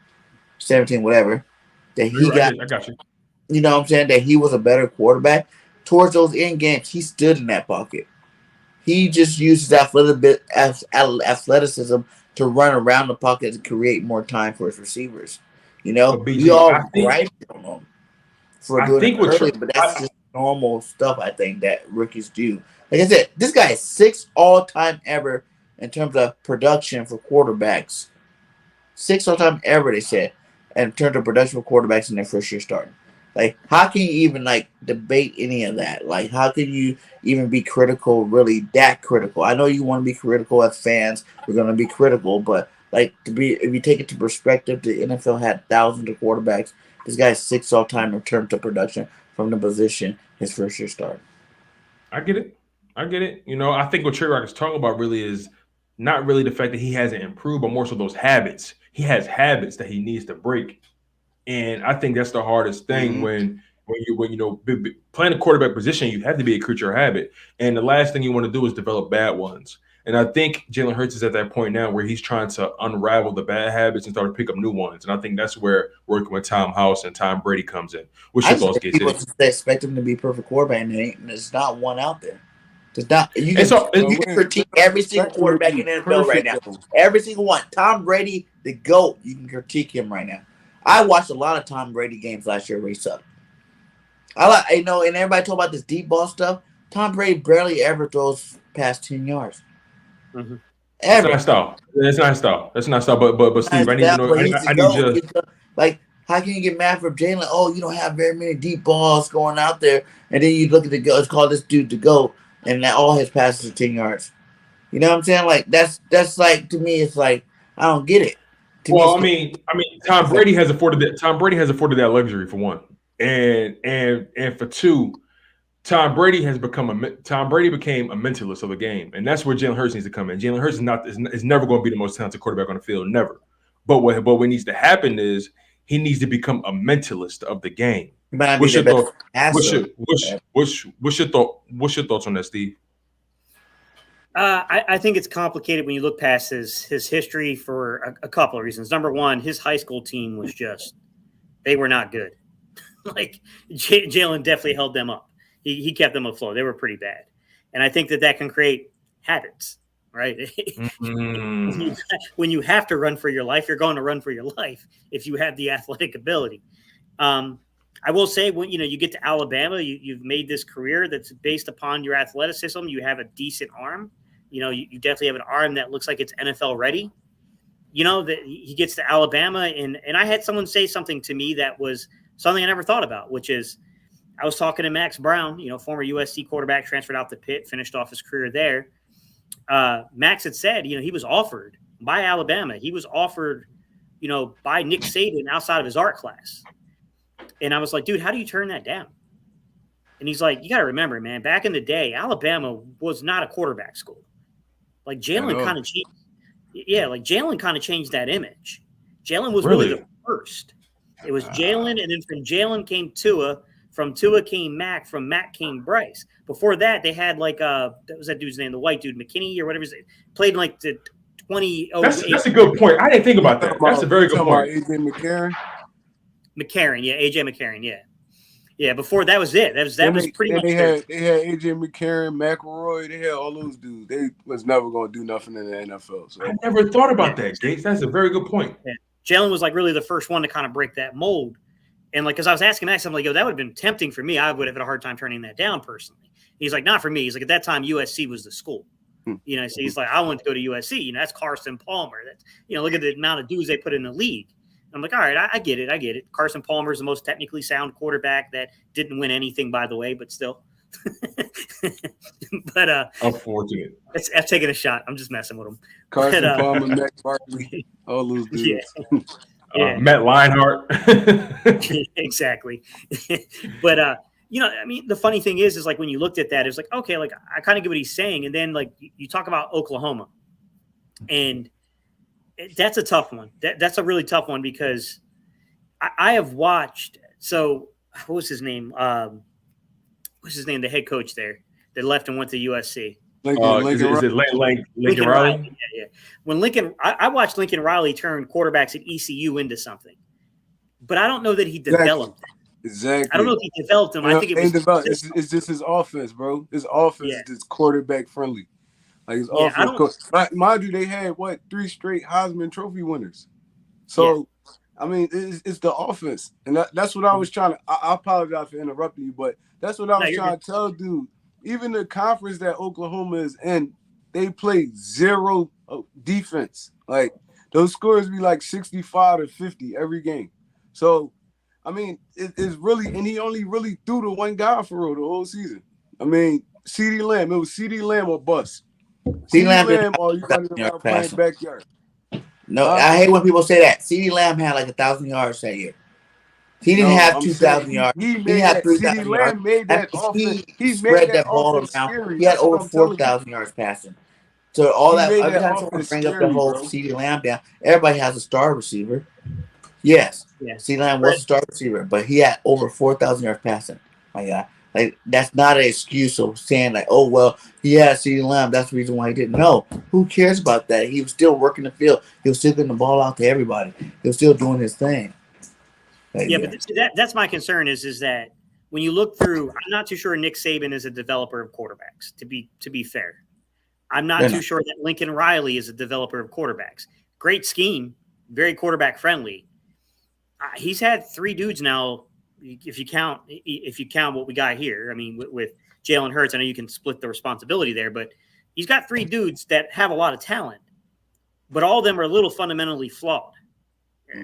17, whatever, that he I got you. You know what I'm saying? That he was a better quarterback. Towards those end games, he stood in that pocket. He just uses athleticism to run around the pocket to create more time for his receivers. You know, we all gripe on him for doing it early, but that's just normal stuff, I think, that rookies do. Like I said, this guy is 6th all-time ever in terms of production for quarterbacks. 6th all-time ever, they said, in terms of production for quarterbacks in their first year starting. Like, how can you even, like, debate any of that? Like, how can you even be critical, really that critical? I know you want to be critical as fans. We're going to be critical, but, like, if you take it to perspective, the NFL had thousands of quarterbacks. This guy's 6th all-time in terms of production from the position his first year started. I get it. You know, I think what Trey Rock is talking about really is not really the fact that he hasn't improved, but more so those habits. He has habits that he needs to break. And I think that's the hardest thing when you know playing a quarterback position, you have to be a creature of habit. And the last thing you want to do is develop bad ones. And I think Jalen Hurts is at that point now where he's trying to unravel the bad habits and start to pick up new ones. And I think that's where working with Tom House and Tom Brady comes in. What's your thoughts, people expect him to be a perfect quarterback, and there's not one out there. There's not. You can critique every single quarterback in the NFL right now. Every single one. Tom Brady, the GOAT. You can critique him right now. I watched a lot of Tom Brady games last year where he sucked. And everybody talk about this deep ball stuff. Tom Brady barely ever throws past 10 yards. Mm-hmm. Ever. That's not style. But Steve, I need to know. I need you. Like, how can you get mad for Jalen? Oh, you don't have very many deep balls going out there, and then you look at the GOAT. It's called this dude the GOAT, and all his passes are 10 yards. You know what I'm saying? Like that's like, to me, it's like, I don't get it. Well, I mean, Tom Brady has afforded that. Tom Brady has afforded that luxury for one, and for two, Tom Brady became a mentalist of the game, and that's where Jalen Hurts needs to come in. Jalen Hurts is never going to be the most talented quarterback on the field, never. But what needs to happen is he needs to become a mentalist of the game. What's your thoughts on that, Steve? I think it's complicated when you look past his history for a couple of reasons. Number one, his high school team was they were not good. Like Jalen definitely held them up. He kept them afloat. They were pretty bad. And I think that can create habits, right? Mm-hmm. When you have to run for your life, you're going to run for your life if you have the athletic ability. I will say, when you get to Alabama, you've made this career that's based upon your athleticism. You have a decent arm. You definitely have an arm that looks like it's NFL ready. That he gets to Alabama, and I had someone say something to me that was something I never thought about, which is I was talking to Max Brown, former USC quarterback, transferred out to Pitt, finished off his career there. Max had said, he was offered by Alabama. He was offered, by Nick Saban outside of his art class. And I was like, dude, how do you turn that down? And he's like, you got to remember, man, back in the day, Alabama was not a quarterback school. Like Jalen kind of changed. Yeah, like Jalen kind of changed that image. Jalen was really the first. It was Jalen, and then from Jalen came Tua. From Tua came Mac. From Mac came Bryce. Before that, they had that was that dude's name, the white dude, McKinney or whatever. Played like the 20. That's a good point. I didn't think about that. That's a very good point. AJ McCarron, yeah, AJ McCarron, yeah. Before that was it. That was pretty much. They had AJ McCarron, McElroy. They had all those dudes. They was never going to do nothing in the NFL. So I never thought about that, Gates. That's a very good point. Yeah. Jalen was really the first one to kind of break that mold. And because I was asking Max, I'm like, yo, that would have been tempting for me. I would have had a hard time turning that down personally. He's like, not for me. He's like, at that time, USC was the school. So he's like, I want to go to USC. That's Carson Palmer. That's look at the amount of dudes they put in the league. I'm like, all right, I get it. Carson Palmer is the most technically sound quarterback that didn't win anything, by the way, but still. But unfortunate. I'm taking a shot. I'm just messing with him. Carson Palmer, Matt Barkley, all those dudes. Yeah. Matt Leinart. Exactly. But the funny thing is like when you looked at that, it's like, okay, like I kind of get what he's saying, and then like you talk about Oklahoma, and that's a tough one. That's a really tough one because I have watched. So what was his name? The head coach there that left and went to USC. Is it Lincoln Riley? Yeah. When I watched Lincoln Riley turn quarterbacks at ECU into something, but I don't know that he developed them. Exactly. I don't know if he developed them. I think it's just his offense, bro. His offense is just quarterback friendly. Like his offense. Mind you, they had 3 straight Heisman Trophy winners. So, I mean, it's the offense, and that's what I was trying to. I apologize for interrupting you, but that's what I was trying to tell dude. Even the conference that Oklahoma is in, they play zero defense. Like those scores be like 65 to 50 every game. So, I mean, it's really, and he only really threw to one guy for real the whole season. I mean, CeeDee Lamb. It was CeeDee Lamb or bust. CeeDee Lamb or you running around playing backyard. No, I hate when people say that. CeeDee Lamb had like 1,000 yards that year. He didn't have 2,000 yards. He had 3,000 yards. He spread that ball around. He had over 4,000 yards passing. So all that, every time someone bring up the whole CeeDee Lamb down, everybody has a star receiver. Yes, CeeDee Lamb was a star receiver, but he had over 4,000 yards passing. My God, like that's not an excuse of saying like, oh well, he had CeeDee Lamb. That's the reason why he didn't. No, who cares about that? He was still working the field. He was still getting the ball out to everybody. He was still doing his thing. But that's my concern is that when you look through, I'm not too sure Nick Saban is a developer of quarterbacks. To be fair, I'm not too sure that Lincoln Riley is a developer of quarterbacks. Great scheme, very quarterback friendly. He's had 3 dudes now. If you count what we got here, I mean, with Jalen Hurts, I know you can split the responsibility there, but he's got 3 dudes that have a lot of talent, but all of them are a little fundamentally flawed.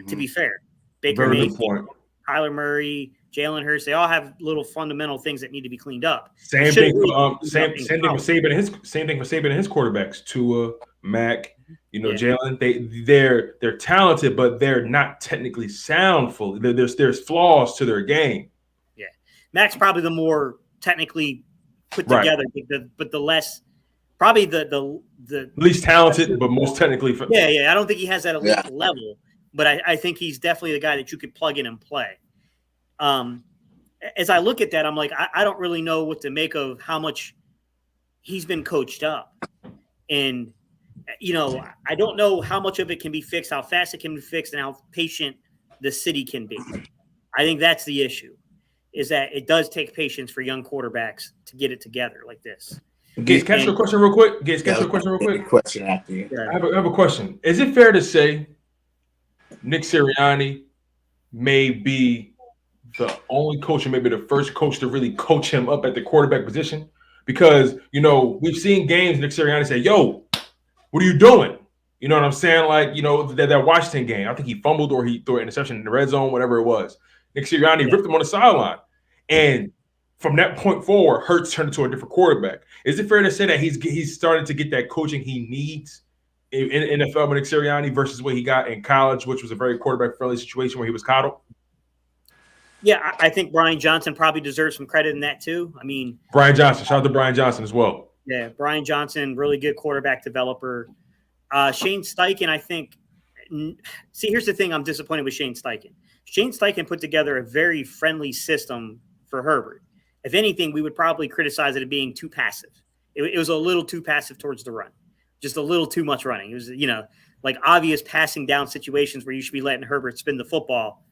To be fair. Baker Mayfield, Kyler Murray, Jalen Hurts, they all have little fundamental things that need to be cleaned up. Same thing for Saban and his quarterbacks, Tua, Mac, You know, Yeah. Jalen, they're talented, but they're not technically sound fully. There's flaws to their game. Yeah. Mac's probably the more technically put Right. together, but the less probably the least talented, but most technically. Yeah. I don't think he has that elite Yeah. level, but I think he's definitely the guy that you could plug in and play. As I look at that, I'm like, I don't really know what to make of how much he's been coached up. And, you know, I don't know how much of it can be fixed, how fast it can be fixed, and how patient the city can be. I think that's the issue, is that it does take patience for young quarterbacks to get it together like this. Gates, catch your question real quick. Gates, catch your question real quick. Question after you. I have a question. Is it fair to say Nick Sirianni may be the only coach, or maybe the first coach to really coach him up at the quarterback position? Because, you know, we've seen games Nick Sirianni say, yo, what are you doing? You know what I'm saying? Like, you know, that Washington game, I think he fumbled or he threw an interception in the red zone, whatever it was. Nick Sirianni ripped him on the sideline. And from that point forward, Hurts turned into a different quarterback. Is it fair to say that he's starting to get that coaching he needs in NFL with Nick Sirianni versus what he got in college, which was a very quarterback-friendly situation where he was coddled? Yeah, I think Brian Johnson probably deserves some credit in that too. I mean, Brian Johnson. Shout out to Brian Johnson as well. Yeah, Brian Johnson, really good quarterback developer. Shane Steichen, I think. See, here's the thing I'm disappointed with Shane Steichen. Shane Steichen put together a very friendly system for Herbert. If anything, we would probably criticize it as being too passive. It was a little too passive towards the run. Just a little too much running. It was, you know, like obvious passing down situations where you should be letting Herbert spin the football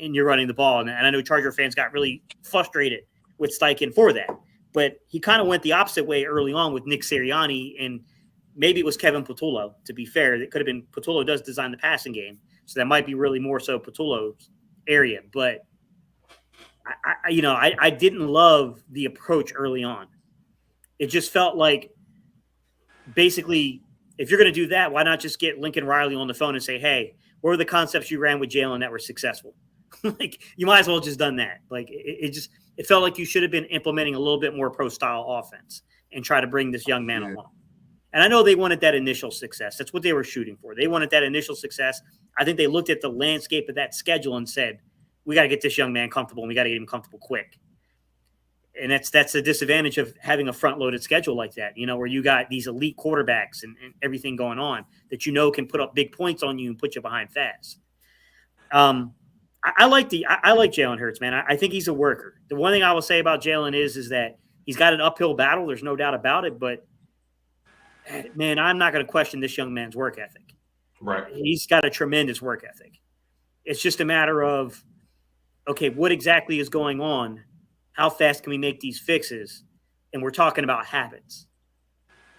and you're running the ball. And I know Charger fans got really frustrated with Steichen for that. But he kind of went the opposite way early on with Nick Sirianni, and maybe it was Kevin Patullo, to be fair. It could have been Patullo does design the passing game, so that might be really more so Patullo's area. But, I didn't love the approach early on. It just felt like basically if you're going to do that, why not just get Lincoln Riley on the phone and say, hey, what were the concepts you ran with Jalen that were successful? Like, you might as well have just done that. Like, it felt like you should have been implementing a little bit more pro-style offense and try to bring this young man along. And I know they wanted that initial success. That's what they were shooting for. They wanted that initial success. I think they looked at the landscape of that schedule and said, we got to get this young man comfortable, and we got to get him comfortable quick. And that's the disadvantage of having a front-loaded schedule like that, you know, where you got these elite quarterbacks and everything going on that you know can put up big points on you and put you behind fast. I like Jalen Hurts, man. I think he's a worker. The one thing I will say about Jalen is that he's got an uphill battle. There's no doubt about it. But, man, I'm not going to question this young man's work ethic. Right. He's got a tremendous work ethic. It's just a matter of, okay, what exactly is going on? How fast can we make these fixes? And we're talking about habits.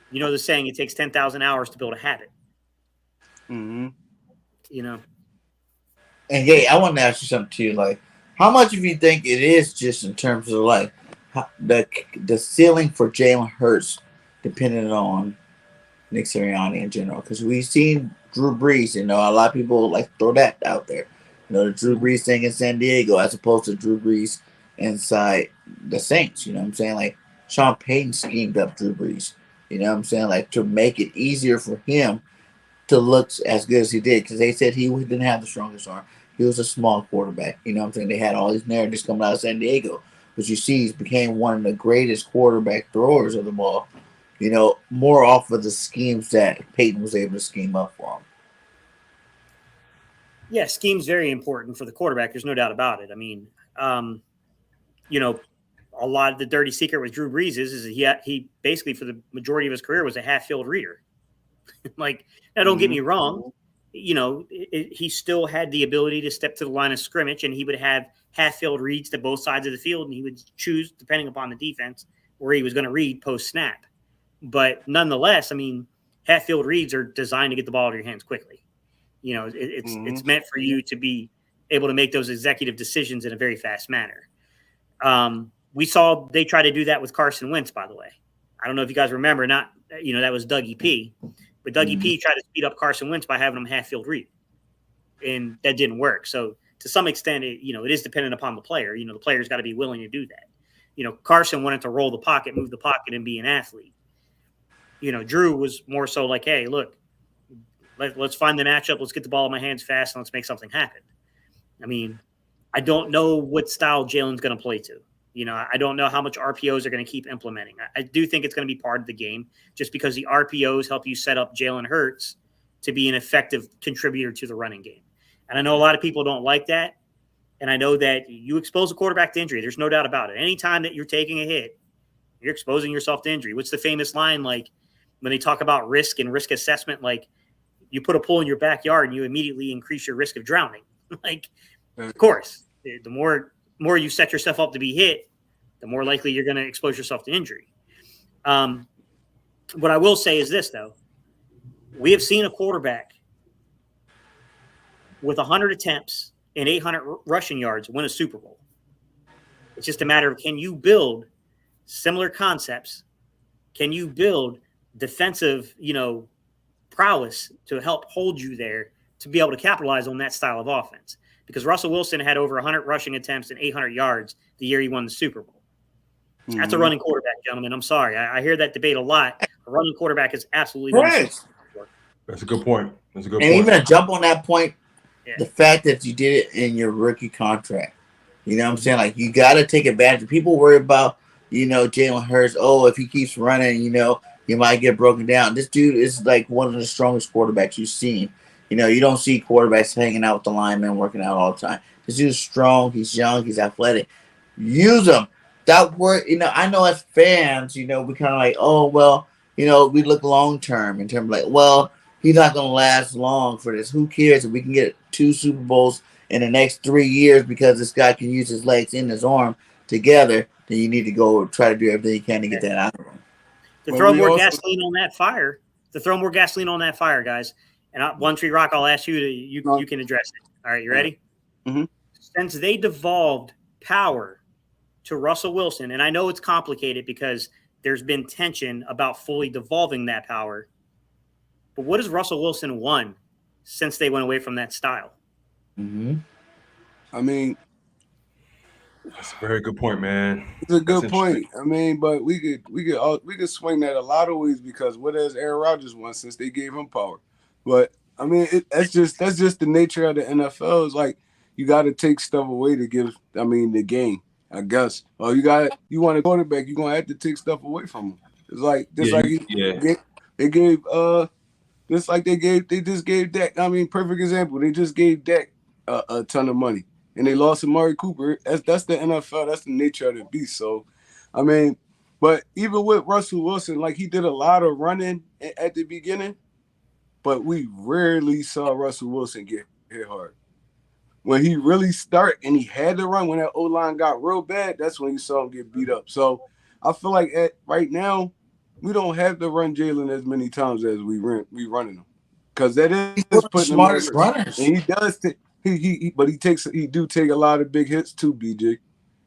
You know the saying, it takes 10,000 hours to build a habit. Mm-hmm. You know? And yeah, I want to ask you something too. Like, how much of you think it is just in terms of like the ceiling for Jalen Hurts, depending on Nick Sirianni in general? Because we've seen Drew Brees. You know, a lot of people like throw that out there. You know, the Drew Brees thing in San Diego, as opposed to Drew Brees inside the Saints. You know what I'm saying? Like, Sean Payton schemed up Drew Brees. You know what I'm saying? Like, to make it easier for him to look as good as he did, because they said he didn't have the strongest arm. He was a small quarterback. You know what I'm saying? They had all these narratives coming out of San Diego. But you see, he's became one of the greatest quarterback throwers of the ball, you know, more off of the schemes that Peyton was able to scheme up for him. Yeah, scheme's very important for the quarterback. There's no doubt about it. I mean, you know, a lot of the dirty secret with Drew Brees is that he basically, for the majority of his career, was a half-field reader. Like, now don't get me wrong. You know, he still had the ability to step to the line of scrimmage, and he would have half-field reads to both sides of the field, and he would choose, depending upon the defense, where he was going to read post-snap. But nonetheless, I mean, half-field reads are designed to get the ball out of your hands quickly. You know, it's meant for you to be able to make those executive decisions in a very fast manner. We saw they try to do that with Carson Wentz, by the way. I don't know if you guys remember, that was Dougie P. But Dougie P tried to speed up Carson Wentz by having him half-field read. And that didn't work. So to some extent, it is dependent upon the player. You know, the player's got to be willing to do that. You know, Carson wanted to roll the pocket, move the pocket, and be an athlete. You know, Drew was more so like, hey, look, Let's find the matchup. Let's get the ball in my hands fast, and let's make something happen. I mean, I don't know what style Jalen's going to play to. I don't know how much RPOs are going to keep implementing. I do think it's going to be part of the game just because the RPOs help you set up Jalen Hurts to be an effective contributor to the running game. And I know a lot of people don't like that. And I know that you expose a quarterback to injury. There's no doubt about it. Anytime that you're taking a hit, you're exposing yourself to injury. What's the famous line, like when they talk about risk and risk assessment, like you put a pool in your backyard and you immediately increase your risk of drowning. Like, of course, the more you set yourself up to be hit, the more likely you're going to expose yourself to injury. What I will say is this, though. We have seen a quarterback with 100 attempts and 800 rushing yards win a Super Bowl. It's just a matter of, can you build similar concepts? Can you build defensive, prowess to help hold you there to be able to capitalize on that style of offense? Because Russell Wilson had over 100 rushing attempts and 800 yards the year he won the Super Bowl. That's a running quarterback, gentlemen. I'm sorry. I hear that debate a lot. A running quarterback is absolutely right. That's a good point. And even to jump on that point, the fact that you did it in your rookie contract. You know what I'm saying? Like, you got to take advantage. People worry about, Jalen Hurts. Oh, if he keeps running, you might get broken down. This dude is like one of the strongest quarterbacks you've seen. You don't see quarterbacks hanging out with the linemen, working out all the time. This dude's strong. He's young. He's athletic. Use him. That word, I know as fans, we kind of like, oh, well, we look long term in terms of like, well, he's not going to last long for this. Who cares if we can get 2 Super Bowls in the next 3 years because this guy can use his legs and his arm together? Then you need to go try to do everything you can to get that out of him. To throw more gasoline on that fire, guys. And One Tree Rock, I'll ask you you can address it. All right, you ready? Mm-hmm. Since they devolved power to Russell Wilson, and I know it's complicated because there's been tension about fully devolving that power, but what has Russell Wilson won since they went away from that style? Mm-hmm. I mean, that's a very good point, man. It's a good point. I mean, but we could swing that a lot of ways because what has Aaron Rodgers won since they gave him power? But I mean, that's just the nature of the NFL. Is like you got to take stuff away to give. I mean, the game. I guess. Oh, you want a quarterback, you're gonna have to take stuff away from him. It's like they just gave Dak. I mean, perfect example. They just gave Dak a ton of money, and they lost Amari Cooper. That's the NFL. That's the nature of the beast. So, I mean, but even with Russell Wilson, like he did a lot of running at the beginning, but we rarely saw Russell Wilson get hit hard. When he really started and he had to run, when that O-line got real bad, that's when you saw him get beat up. So I feel like right now, we don't have to run Jalen as many times as we running him. Because that is putting smartest runners. And he does he do take a lot of big hits too, BJ.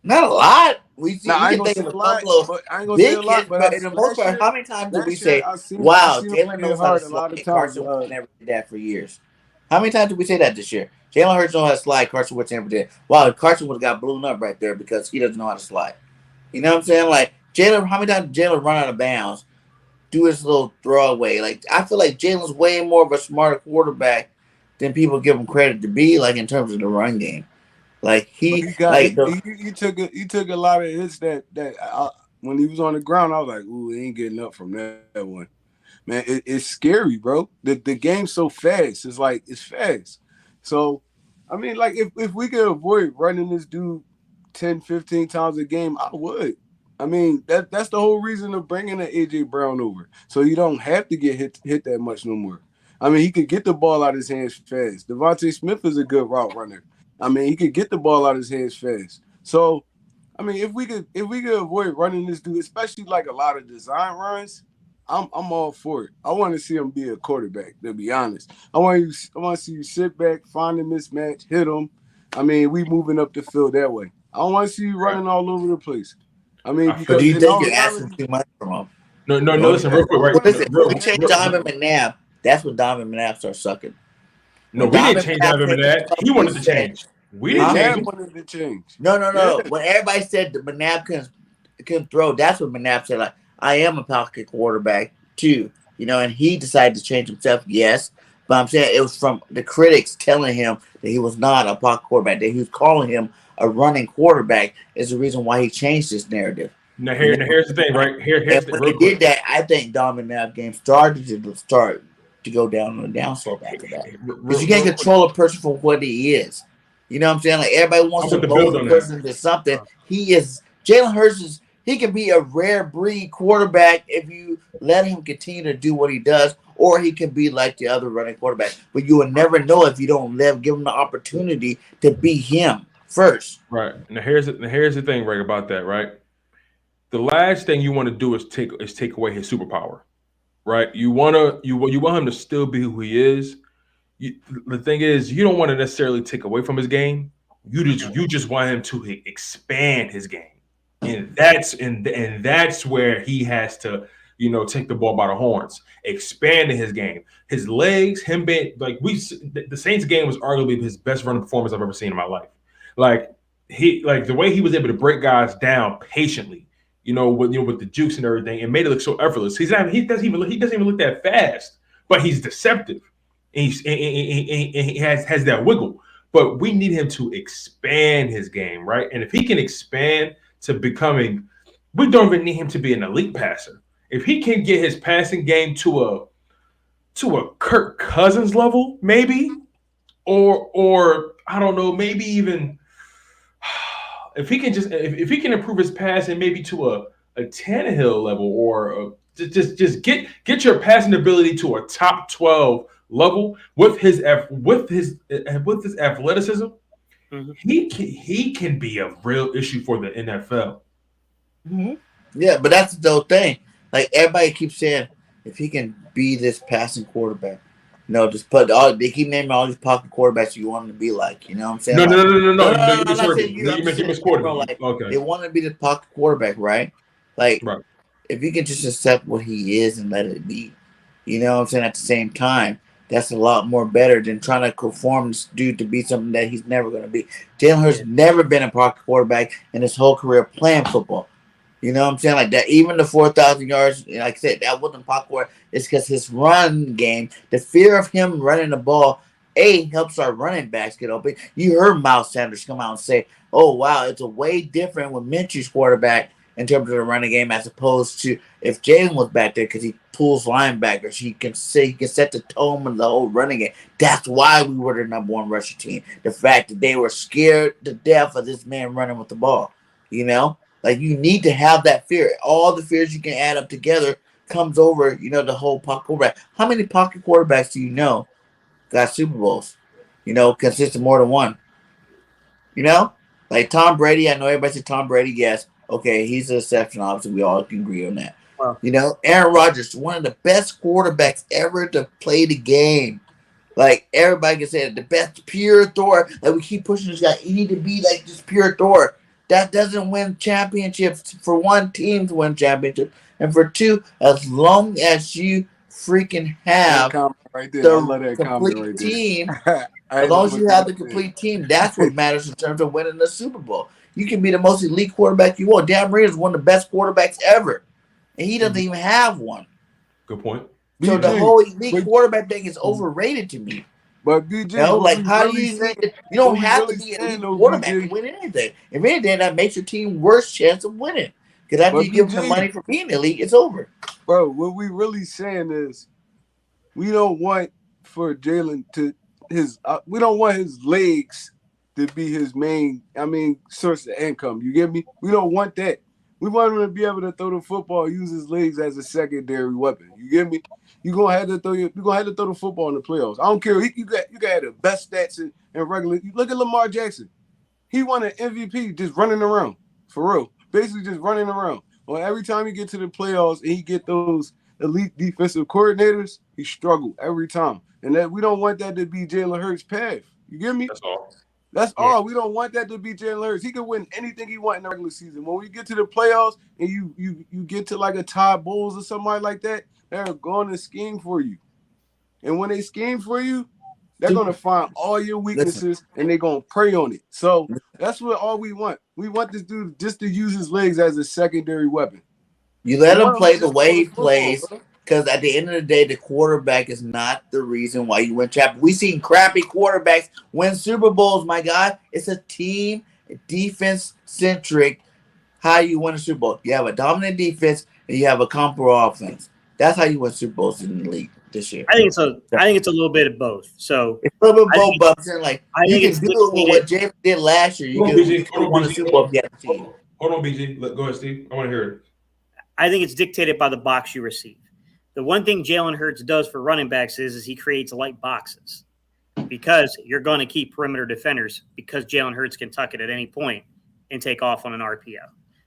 Not a lot. We see I ain't can gonna think say of a a lot, couple of but I ain't gonna big say a lot. hits, but in the most part, how many times did we say, wow, Jalen knows how to slide? Carson Wentz never did that for years. How many times did we say that this year? Jalen Hurts knows how to slide. Carson Wentz never did. Wow, Carson would have got blown up right there because he doesn't know how to slide. You know what I'm saying? Like, Jalen, how many times did Jalen run out of bounds, do his little throwaway? Like, I feel like Jalen's way more of a smarter quarterback than people give him credit to be, like, in terms of the run game. Like, he took a lot of hits that when he was on the ground, I was like, ooh, he ain't getting up from that one. Man, it's scary, bro. The game's so fast. It's like, it's fast. So, I mean, like, if we could avoid running this dude 10, 15 times a game, I would. I mean, that's the whole reason of bringing an A.J. Brown over. So you don't have to get hit that much no more. I mean, he could get the ball out of his hands fast. Devontae Smith is a good route runner. I mean, he could get the ball out of his hands fast. So, I mean, if we could avoid running this dude, especially like a lot of design runs, I'm all for it. I want to see him be a quarterback, to be honest. I want to see you sit back, find a mismatch, hit him. I mean, we moving up the field that way. I don't want to see you running all over the place. I mean, because do you think you're asking too much from him? No, listen, real quick. We changed Donovan McNabb. That's when Donovan McNabb started sucking. No, we didn't change Donovan McNabb. He wanted to change. We didn't change. Wanted to change. No. Yeah. When everybody said that McNabb couldn't throw, that's when McNabb said, like, I am a pocket quarterback too. You know, and he decided to change himself, yes. But I'm saying it was from the critics telling him that he was not a pocket quarterback, that he was calling him a running quarterback is the reason why he changed his narrative. Now, You know? here's the thing, right? Here's And the when real he quick. did that, I think Dominic game started to go down on the downslope after that. Because you can't control a person for what he is. You know what I'm saying? Like everybody wants to mold a person into something. Jalen Hurts he can be a rare breed quarterback if you let him continue to do what he does, or he can be like the other running quarterback. But you will never know if you don't give him the opportunity to be him first. Right. Now here's the thing, right, about that, right? The last thing you want to do is take away his superpower, right? You want him to still be who he is. The thing is, you don't want to necessarily take away from his game. You just want him to expand his game, and that's where he has to take the ball by the horns, expanding his game, his legs, him being like the Saints game was arguably his best running performance I've ever seen in my life. Like the way he was able to break guys down patiently, with the jukes and everything, and made it look so effortless. He doesn't even look that fast, but he's deceptive. And he has that wiggle. But we need him to expand his game, right? And if he can expand to becoming, we don't even need him to be an elite passer. If he can get his passing game to a Kirk Cousins level, maybe, or I don't know, maybe even if he can improve his passing maybe to a Tannehill level, or just get your passing ability to a top 12 level with his athleticism, he can be a real issue for the NFL. Mm-hmm. Yeah, but that's the thing. Like everybody keeps saying, if he can be this passing quarterback, just they keep naming all these pocket quarterbacks you want him to be like. You know what I'm saying? No. You misquoted me. Like, Okay. they want to be the pocket quarterback, right? Like, right. If he can just accept what he is and let it be, you know what I'm saying? At the same time, that's a lot more better than trying to conform this dude to be something that he's never going to be. Jalen Hurts never been a pocket quarterback in his whole career playing football. You know what I'm saying? Like that, even the 4,000 yards, like I said, that wasn't pocket quarterback. It's because his run game, the fear of him running the ball, helps our running backs get open. You heard Miles Sanders come out and say, "Oh wow, it's a way different with Minshew's quarterback in terms of the running game as opposed to if Jalen was back there because he pulls linebackers. He can set the tone of the whole running game. That's why we were the number one rusher team. The fact that they were scared to death of this man running with the ball. Like you need to have that fear. All the fears you can add up together comes over, the whole pocket quarterback. How many pocket quarterbacks do you know got Super Bowls? Consist of more than one. Like Tom Brady. I know everybody said Tom Brady. Yes. Okay, he's an exception. Obviously, we all can agree on that. Wow. Aaron Rodgers, one of the best quarterbacks ever to play the game. Like everybody can say it, the best pure Thor. Like we keep pushing this guy. You need to be like this pure Thor. That doesn't win championships. For one, teams win championships, and for two, as long as you freaking have the complete team. As long as you have the complete team, that's what matters in terms of winning the Super Bowl. You can be the most elite quarterback you want. Dan Marino is one of the best quarterbacks ever, and he doesn't even have one. Good point. So the whole elite quarterback thing is overrated to me. But BJ, how do you don't have to be an elite quarterback to win anything. If anything, that makes your team worse chance of winning. Because after you give them the money for being elite, it's over. Bro, what we really saying is we don't want for Jalen to we don't want his legs to be his main, source of income. You get me? We don't want that. We want him to be able to throw the football, use his legs as a secondary weapon. You get me? You're gonna have to throw the football in the playoffs. I don't care. You got the best stats in regular. Look at Lamar Jackson. He won an MVP just running around. For real. Basically just running around. Well, every time he get to the playoffs and he get those elite defensive coordinators, he struggled every time. And that we don't want that to be Jalen Hurts' path. You get me? That's all. That's all. We don't want that to be Jalen Hurts. He can win anything he wants in the regular season. When we get to the playoffs and you get to like a Todd Bowles or somebody like that, they're going to scheme for you. And when they scheme for you, they're going to find all your weaknesses and they're going to prey on it. So that's what all we want. We want this dude just to use his legs as a secondary weapon. You let him play the way he plays. Because at the end of the day, the quarterback is not the reason why you win championships. We've seen crappy quarterbacks win Super Bowls, my God. It's a team, defense-centric, how you win a Super Bowl. You have a dominant defense and you have a comparable offense. That's how you win Super Bowls in the league this year. I think it's a little bit of both. So it's a little bit of both, but I'm saying, like, I you think can it's do it with what James did last year. You can win a Super Bowl if you have a team. Hold on, BG. Go ahead, Steve. I want to hear it. I think it's dictated by the box you receive. The one thing Jalen Hurts does for running backs is he creates light boxes because you're going to keep perimeter defenders because Jalen Hurts can tuck it at any point and take off on an RPO.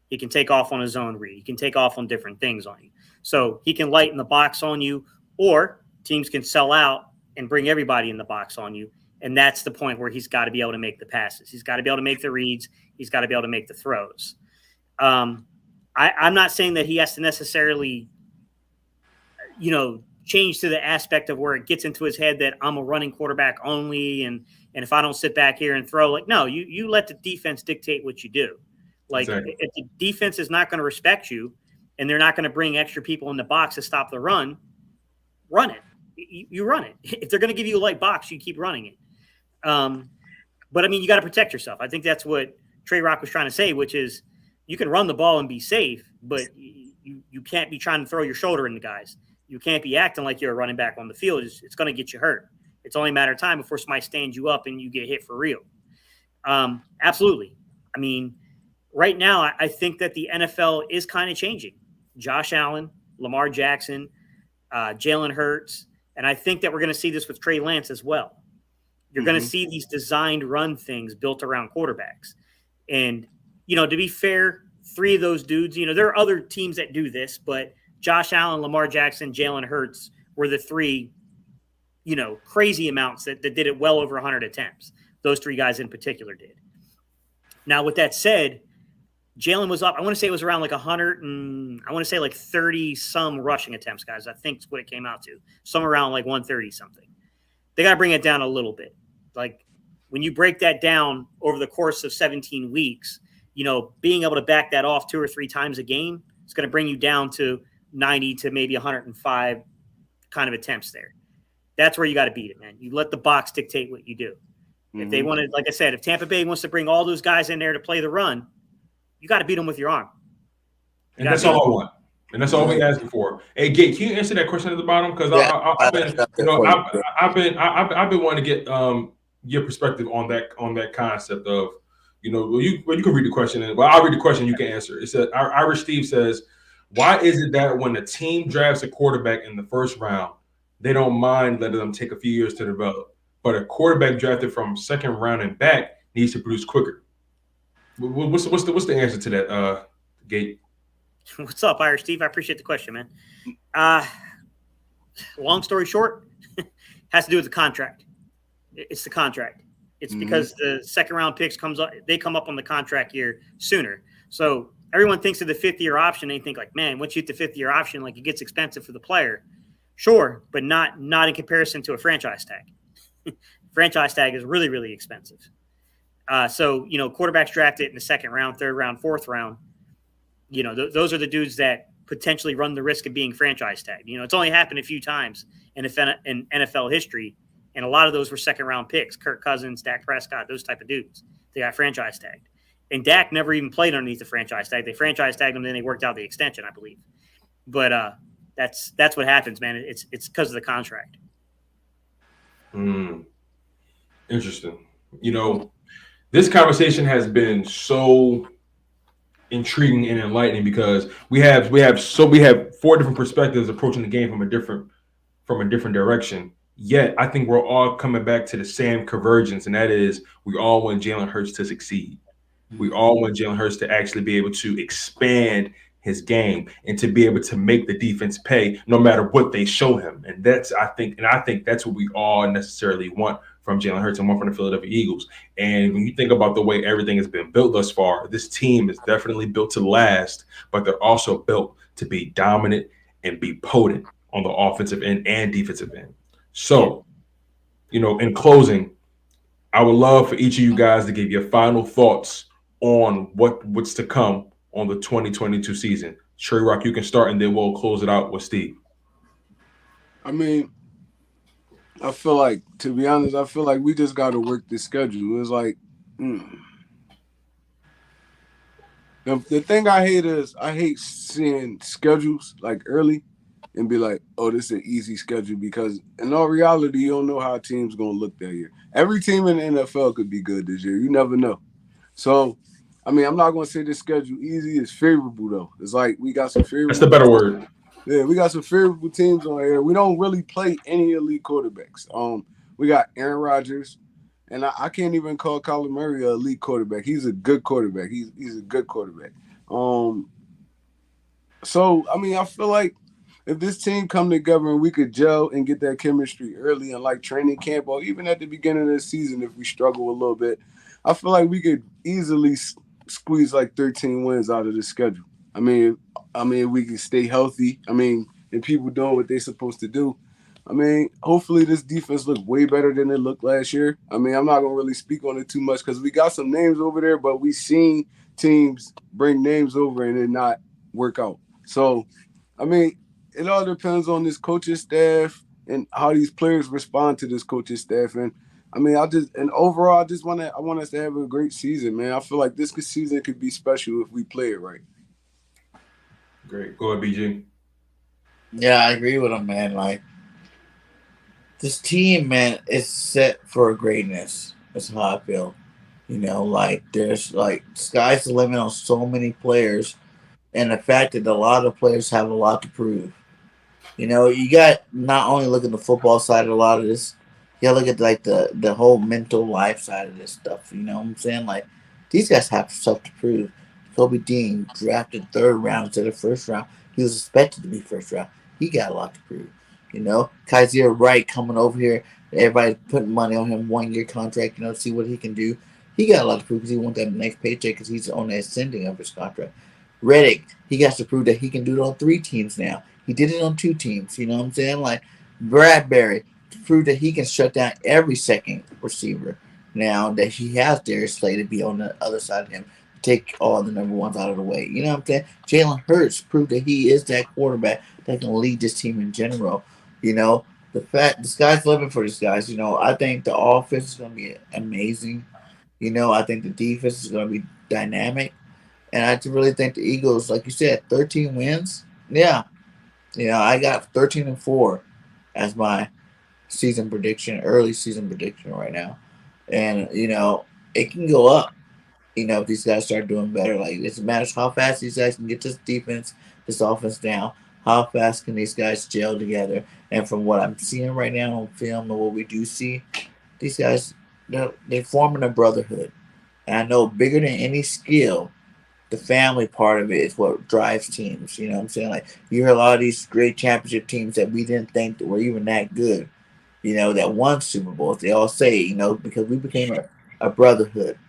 He can take off on a zone read. He can take off on different things on you. So he can lighten the box on you, or teams can sell out and bring everybody in the box on you. And that's the point where he's got to be able to make the passes. He's got to be able to make the reads. He's got to be able to make the throws. I'm not saying that he has to necessarily change to the aspect of where it gets into his head that I'm a running quarterback only. And if I don't sit back here and throw, like, no, you let the defense dictate what you do. Like, exactly. If the defense is not going to respect you and they're not going to bring extra people in the box to stop the run it. You run it. If they're going to give you a light box, you keep running it. But I mean, you got to protect yourself. I think that's what Trey Rock was trying to say, which is you can run the ball and be safe, but you can't be trying to throw your shoulder in the guys. You can't be acting like you're a running back on the field. It's going to get you hurt. It's only a matter of time before somebody stands you up and you get hit for real. Absolutely. I mean, right now, I think that the NFL is kind of changing. Josh Allen, Lamar Jackson, Jalen Hurts, and I think that we're going to see this with Trey Lance as well. You're going to see these designed run things built around quarterbacks. And, to be fair, three of those dudes, there are other teams that do this, but Josh Allen, Lamar Jackson, Jalen Hurts were the three, crazy amounts that did it well over 100 attempts. Those three guys in particular did. Now, with that said, Jalen was up. I want to say it was around like 100 and I want to say like 30 some rushing attempts, guys. I think that's what it came out to. Somewhere around like 130 something. They got to bring it down a little bit. Like when you break that down over the course of 17 weeks, being able to back that off 2 or 3 times a game, it's going to bring you down to 90 to maybe 105 kind of attempts there. That's where you got to beat it, man. You let the box dictate what you do. If they want to, like I said, if Tampa Bay wants to bring all those guys in there to play the run, you got to beat them with your arm. And that's all I want. And that's all we asking for. Hey, Gate, can you answer that question at the bottom? Because I've been wanting to get your perspective on that concept of, you can read the question. I'll read the question. You can answer. It says, Irish Steve says, why is it that when a team drafts a quarterback in the first round, they don't mind letting them take a few years to develop, but a quarterback drafted from second round and back needs to produce quicker? What's the answer to that, Gate? What's up, Irish Steve? I appreciate the question, man. Long story short, has to do with the contract. It's the contract. It's because the second round picks come up on the contract year sooner. So everyone thinks of the 5th-year option. They think like, man, once you hit the 5th-year option, like it gets expensive for the player. Sure, but not in comparison to a franchise tag. Franchise tag is really, really expensive. So, quarterbacks drafted in the 2nd round, 3rd round, 4th round, those are the dudes that potentially run the risk of being franchise tagged. It's only happened a few times in NFL history, and a lot of those were 2nd-round picks. Kirk Cousins, Dak Prescott, those type of dudes. They got franchise tagged. And Dak never even played underneath the franchise tag. They franchise tagged him, then they worked out the extension, I believe. But that's what happens, man. It's because of the contract. Interesting. This conversation has been so intriguing and enlightening because we have 4 different perspectives approaching the game from a different direction. Yet I think we're all coming back to the same convergence, and that is we all want Jalen Hurts to succeed. We all want Jalen Hurts to actually be able to expand his game and to be able to make the defense pay no matter what they show him. And I think that's what we all necessarily want from Jalen Hurts and one from the Philadelphia Eagles. And when you think about the way everything has been built thus far, this team is definitely built to last, but they're also built to be dominant and be potent on the offensive end and defensive end. So, in closing, I would love for each of you guys to give your final thoughts on what's to come on the 2022 season. Trey Rock, you can start, and then we'll close it out with Steve. I mean, I feel like, to be honest, I feel like we just got to work the schedule. It's like, the thing I hate is I hate seeing schedules like early and be like, oh, this is an easy schedule, because in all reality, you don't know how a team's going to look that year. Every team in the NFL could be good this year. You never know. So, I mean, I'm not going to say this schedule easy. It's favorable, though. It's like we got some That's the favorable better teams. word. Yeah, we got some favorable teams on here. We don't really play any elite quarterbacks. We got Aaron Rodgers, and I can't even call Kyler Murray an elite quarterback. He's a good quarterback. He's a good quarterback. So I mean, I feel like if this team come together and we could gel and get that chemistry early in like training camp, or even at the beginning of the season, if we struggle a little bit, I feel like we could easily squeeze like 13 wins out of the schedule. We can stay healthy. And people doing what they're supposed to do. Hopefully this defense looks way better than it looked last year. I'm not gonna really speak on it too much because we got some names over there, but we seen teams bring names over and it not work out. So, it all depends on this coaching staff and how these players respond to this coaching staff. And overall, I want us to have a great season, man. I feel like this season could be special if we play it right. Great. Go ahead, BG. Yeah, I agree with him, man. Like, this team, man, is set for greatness. That's how I feel. Like, there's like sky's the limit on so many players, and the fact that a lot of players have a lot to prove. You got not only look at the football side of a lot of this, you gotta look at like the whole mental life side of this stuff. You know what I'm saying? Like, these guys have stuff to prove. Kobe Dean drafted third round instead of first round. He was expected to be first round. He got a lot to prove. Kaiser Wright coming over here. Everybody putting money on him, 1 year contract. See what he can do. He got a lot to prove because he wants that next paycheck because he's on the ascending of his contract. Reddick, he got to prove that he can do it on 3 teams now. He did it on 2 teams. You know what I'm saying? Like, Bradbury, to prove that he can shut down every second receiver now that he has Darius Slay to be on the other side of him, take all the number ones out of the way. You know what I'm saying? Jalen Hurts proved that he is that quarterback that can lead this team in general. The sky's the limit for these guys. I think the offense is going to be amazing. I think the defense is going to be dynamic. And I really think the Eagles, like you said, 13 wins. Yeah. I got 13-4 as my early season prediction right now. And, it can go up, if these guys start doing better. Like, it matters how fast these guys can get this defense, this offense down. How fast can these guys gel together? And from what I'm seeing right now on film and what we do see, these guys, they're forming a brotherhood. And I know bigger than any skill, the family part of it is what drives teams. You know what I'm saying? Like, you hear a lot of these great championship teams that we didn't think that were even that good, that won Super Bowls. They all say, because we became a brotherhood.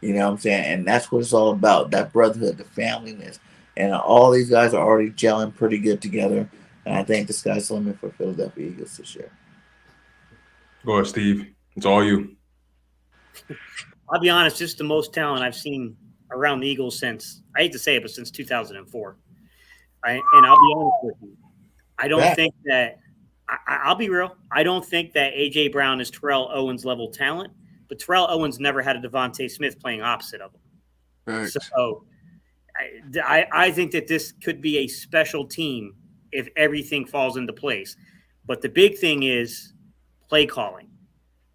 You know what I'm saying? And that's what it's all about, that brotherhood, the familyness. And all these guys are already gelling pretty good together. And I think the sky's the limit for Philadelphia Eagles this year. Go ahead, Steve. It's all you. I'll be honest, just the most talent I've seen around the Eagles since, I hate to say it, but since 2004. And I'll be honest with you. I don't think that, I'll be real, I don't think that A.J. Brown is Terrell Owens level talent, but Terrell Owens never had a Devontae Smith playing opposite of him. Right. So I think that this could be a special team if everything falls into place. But the big thing is play calling.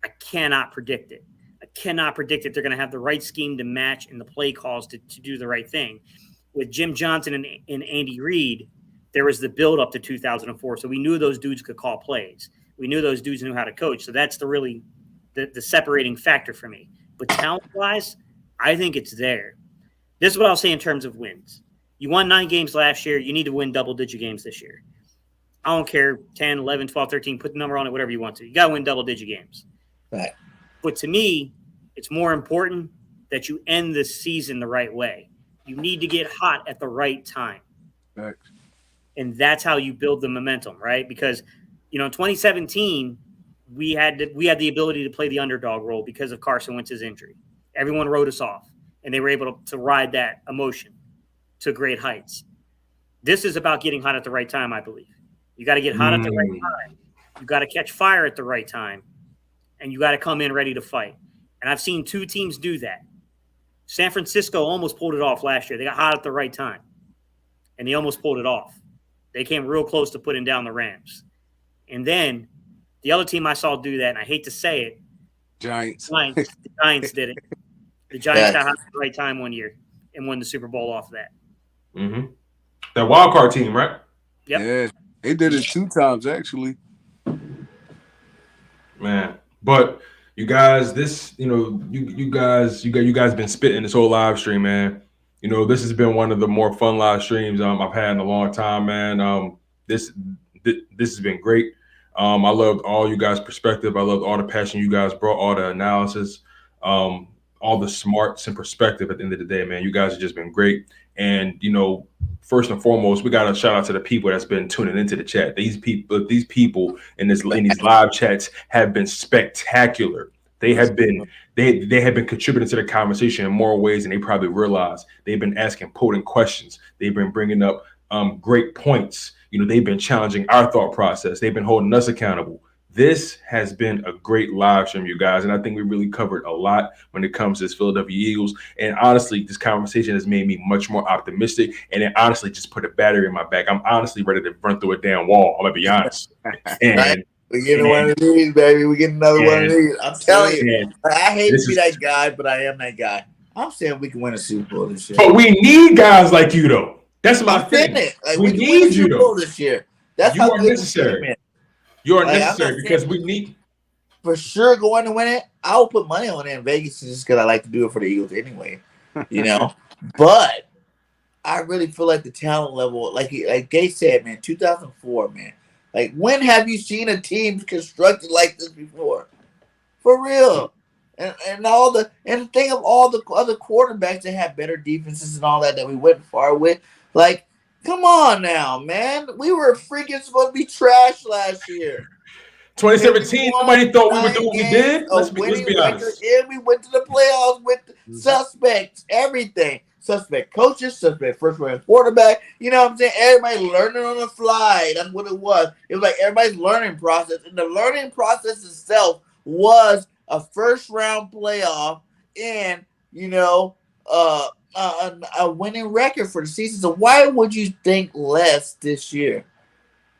I cannot predict it. I cannot predict that they're going to have the right scheme to match and the play calls to do the right thing. With Jim Johnson and Andy Reid, there was the build up to 2004. So we knew those dudes could call plays. We knew those dudes knew how to coach. So that's the separating factor for me. But talent-wise, I think it's there. This is what I'll say in terms of wins. You won 9 games last year. You need to win double-digit games this year. I don't care, 10, 11, 12, 13, put the number on it, whatever you want to. You got to win double-digit games. Right. But to me, it's more important that you end the season the right way. You need to get hot at the right time. Right. And that's how you build the momentum, right? Because, in 2017, we had the ability to play the underdog role because of Carson Wentz's injury. Everyone wrote us off, and they were able to ride that emotion to great heights. This is about getting hot at the right time, I believe. You got to get hot at the right time. You got to catch fire at the right time. And you got to come in ready to fight. And I've seen two teams do that. San Francisco almost pulled it off last year. They got hot at the right time. And they almost pulled it off. They came real close to putting down the Rams. And then the other team I saw do that, and I hate to say it, Giants. The Giants did it. The Giants got hot at the right time one year and won the Super Bowl off of that. Mm-hmm. That wild card team, right? Yep. Yeah, they did it 2 times actually. Man, but you guys, you guys been spitting this whole live stream, man. This has been one of the more fun live streams I've had in a long time, man. This has been great. I loved all you guys' perspective. I loved all the passion you guys brought, all the analysis, all the smarts and perspective at the end of the day, man. You guys have just been great. And, first and foremost, we got to shout out to the people that's been tuning into the chat. These people in these live chats have been spectacular. They have been contributing to the conversation in more ways than they probably realize. They've been asking potent questions. They've been bringing up great points. They've been challenging our thought process. They've been holding us accountable. This has been a great live stream, you guys, and I think we really covered a lot when it comes to this Philadelphia Eagles. And honestly, this conversation has made me much more optimistic, and it honestly just put a battery in my back. I'm honestly ready to run through a damn wall. I'm gonna be honest. And we're getting one of these, baby. We're getting another one of these. I'm telling you, I hate to be that guy, but I am that guy. I'm saying we can win a Super Bowl this year. But we need guys like you, though. That's my thing. Like, we need you, though. This year. That's you how are good necessary. You are necessary because we need. For sure, going to win it. I will put money on it in Vegas just because I like to do it for the Eagles anyway. But I really feel like the talent level, like Gay said, man, 2004, man. Like, when have you seen a team constructed like this before? For real. And the thing of all the other quarterbacks that have better defenses and all that we went far with, like, come on now, man. We were freaking supposed to be trash last year. 2017, nobody thought we would do what we did. Let's be honest. And we went to the playoffs with suspects, everything. Suspect coaches, suspect first-round quarterback. You know what I'm saying? Everybody learning on the fly. That's what it was. It was like everybody's learning process. And the learning process itself was a first-round playoff and, a winning record for the season. So why would you think less this year?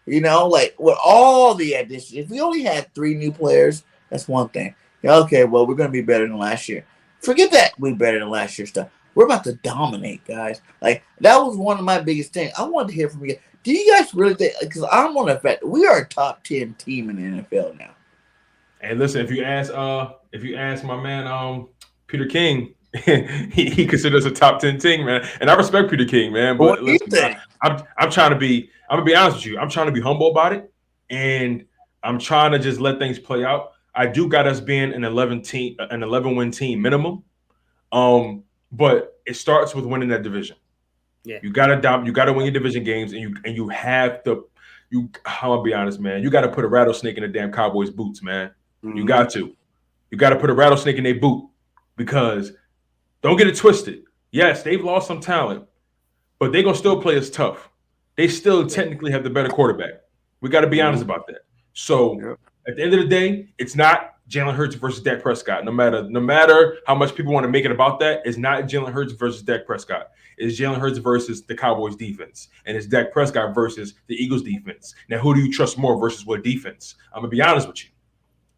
Like with all the additions, if we only had 3 new players, that's one thing. Okay, well, we're going to be better than last year. Forget that we're better than last year's stuff. We're about to dominate, guys. Like, that was one of my biggest things. I wanted to hear from you. Do you guys really think, because I'm on the fact that we are a top 10 team in the NFL now. And listen, if you ask my man Peter King, he considers a top 10 team, man. And I respect Peter King, man. But listen, I'm gonna be honest with you. I'm trying to be humble about it, and I'm trying to just let things play out. I do got us being an 11-win team minimum. But it starts with winning that division. Yeah, you gotta win your division games, and you have to. I'm gonna be honest, man. You got to put a rattlesnake in the damn Cowboys' boots, man. Mm-hmm. You got to put a rattlesnake in their boot, because don't get it twisted. Yes, they've lost some talent, but they're gonna still play us tough. They still technically have the better quarterback. We got to be honest about that. So at the end of the day, it's not Jalen Hurts versus Dak Prescott. No matter how much people want to make it about that, it's not Jalen Hurts versus Dak Prescott. It's Jalen Hurts versus the Cowboys defense. And it's Dak Prescott versus the Eagles defense. Now, who do you trust more versus what defense? I'm going to be honest with you.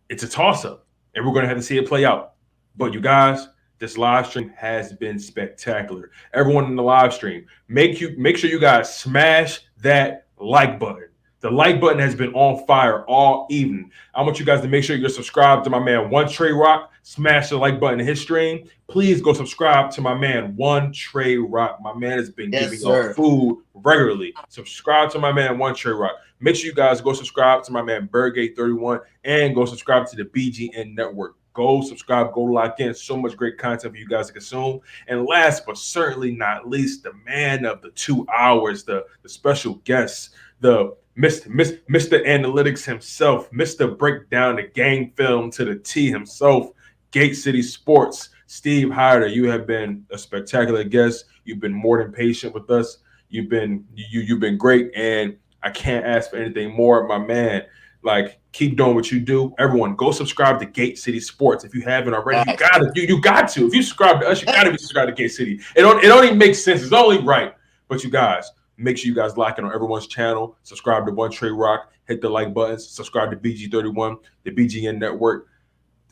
It's a toss-up, and we're going to have to see it play out. But you guys, this live stream has been spectacular. Everyone in the live stream, make sure you guys smash that like button. The like button has been on fire all evening. I want you guys to make sure you're subscribed to my man, One Trey Rock. Smash the like button in his stream. Please go subscribe to my man, One Trey Rock. My man has been giving out food regularly. Subscribe to my man, One Trey Rock. Make sure you guys go subscribe to my man, BIRDGANG 31, and go subscribe to the BGN Network. Go subscribe, go lock in. So much great content for you guys to consume. And last but certainly not least, the man of the 2 hours, the special guest, the Mr. Analytics himself, Mr. Breakdown the game film to the T himself, Gate City Sports, Steve Hyder. You have been a spectacular guest. You've been more than patient with us. You've been great, and I can't ask for anything more, my man. Like, keep doing what you do. Everyone, go subscribe to Gate City Sports if you haven't already. You gotta do. You got to. If you subscribe to us, you gotta be subscribed to Gate City. It don't even make sense. It's only right. But you guys, make sure you guys lock in on everyone's channel. Subscribe to One Trey Rock. Hit the like buttons. Subscribe to BG31, the BGN Network,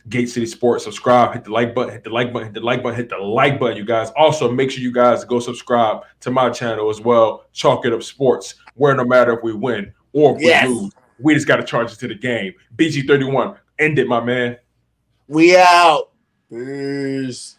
Gate City Sports. Subscribe. Hit the like button. Hit the like button. Hit the like button. Hit the like button, you guys. Also, make sure you guys go subscribe to my channel as well. Chalk It Up Sports, where no matter if we win or if we lose, we just got to charge it to the game. BG31, end it, my man. We out. Peace.